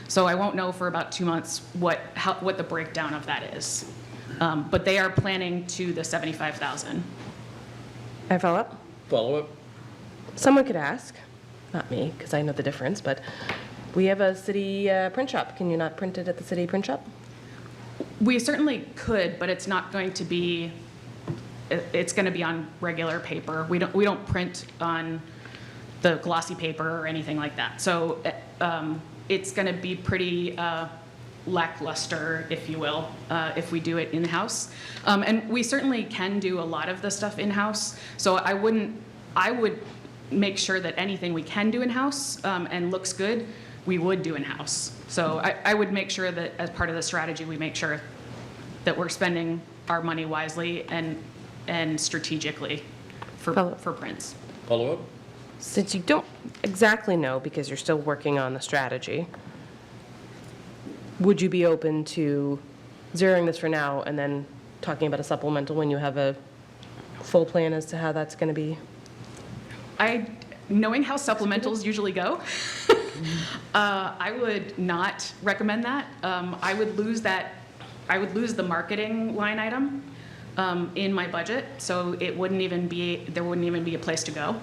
So I won't know for about 2 months what the breakdown of that is. But they are planning to the 75,000. I follow up? Follow up? Someone could ask, not me, because I know the difference, but we have a city print shop. Can you not print it at the city print shop? We certainly could, but it's not going to be, it's going to be on regular paper. We don't print on the glossy paper or anything like that. So it's going to be pretty lackluster, if you will, if we do it in-house. And we certainly can do a lot of the stuff in-house. So I would make sure that anything we can do in-house and looks good, we would do in-house. So I would make sure that as part of the strategy, we make sure that we're spending our money wisely and strategically for prints. Follow up? Since you don't exactly know, because you're still working on the strategy, would you be open to zeroing this for now and then talking about a supplemental when you have a full plan as to how that's going to be? Knowing how supplementals usually go, I would not recommend that. I would lose the marketing line item in my budget, so there wouldn't even be a place to go.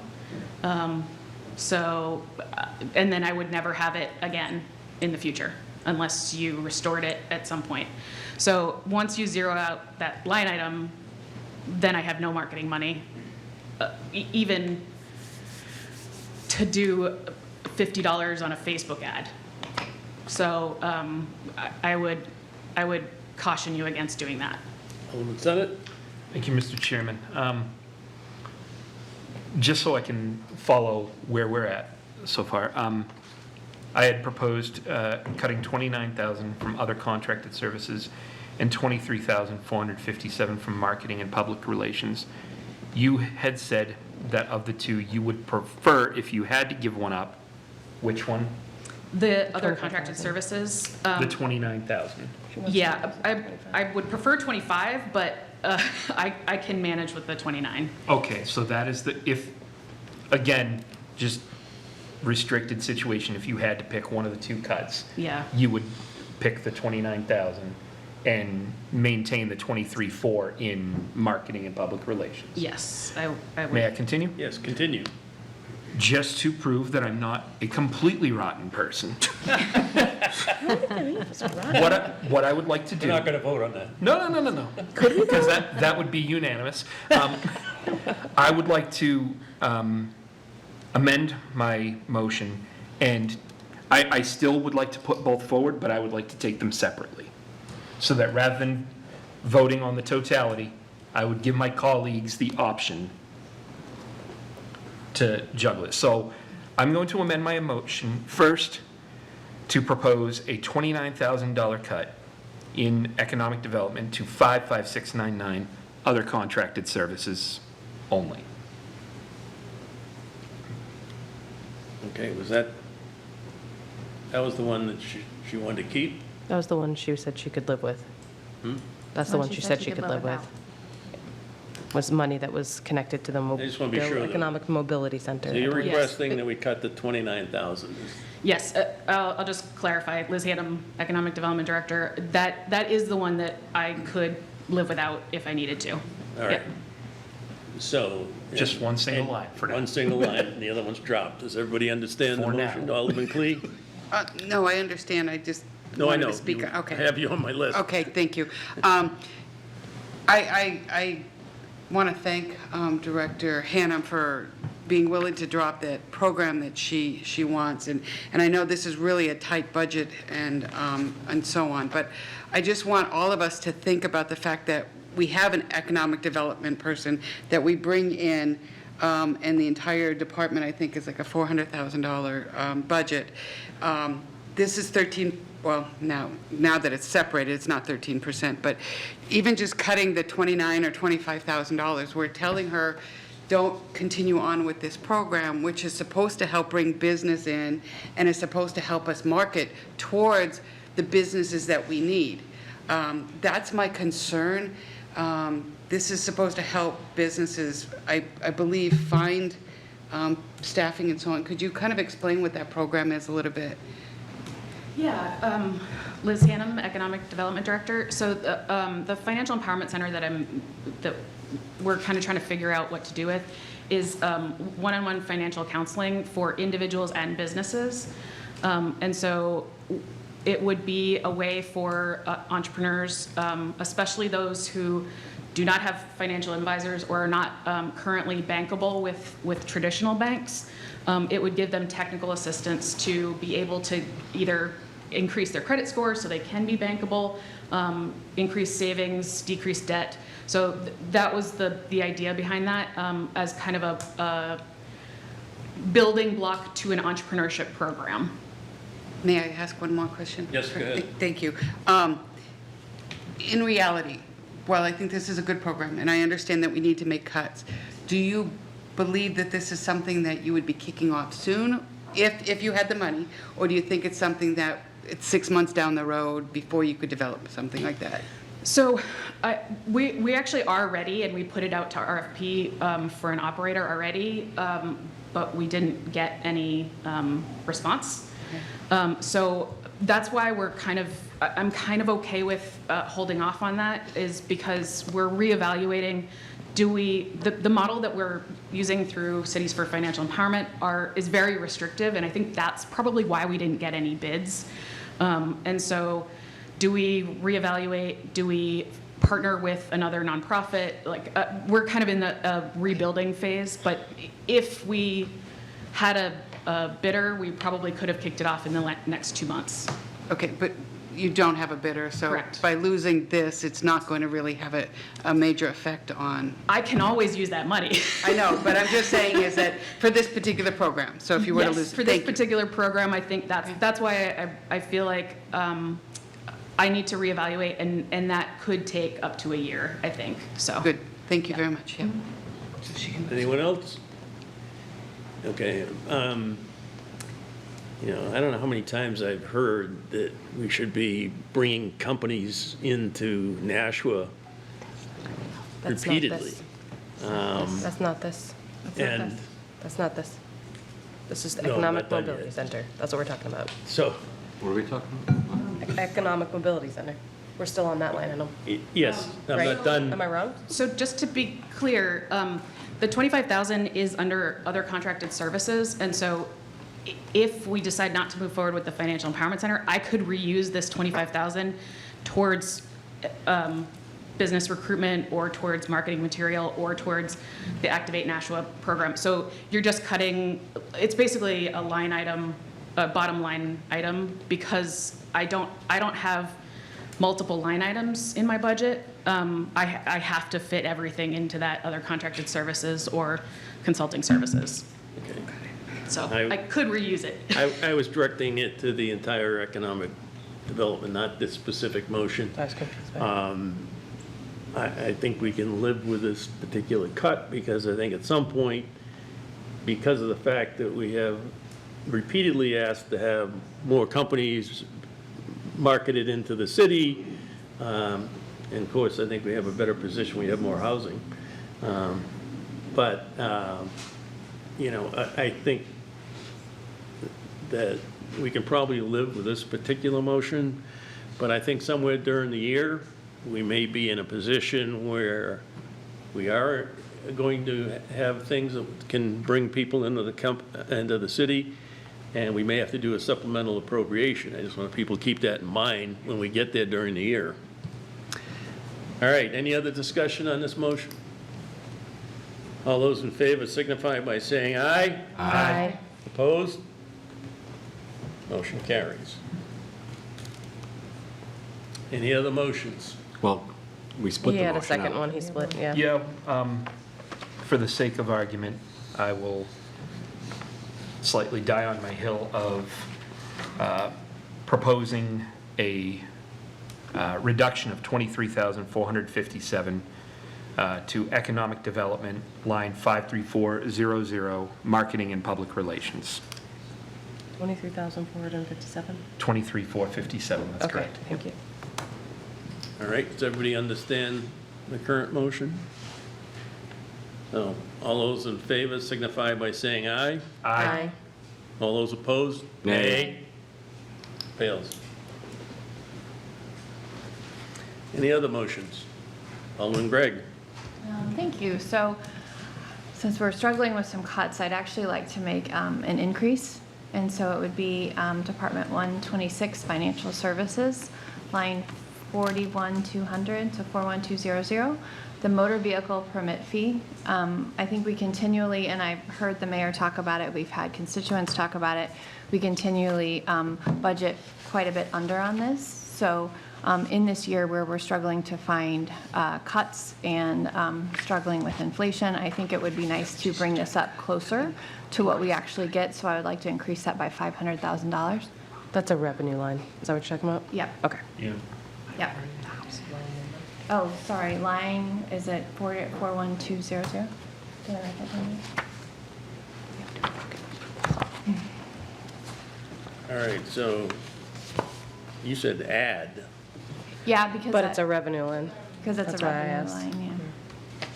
And then I would never have it again in the future unless you restored it at some point. So once you zero out that line item, then I have no marketing money, even to do $50 on a Facebook ad. So I would caution you against doing that. Alderman Senate? Thank you, Mr. Chairman. Just so I can follow where we're at so far, I had proposed cutting $29,000 from other contracted services and $23,457 from marketing and public relations. You had said that of the two, you would prefer, if you had to give one up, which one? The other contracted services. The 29,000. Yeah, I would prefer 25, but I can manage with the 29. Okay, so that is if, again, just restricted situation, if you had to pick one of the two cuts. Yeah. You would pick the 29,000 and maintain the 23,400 in marketing and public relations. Yes, I would. May I continue? Yes, continue. Just to prove that I'm not a completely rotten person. What I would like to do. We're not going to vote on that. No. Because that would be unanimous. I would like to amend my motion, and I still would like to put both forward, but I would like to take them separately. So that rather than voting on the totality, I would give my colleagues the option to juggle it. So I'm going to amend my motion first to propose a $29,000 cut in economic development to 55699 other contracted services only. Okay, that was the one that she wanted to keep? That was the one she said she could live with. That's the one she said she could live with. Was money that was connected to the I just want to be sure that- Economic Mobility Center. So you're Yes. requesting that we cut the 29,000? Yes, I'll just clarify. Liz Haddam, Economic Development Director, that is the one that I could live without if I needed to. All right. Yep. So. Just one single line for now. One single line, and the other one's dropped. Does everybody understand the For now. motion? Alderman Clegg? No, I understand. I just No, I wanted know. to speak. You- Okay. I have you on my list. Okay, thank you. I want to thank Director Hannum for being willing to drop that program that she wants. And I know this is really a tight budget and so on, but I just want all of us to think about the fact that we have an economic development person that we bring in, and the entire department, I think, is like a $400,000 budget. This is 13, well, now that it's separated, it's not 13%, but even just cutting the $29,000 or $25,000, we're telling her don't continue on with this program, which is supposed to help bring business in and is supposed to help us market towards the businesses that we need. That's my concern. This is supposed to help businesses, I believe, find staffing and so on. Could you kind of explain what that program is a little bit? Yeah, Liz Hannum, Economic Development Director. So the Financial Empowerment Center that we're kind of trying to figure out what to do with is one-on-one financial counseling for individuals and businesses. And so it would be a way for entrepreneurs, especially those who do not have financial advisors or are not currently bankable with traditional banks. It would give them technical assistance to be able to either increase their credit score so they can be bankable, increase savings, decrease debt. So that was the idea behind that as kind of a building block to an entrepreneurship program. May I ask one more question? Yes, go ahead. Thank you. In reality, while I think this is a good program, and I understand that we need to make cuts, do you believe that this is something that you would be kicking off soon, if you had the money, or do you think it's something that it's 6 months down the road before you could develop something like that? So we actually are ready, and we put it out to RFP for an operator already, but we didn't get any response. So that's why I'm kind of okay with holding off on that, is because we're reevaluating. The model that we're using through Cities for Financial Empowerment is very restrictive, and I think that's probably why we didn't get any bids. And so do we reevaluate? Do we partner with another nonprofit? We're kind of in the rebuilding phase, but if we had a bidder, we probably could have kicked it off in the next 2 months. Okay, but you don't have a bidder, so Correct. by losing this, it's not going to really have a major effect on... I can always use that money. I know, but I'm just saying is that for this particular program, so if you were to lose... For this particular program, I think that's why I feel like I need to reevaluate, and that could take up to a year, I think, so. Good, thank you very much, yeah. Anyone else? Okay. I don't know how many times I've heard that we should be bringing companies into Nashua That's repeatedly. That's not this. And That's not this. This is the No, Economic not done Mobility yet. Center. That's what we're talking about. so, What are we talking about? Economic Mobility Center. We're still on that line item. yes, I'm Right? not done. Am I wrong? So just to be clear, the 25,000 is under other contracted services, and so if we decide not to move forward with the Financial Empowerment Center, I could reuse this 25,000 towards business recruitment or towards marketing material or towards the Activate Nashua program. So you're just cutting, it's basically a line item, a bottom line item, because I don't have multiple line items in my budget. I have to fit everything into that other contracted services or consulting services. Okay. So I could reuse it. I was directing it to the entire economic development, not this specific motion. I was confused by it. I think we can live with this particular cut, because I think at some point, because of the fact that we have repeatedly asked to have more companies marketed into the city, and of course, I think we have a better position, we have more housing. I think that we can probably live with this particular motion, but I think somewhere during the year, we may be in a position where we are going to have things that can bring people into the city, and we may have to do a supplemental appropriation. I just want people to keep that in mind when we get there during the year. All right, any other discussion on this motion? All those in favor signify by saying aye. Aye. Opposed? Motion carries. Any other motions? Well, we split He the had motion a second out. one, he split, yeah. Yeah, for the sake of argument, I will slightly die on my hill of proposing a reduction of $23,457 to Economic Development, line 53400, Marketing and Public Relations. 23,457? 23,457, that's Okay, correct. thank you. All right, does everybody understand the current motion? So, all those in favor signify by saying aye. Aye. All those opposed? Nay. Fails. Any other motions? Alderman Gregg. Thank you. So since we're struggling with some cuts, I'd actually like to make an increase. And so it would be Department 126, Financial Services, line 41200 to 41200. The motor vehicle permit fee. I think we continually, and I've heard the mayor talk about it, we've had constituents talk about it, we continually budget quite a bit under on this. So in this year where we're struggling to find cuts and struggling with inflation, I think it would be nice to bring this up closer to what we actually get. So I would like to increase that by $500,000. That's a revenue line. Is that what you're talking about? Yep. Okay. Yeah. Yep. Oh, sorry, line, is it 41200? Did I write that down? All right, so you said add. Yeah, because But it's a revenue line. Because it's That's a why I revenue asked. line, yeah.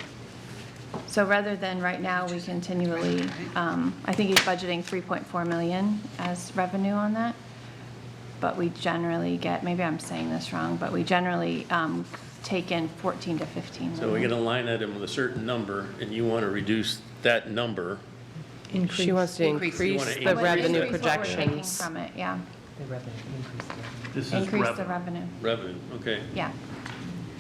So rather than right now, we continually, I think he's budgeting 3.4 million as revenue on that. But we generally get, maybe I'm saying this wrong, but we generally take in 14 to 15 million. So we get a line item with a certain number, and you want to reduce that number. She wants to Increase. You increase wanna the increase revenue Increase what we're taking projections. from it, yeah. This is Increase the revenue, Revenue, okay. yeah.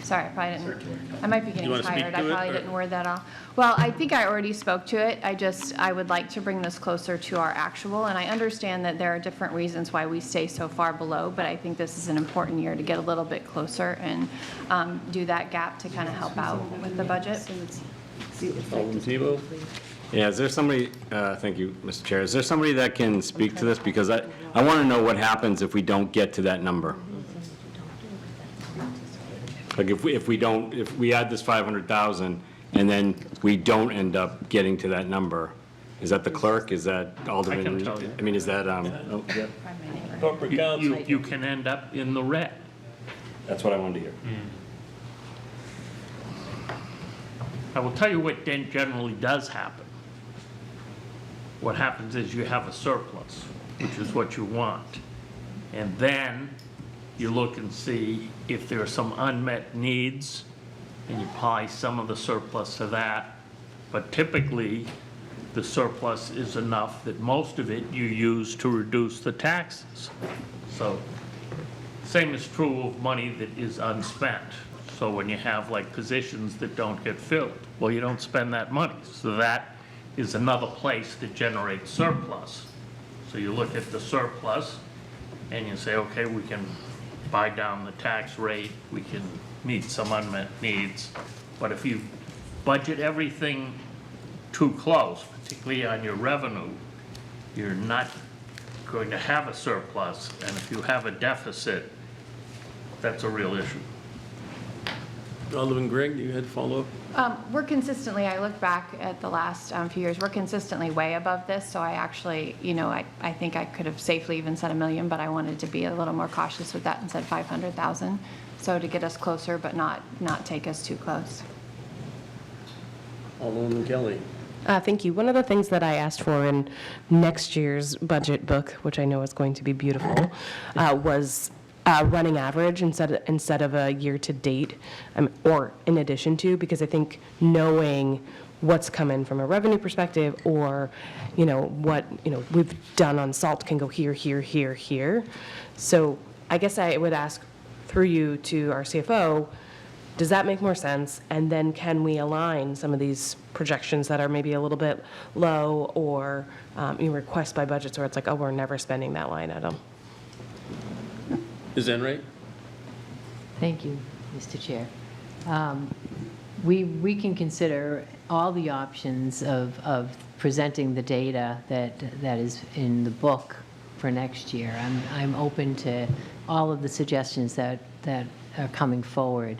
Sorry, I probably didn't, I might be getting wanna speak tired, I to it, probably or- didn't word that all. Well, I think I already spoke to it, I would like to bring this closer to our actual, and I understand that there are different reasons why we stay so far below, but I think this is an important year to get a little bit closer and do that gap to kind of help out with the budget. Alderman Tebow? Yeah, is there somebody, thank you, Mr. Chair, is there somebody that can speak to this? Because I want to know what happens if we don't get to that number. Like if we add this 500,000 and then we don't end up getting to that number, is that the clerk, is that Alderman? I can tell you. I mean, is that, oh, yeah, Corporate counsel? You can end up in the red. that's what I wanted to hear. I will tell you what then generally does happen. What happens is you have a surplus, which is what you want. And then you look and see if there are some unmet needs, and you apply some of the surplus to that. But typically, the surplus is enough that most of it you use to reduce the taxes. So, same is true of money that is unspent. So when you have like positions that don't get filled, well, you don't spend that money. So that is another place that generates surplus. So you look at the surplus and you say, okay, we can buy down the tax rate, we can meet some unmet needs. But if you budget everything too close, particularly on your revenue, you're not going to have a surplus. And if you have a deficit, that's a real issue. Alderman Gregg, you had follow-up? We're consistently, I look back at the last few years, we're consistently way above this, so I actually, I think I could have safely even said 1 million, but I wanted to be a little more cautious with that and said 500,000, so to get us closer, but not take us too close. Alderman Kelly? Thank you. One of the things that I asked for in next year's budget book, which I know is going to be beautiful, was running average instead of a year-to-date, or in addition to, because I think knowing what's coming from a revenue perspective, or what we've done on salt can go here, here, here, here. So I guess I would ask through you to our CFO, does that make more sense? And then can we align some of these projections that are maybe a little bit low, or requests by budgets where it's like, oh, we're never spending that line item? Is that right? Thank you, Mr. Chair. We can consider all the options of presenting the data that is in the book for next year. I'm open to all of the suggestions that are coming forward.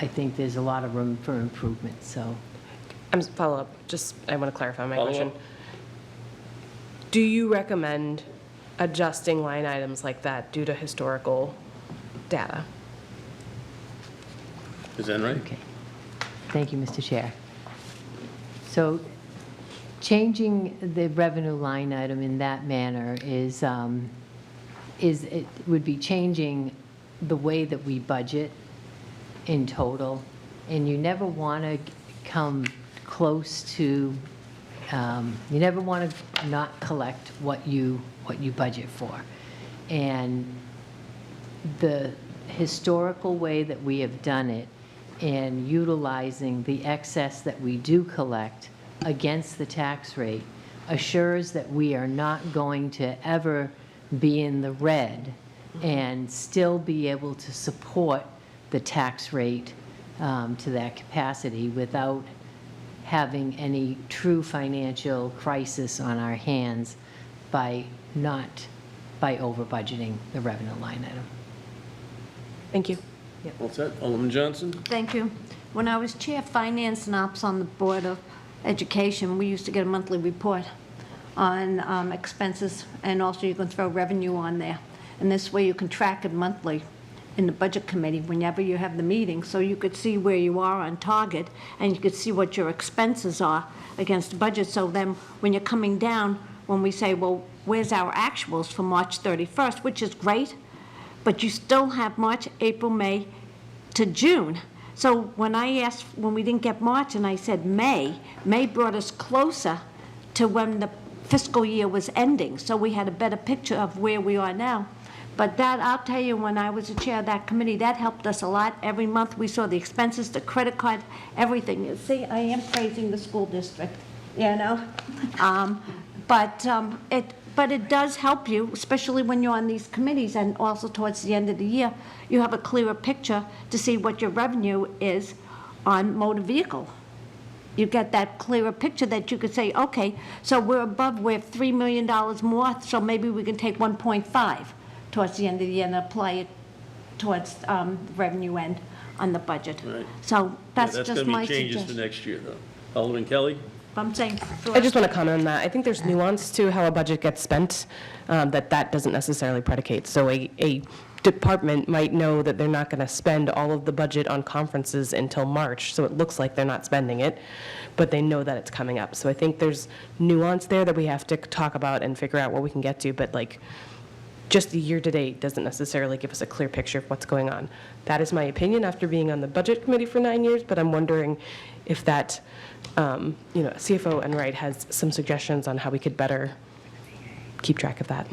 I think there's a lot of room for improvement, so. Follow-up, just, I want to clarify my Follow-up? question. Do you recommend adjusting line items like that due to historical data? Is that right? Okay. Thank you, Mr. Chair. So changing the revenue line item in that manner it would be changing the way that we budget in total, and you never want to come close to, you never want to not collect what you budget for. And the historical way that we have done it and utilizing the excess that we do collect against the tax rate assures that we are not going to ever be in the red and still be able to support the tax rate to that capacity without having any true financial crisis on our hands by over budgeting the revenue line item. Thank you. What's that? Alderman Johnson? Thank you. When I was Chair of Finance and Ops on the Board of Education, we used to get a monthly report on expenses, and also you can throw revenue on there. And this way you can track it monthly in the Budget Committee whenever you have the meeting, so you could see where you are on target, and you could see what your expenses are against the budget. So then when you're coming down, when we say, well, where's our actuals for March 31st, which is great, but you still have March, April, May to June. So when I asked, when we didn't get March, and I said May brought us closer to when the fiscal year was ending, so we had a better picture of where we are now. But that, I'll tell you, when I was the chair of that committee, that helped us a lot. Every month we saw the expenses, the credit card, everything. You see, I am praising the school district, you know? But it does help you, especially when you're on these committees, and also towards the end of the year, you have a clearer picture to see what your revenue is on motor vehicle. You get that clearer picture that you could say, okay, so we're above, we're $3 million more, so maybe we can take 1.5 towards the end of the year and apply it towards the revenue end on the budget. Right. So that's just going my to be changes suggestion. for next year, though. Alderman Kelly? I'm saying. I just want to comment on that. I think there's nuance to how a budget gets spent that doesn't necessarily predicate. So a department might know that they're not going to spend all of the budget on conferences until March, so it looks like they're not spending it, but they know that it's coming up. So I think there's nuance there that we have to talk about and figure out what we can get to, but like, just the year-to-date doesn't necessarily give us a clear picture of what's going on. That is my opinion after being on the Budget Committee for 9 years, but I'm wondering if that, CFO Enright has some suggestions on how we could better keep track of that.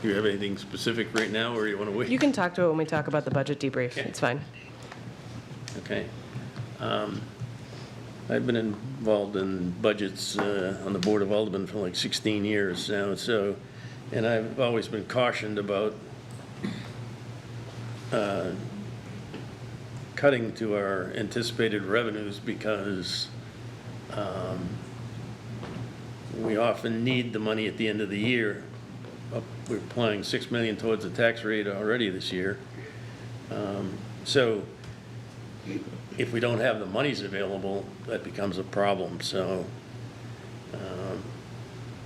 Do you have anything specific right now, or you want to wait? You can talk to it when we talk about the budget debrief. It's fine. Okay. I've been involved in budgets on the Board of Aldermen for like 16 years now, and I've always been cautioned about cutting to our anticipated revenues because we often need the money at the end of the year. We're applying $6 million towards the tax rate already this year. So if we don't have the monies available, that becomes a problem. So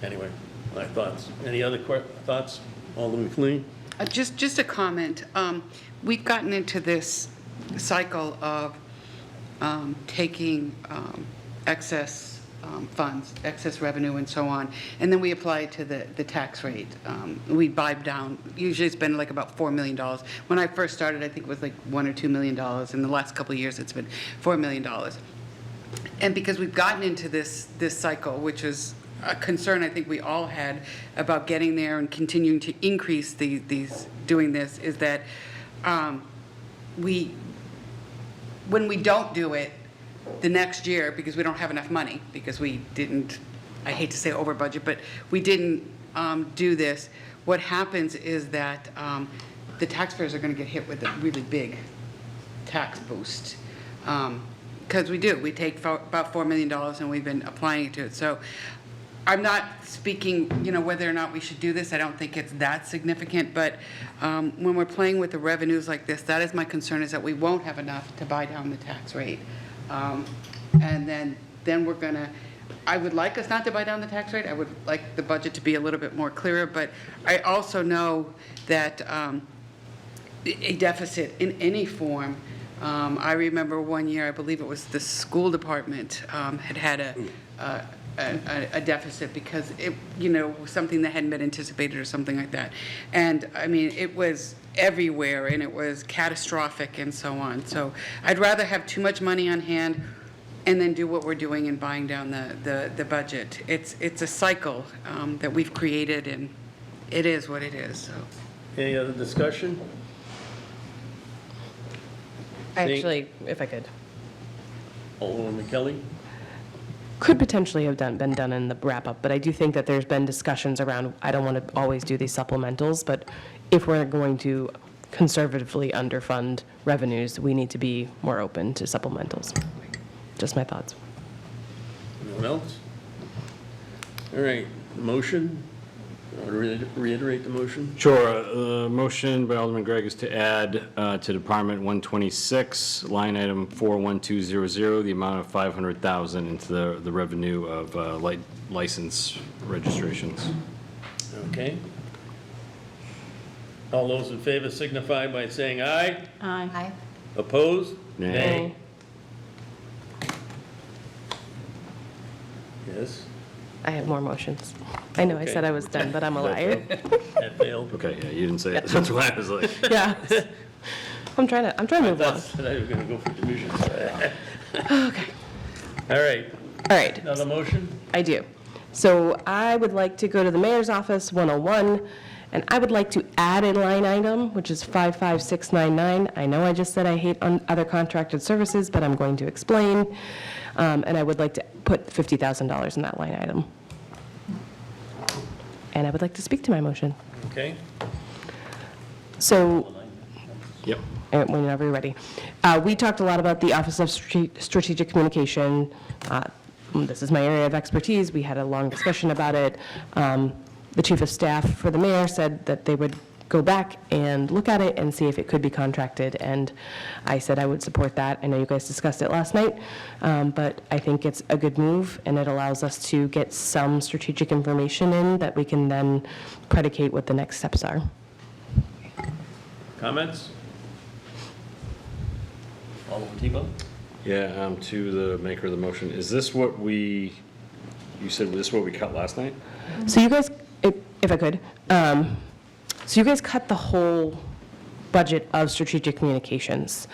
anyway, my thoughts. Any other thoughts? Alderman McLean? Just a comment. We've gotten into this cycle of taking excess funds, excess revenue and so on, and then we apply it to the tax rate. We buy down, usually it's been like about $4 million. When I first started, I think it was like $1 or $2 million. In the last couple of years, it's been $4 million. And because we've gotten into this cycle, which is a concern I think we all had about getting there and continuing to increase doing this, is that when we don't do it the next year because we don't have enough money, because we didn't, I hate to say over budget, but we didn't do this, what happens is that the taxpayers are going to get hit with a really big tax boost. Because we take about $4 million and we've been applying it to it. So I'm not speaking, whether or not we should do this. I don't think it's that significant, but when we're playing with the revenues like this, that is my concern, is that we won't have enough to buy down the tax rate. And then we're going to, I would like us not to buy down the tax rate. I would like the budget to be a little bit more clearer, but I also know that a deficit in any form, I remember one year, I believe it was the school department had a deficit because it, was something that hadn't been anticipated or something like that. And I mean, it was everywhere and it was catastrophic and so on. So I'd rather have too much money on hand and then do what we're doing in buying down the budget. It's a cycle that we've created, and it is what it is, so. Any other discussion? Actually, if I could. Alderman Kelly? Could potentially have been done in the wrap-up, but I do think that there's been discussions around, I don't want to always do these supplementals, but if we're going to conservatively underfund revenues, we need to be more open to supplementals. Just my thoughts. Anyone else? All right, the motion? Want to reiterate the motion? Sure. Motion by Alderman Gregg is to add to Department 126, line item 41200, the amount of $500,000 into the revenue of license registrations. Okay. All those in favor signify by saying aye. Aye. Opposed? Nay. Yes. I have more motions. I know I said I was done, but I'm a liar. That failed. Okay, yeah, you didn't say it. That's why I was like. Yeah. I'm trying to move on. I thought you were going to go for divisions. Okay. All right. All right. Another motion? I do. So I would like to go to the mayor's office, 101, and I would like to add a line item, which is 55699. I know I just said I hate other contracted services, but I'm going to explain. And I would like to put $50,000 in that line item. And I would like to speak to my motion. Okay. So, Yep. whenever you're ready. We talked a lot about the Office of Strategic Communication. This is my area of expertise. We had a long discussion about it. The chief of staff for the mayor said that they would go back and look at it and see if it could be contracted, and I said I would support that. I know you guys discussed it last night, but I think it's a good move, and it allows us to get some strategic information in that we can then predicate what the next steps are. Comments? Alderman Tebow? Yeah, to the maker of the motion, is this what you said this is what we cut last night? So you guys, if I could, so you guys cut the whole budget of strategic communications.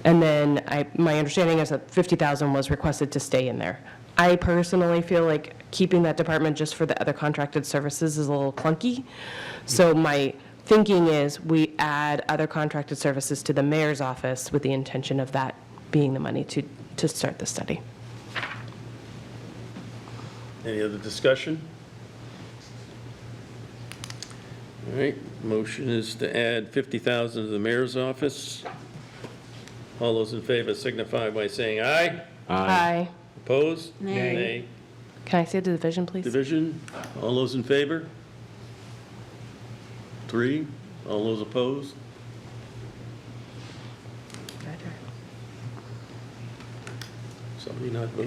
And then my understanding is that 50,000 was requested to stay in there. I personally feel like keeping that department just for the other contracted services is a little clunky. So my thinking is we add other contracted services to the mayor's office with the intention of that being the money to start the study. Any other discussion? All right, motion is to add 50,000 to the mayor's office. All those in favor signify by saying aye. Aye. Opposed? Nay. Can I see the division, please? Division, all those in favor? 3, all those opposed? Somebody not vote?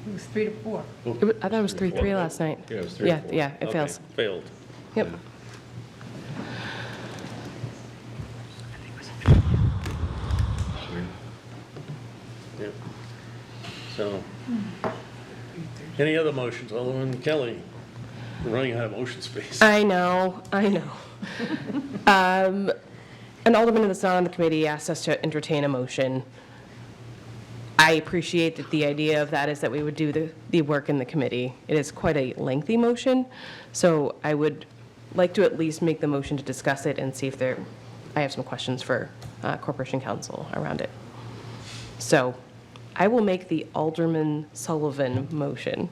It was 3 to 4. I thought it was 3-3 last night. Yeah, it was 3 to 4. Yeah, it Okay, fails. failed. Yep. Yep. So, any other motions? Alderman Kelly, we're running out of motion space. I know. An alderman that's not on the committee asked us to entertain a motion. I appreciate that the idea of that is that we would do the work in the committee. It is quite a lengthy motion, so I would like to at least make the motion to discuss it and see if I have some questions for Corporation Counsel around it. So I will make the Alderman Sullivan motion.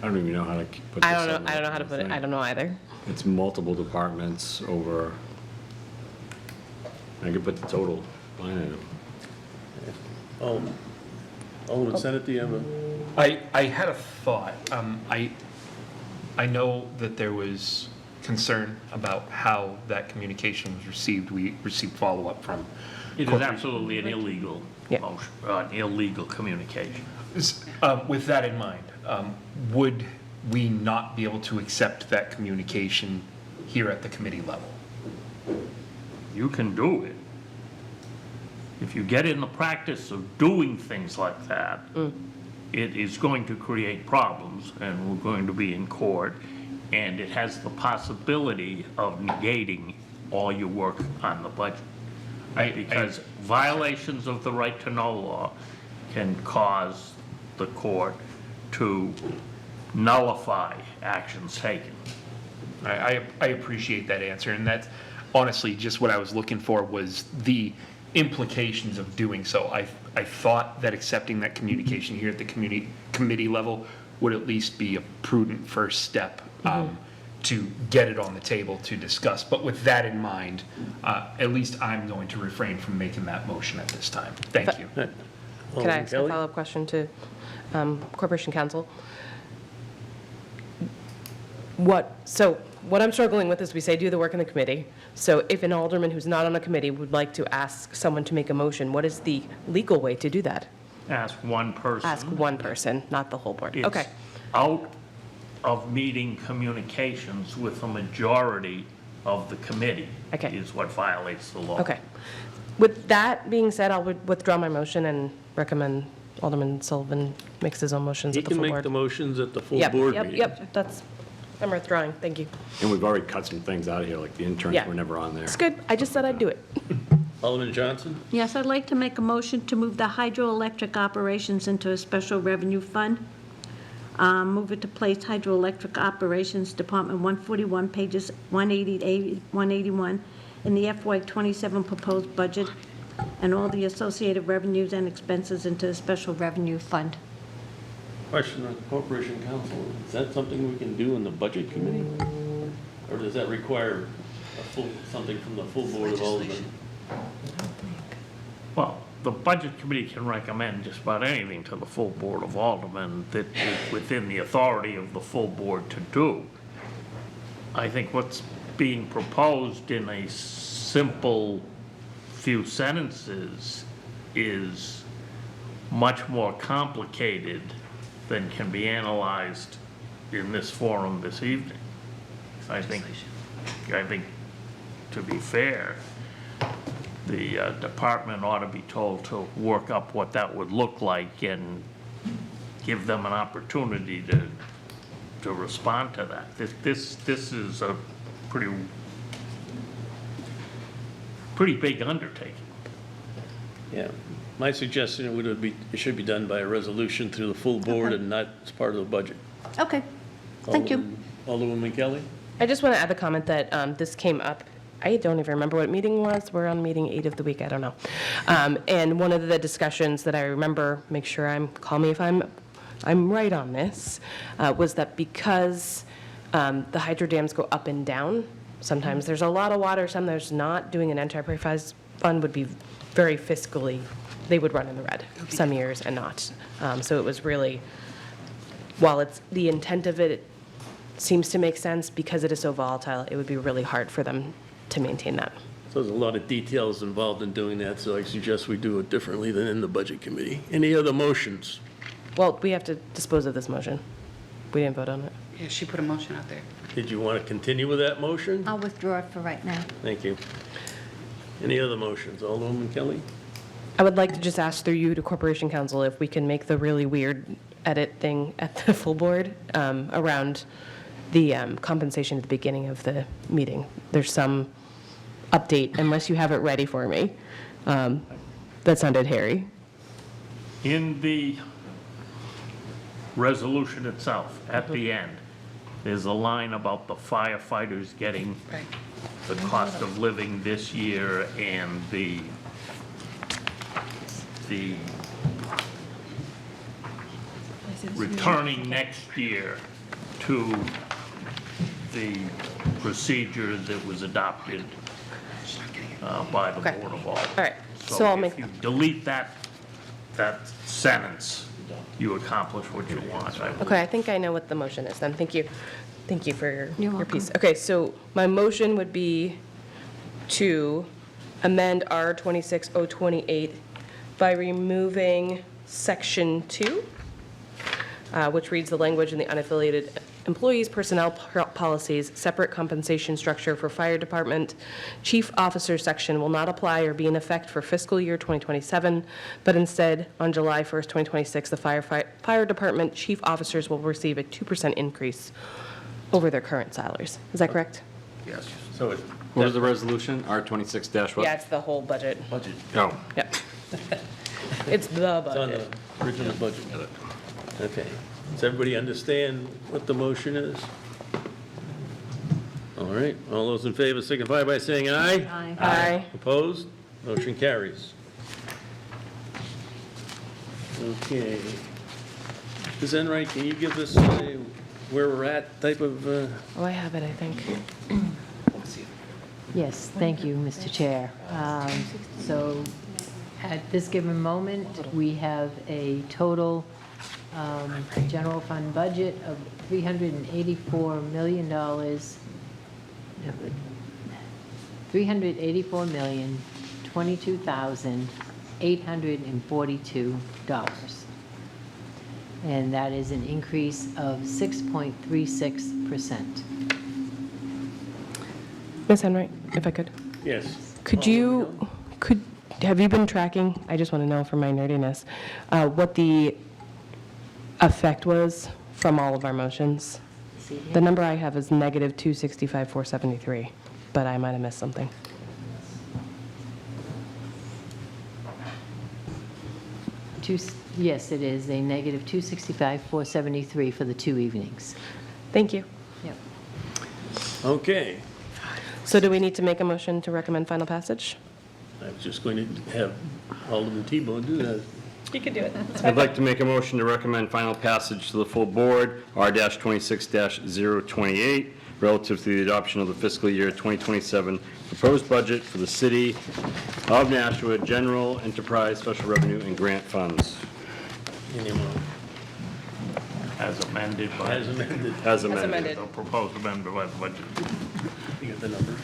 I don't even know how to put this I on don't know how to put it. I don't know either. It's multiple departments over, I could put the total line item. Oh, Alderman Senate, do you have a? I had a thought. I know that there was concern about how that communication was received. We received follow-up from. It is absolutely an illegal motion, an illegal communication. With that in mind, would we not be able to accept that communication here at the committee level? You can do it. If you get in the practice of doing things like that, it is going to create problems, and we're going to be in court, and it has the possibility of negating all your work on the budget. Because violations of the right to know law can cause the court to nullify actions taken. I appreciate that answer, and that's honestly just what I was looking for, was the implications of doing so. I thought that accepting that communication here at the committee level would at least be a prudent first step to get it on the table to discuss. But with that in mind, at least I'm going to refrain from making that motion at this time. Thank you. Can I ask a follow-up question to Corporation Counsel? So what I'm struggling with is we say do the work in the committee. So if an alderman who's not on a committee would like to ask someone to make a motion, what is the legal way to do that? Ask one person. Ask one person, not the whole board. Okay. It's out of meeting communications with a majority of the committee is what violates the law. Okay. With that being said, I'll withdraw my motion and recommend Alderman Sullivan makes his own motions at the full board. He can make the motions at the full board meeting. Yep, I'm withdrawing, thank you. And we've already cut some things out of here, like the interns Yeah. were never on there. It's good, I just said I'd do it. Alderman Johnson? Yes, I'd like to make a motion to move the hydroelectric operations into a special revenue fund. Move it to place hydroelectric operations, Department 141, pages 180 to 181, in the FY '27 proposed budget, and all the associated revenues and expenses into the special revenue fund. Question on Corporation Counsel. Is that something we can do in the Budget Committee? Or does that require something from the full Board of Aldermen? Well, the Budget Committee can recommend just about anything to the full Board of Aldermen that is within the authority of the full board to do. I think what's being proposed in a simple few sentences is much more complicated than can be analyzed in this forum this evening. I think, to be fair, the department ought to be told to work up what that would look like and give them an opportunity to respond to that. This is a pretty big undertaking. Yeah. My suggestion it should be done by a resolution through the full board and not as part of the budget. Okay, thank you. Alderwoman Kelly? I just want to add the comment that this came up, I don't even remember what meeting was, we're on meeting 8 of the week, I don't know. And one of the discussions that I remember, make sure call me if I'm right on this, was that because the hydro dams go up and down, sometimes there's a lot of water, some there's not, doing an enterprise fund would be very fiscally, they would run in the red some years and not. So it was really, while it's the intent of it seems to make sense, because it is so volatile, it would be really hard for them to maintain that. So there's a lot of details involved in doing that, so I suggest we do it differently than in the Budget Committee. Any other motions? Well, we have to dispose of this motion. We didn't vote on it. Yeah, she put a motion out there. Did you want to continue with that motion? I'll withdraw it for right now. Thank you. Any other motions? Alderwoman Kelly? I would like to just ask through you to Corporation Counsel if we can make the really weird edit thing at the full board around the compensation at the beginning of the meeting. There's some update, unless you have it ready for me. That sounded hairy. In the resolution itself, at the end, there's a line about the firefighters getting the cost of living this year and the returning next year to the procedure that was adopted by the Board of Aldermen. All right. So I'll make if you delete that that sentence, you accomplish what you want. I Okay, I think I know what the motion is then. Thank you. Thank you for You're your piece. welcome. Okay, so my motion would be to amend R 26028 by removing section 2, which reads the language in the unaffiliated employees' personnel policies, separate compensation structure for fire department chief officer section will not apply or be in effect for fiscal year 2027, but instead, on July 1st, 2026, the fire department chief officers will receive a 2% increase over their current salaries. Is that correct? Yes. So it, What was the resolution? R26 dash what? Yeah, it's the whole budget. budget, Oh. Yep. It's the it's on budget. the original budget. Okay. Does everybody understand what the motion is? All right, all those in favor signify by saying aye. Aye. Aye. Opposed? Motion carries. Okay. Ms. Enright, can you give us where we're at type of, Oh, I have it, I think. Yes, thank you, Mr. Chair. So at this given moment, we have a total general fund budget of $384 million, $384,022,842. And that is an increase of 6.36%. Ms. Enright, if I could. yes? Have you been tracking, I just want to know for my nerdiness, what the effect was from all of our motions? The number I have is negative 265,473, but I might have missed something. Yes, it is a negative 265,473 for the 2 evenings. Thank you. Yep. Okay. So do we need to make a motion to recommend final passage? I was just going to have Alderman Tebow do that. You could do it. I'd like to make a motion to recommend final passage to the full board, R-26-028, relative to the adoption of the fiscal year 2027 proposed budget for the city of Nashua general enterprise, special revenue, and grant funds. Any more? As amended by. As amended. As amended. amended. The proposed amendment by the budget. You got the numbers?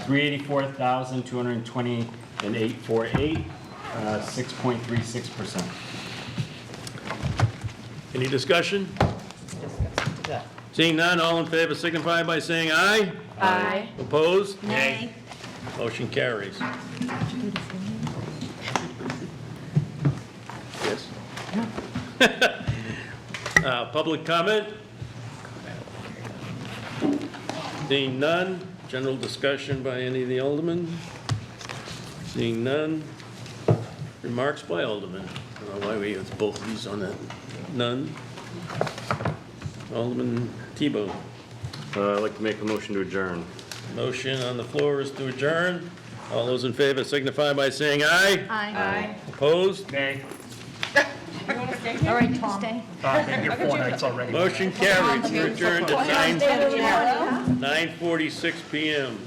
384,220 and 848, 6.36%. Any discussion? Seeing none, all in favor signify by saying aye. Aye. Opposed? Nay. Motion carries. Yes? Public comment? Seeing none, general discussion by any of the aldermen? Seeing none, remarks by aldermen. I don't know why we have both of these on that. None. Alderman Tebow. I'd like to make a motion to adjourn. Motion on the floor is to adjourn. All those in favor signify by saying aye. Aye. Opposed? Nay. All right, Tom. Stay. Been here 4 nights already. Motion carries. We're adjourned at 9:46 PM.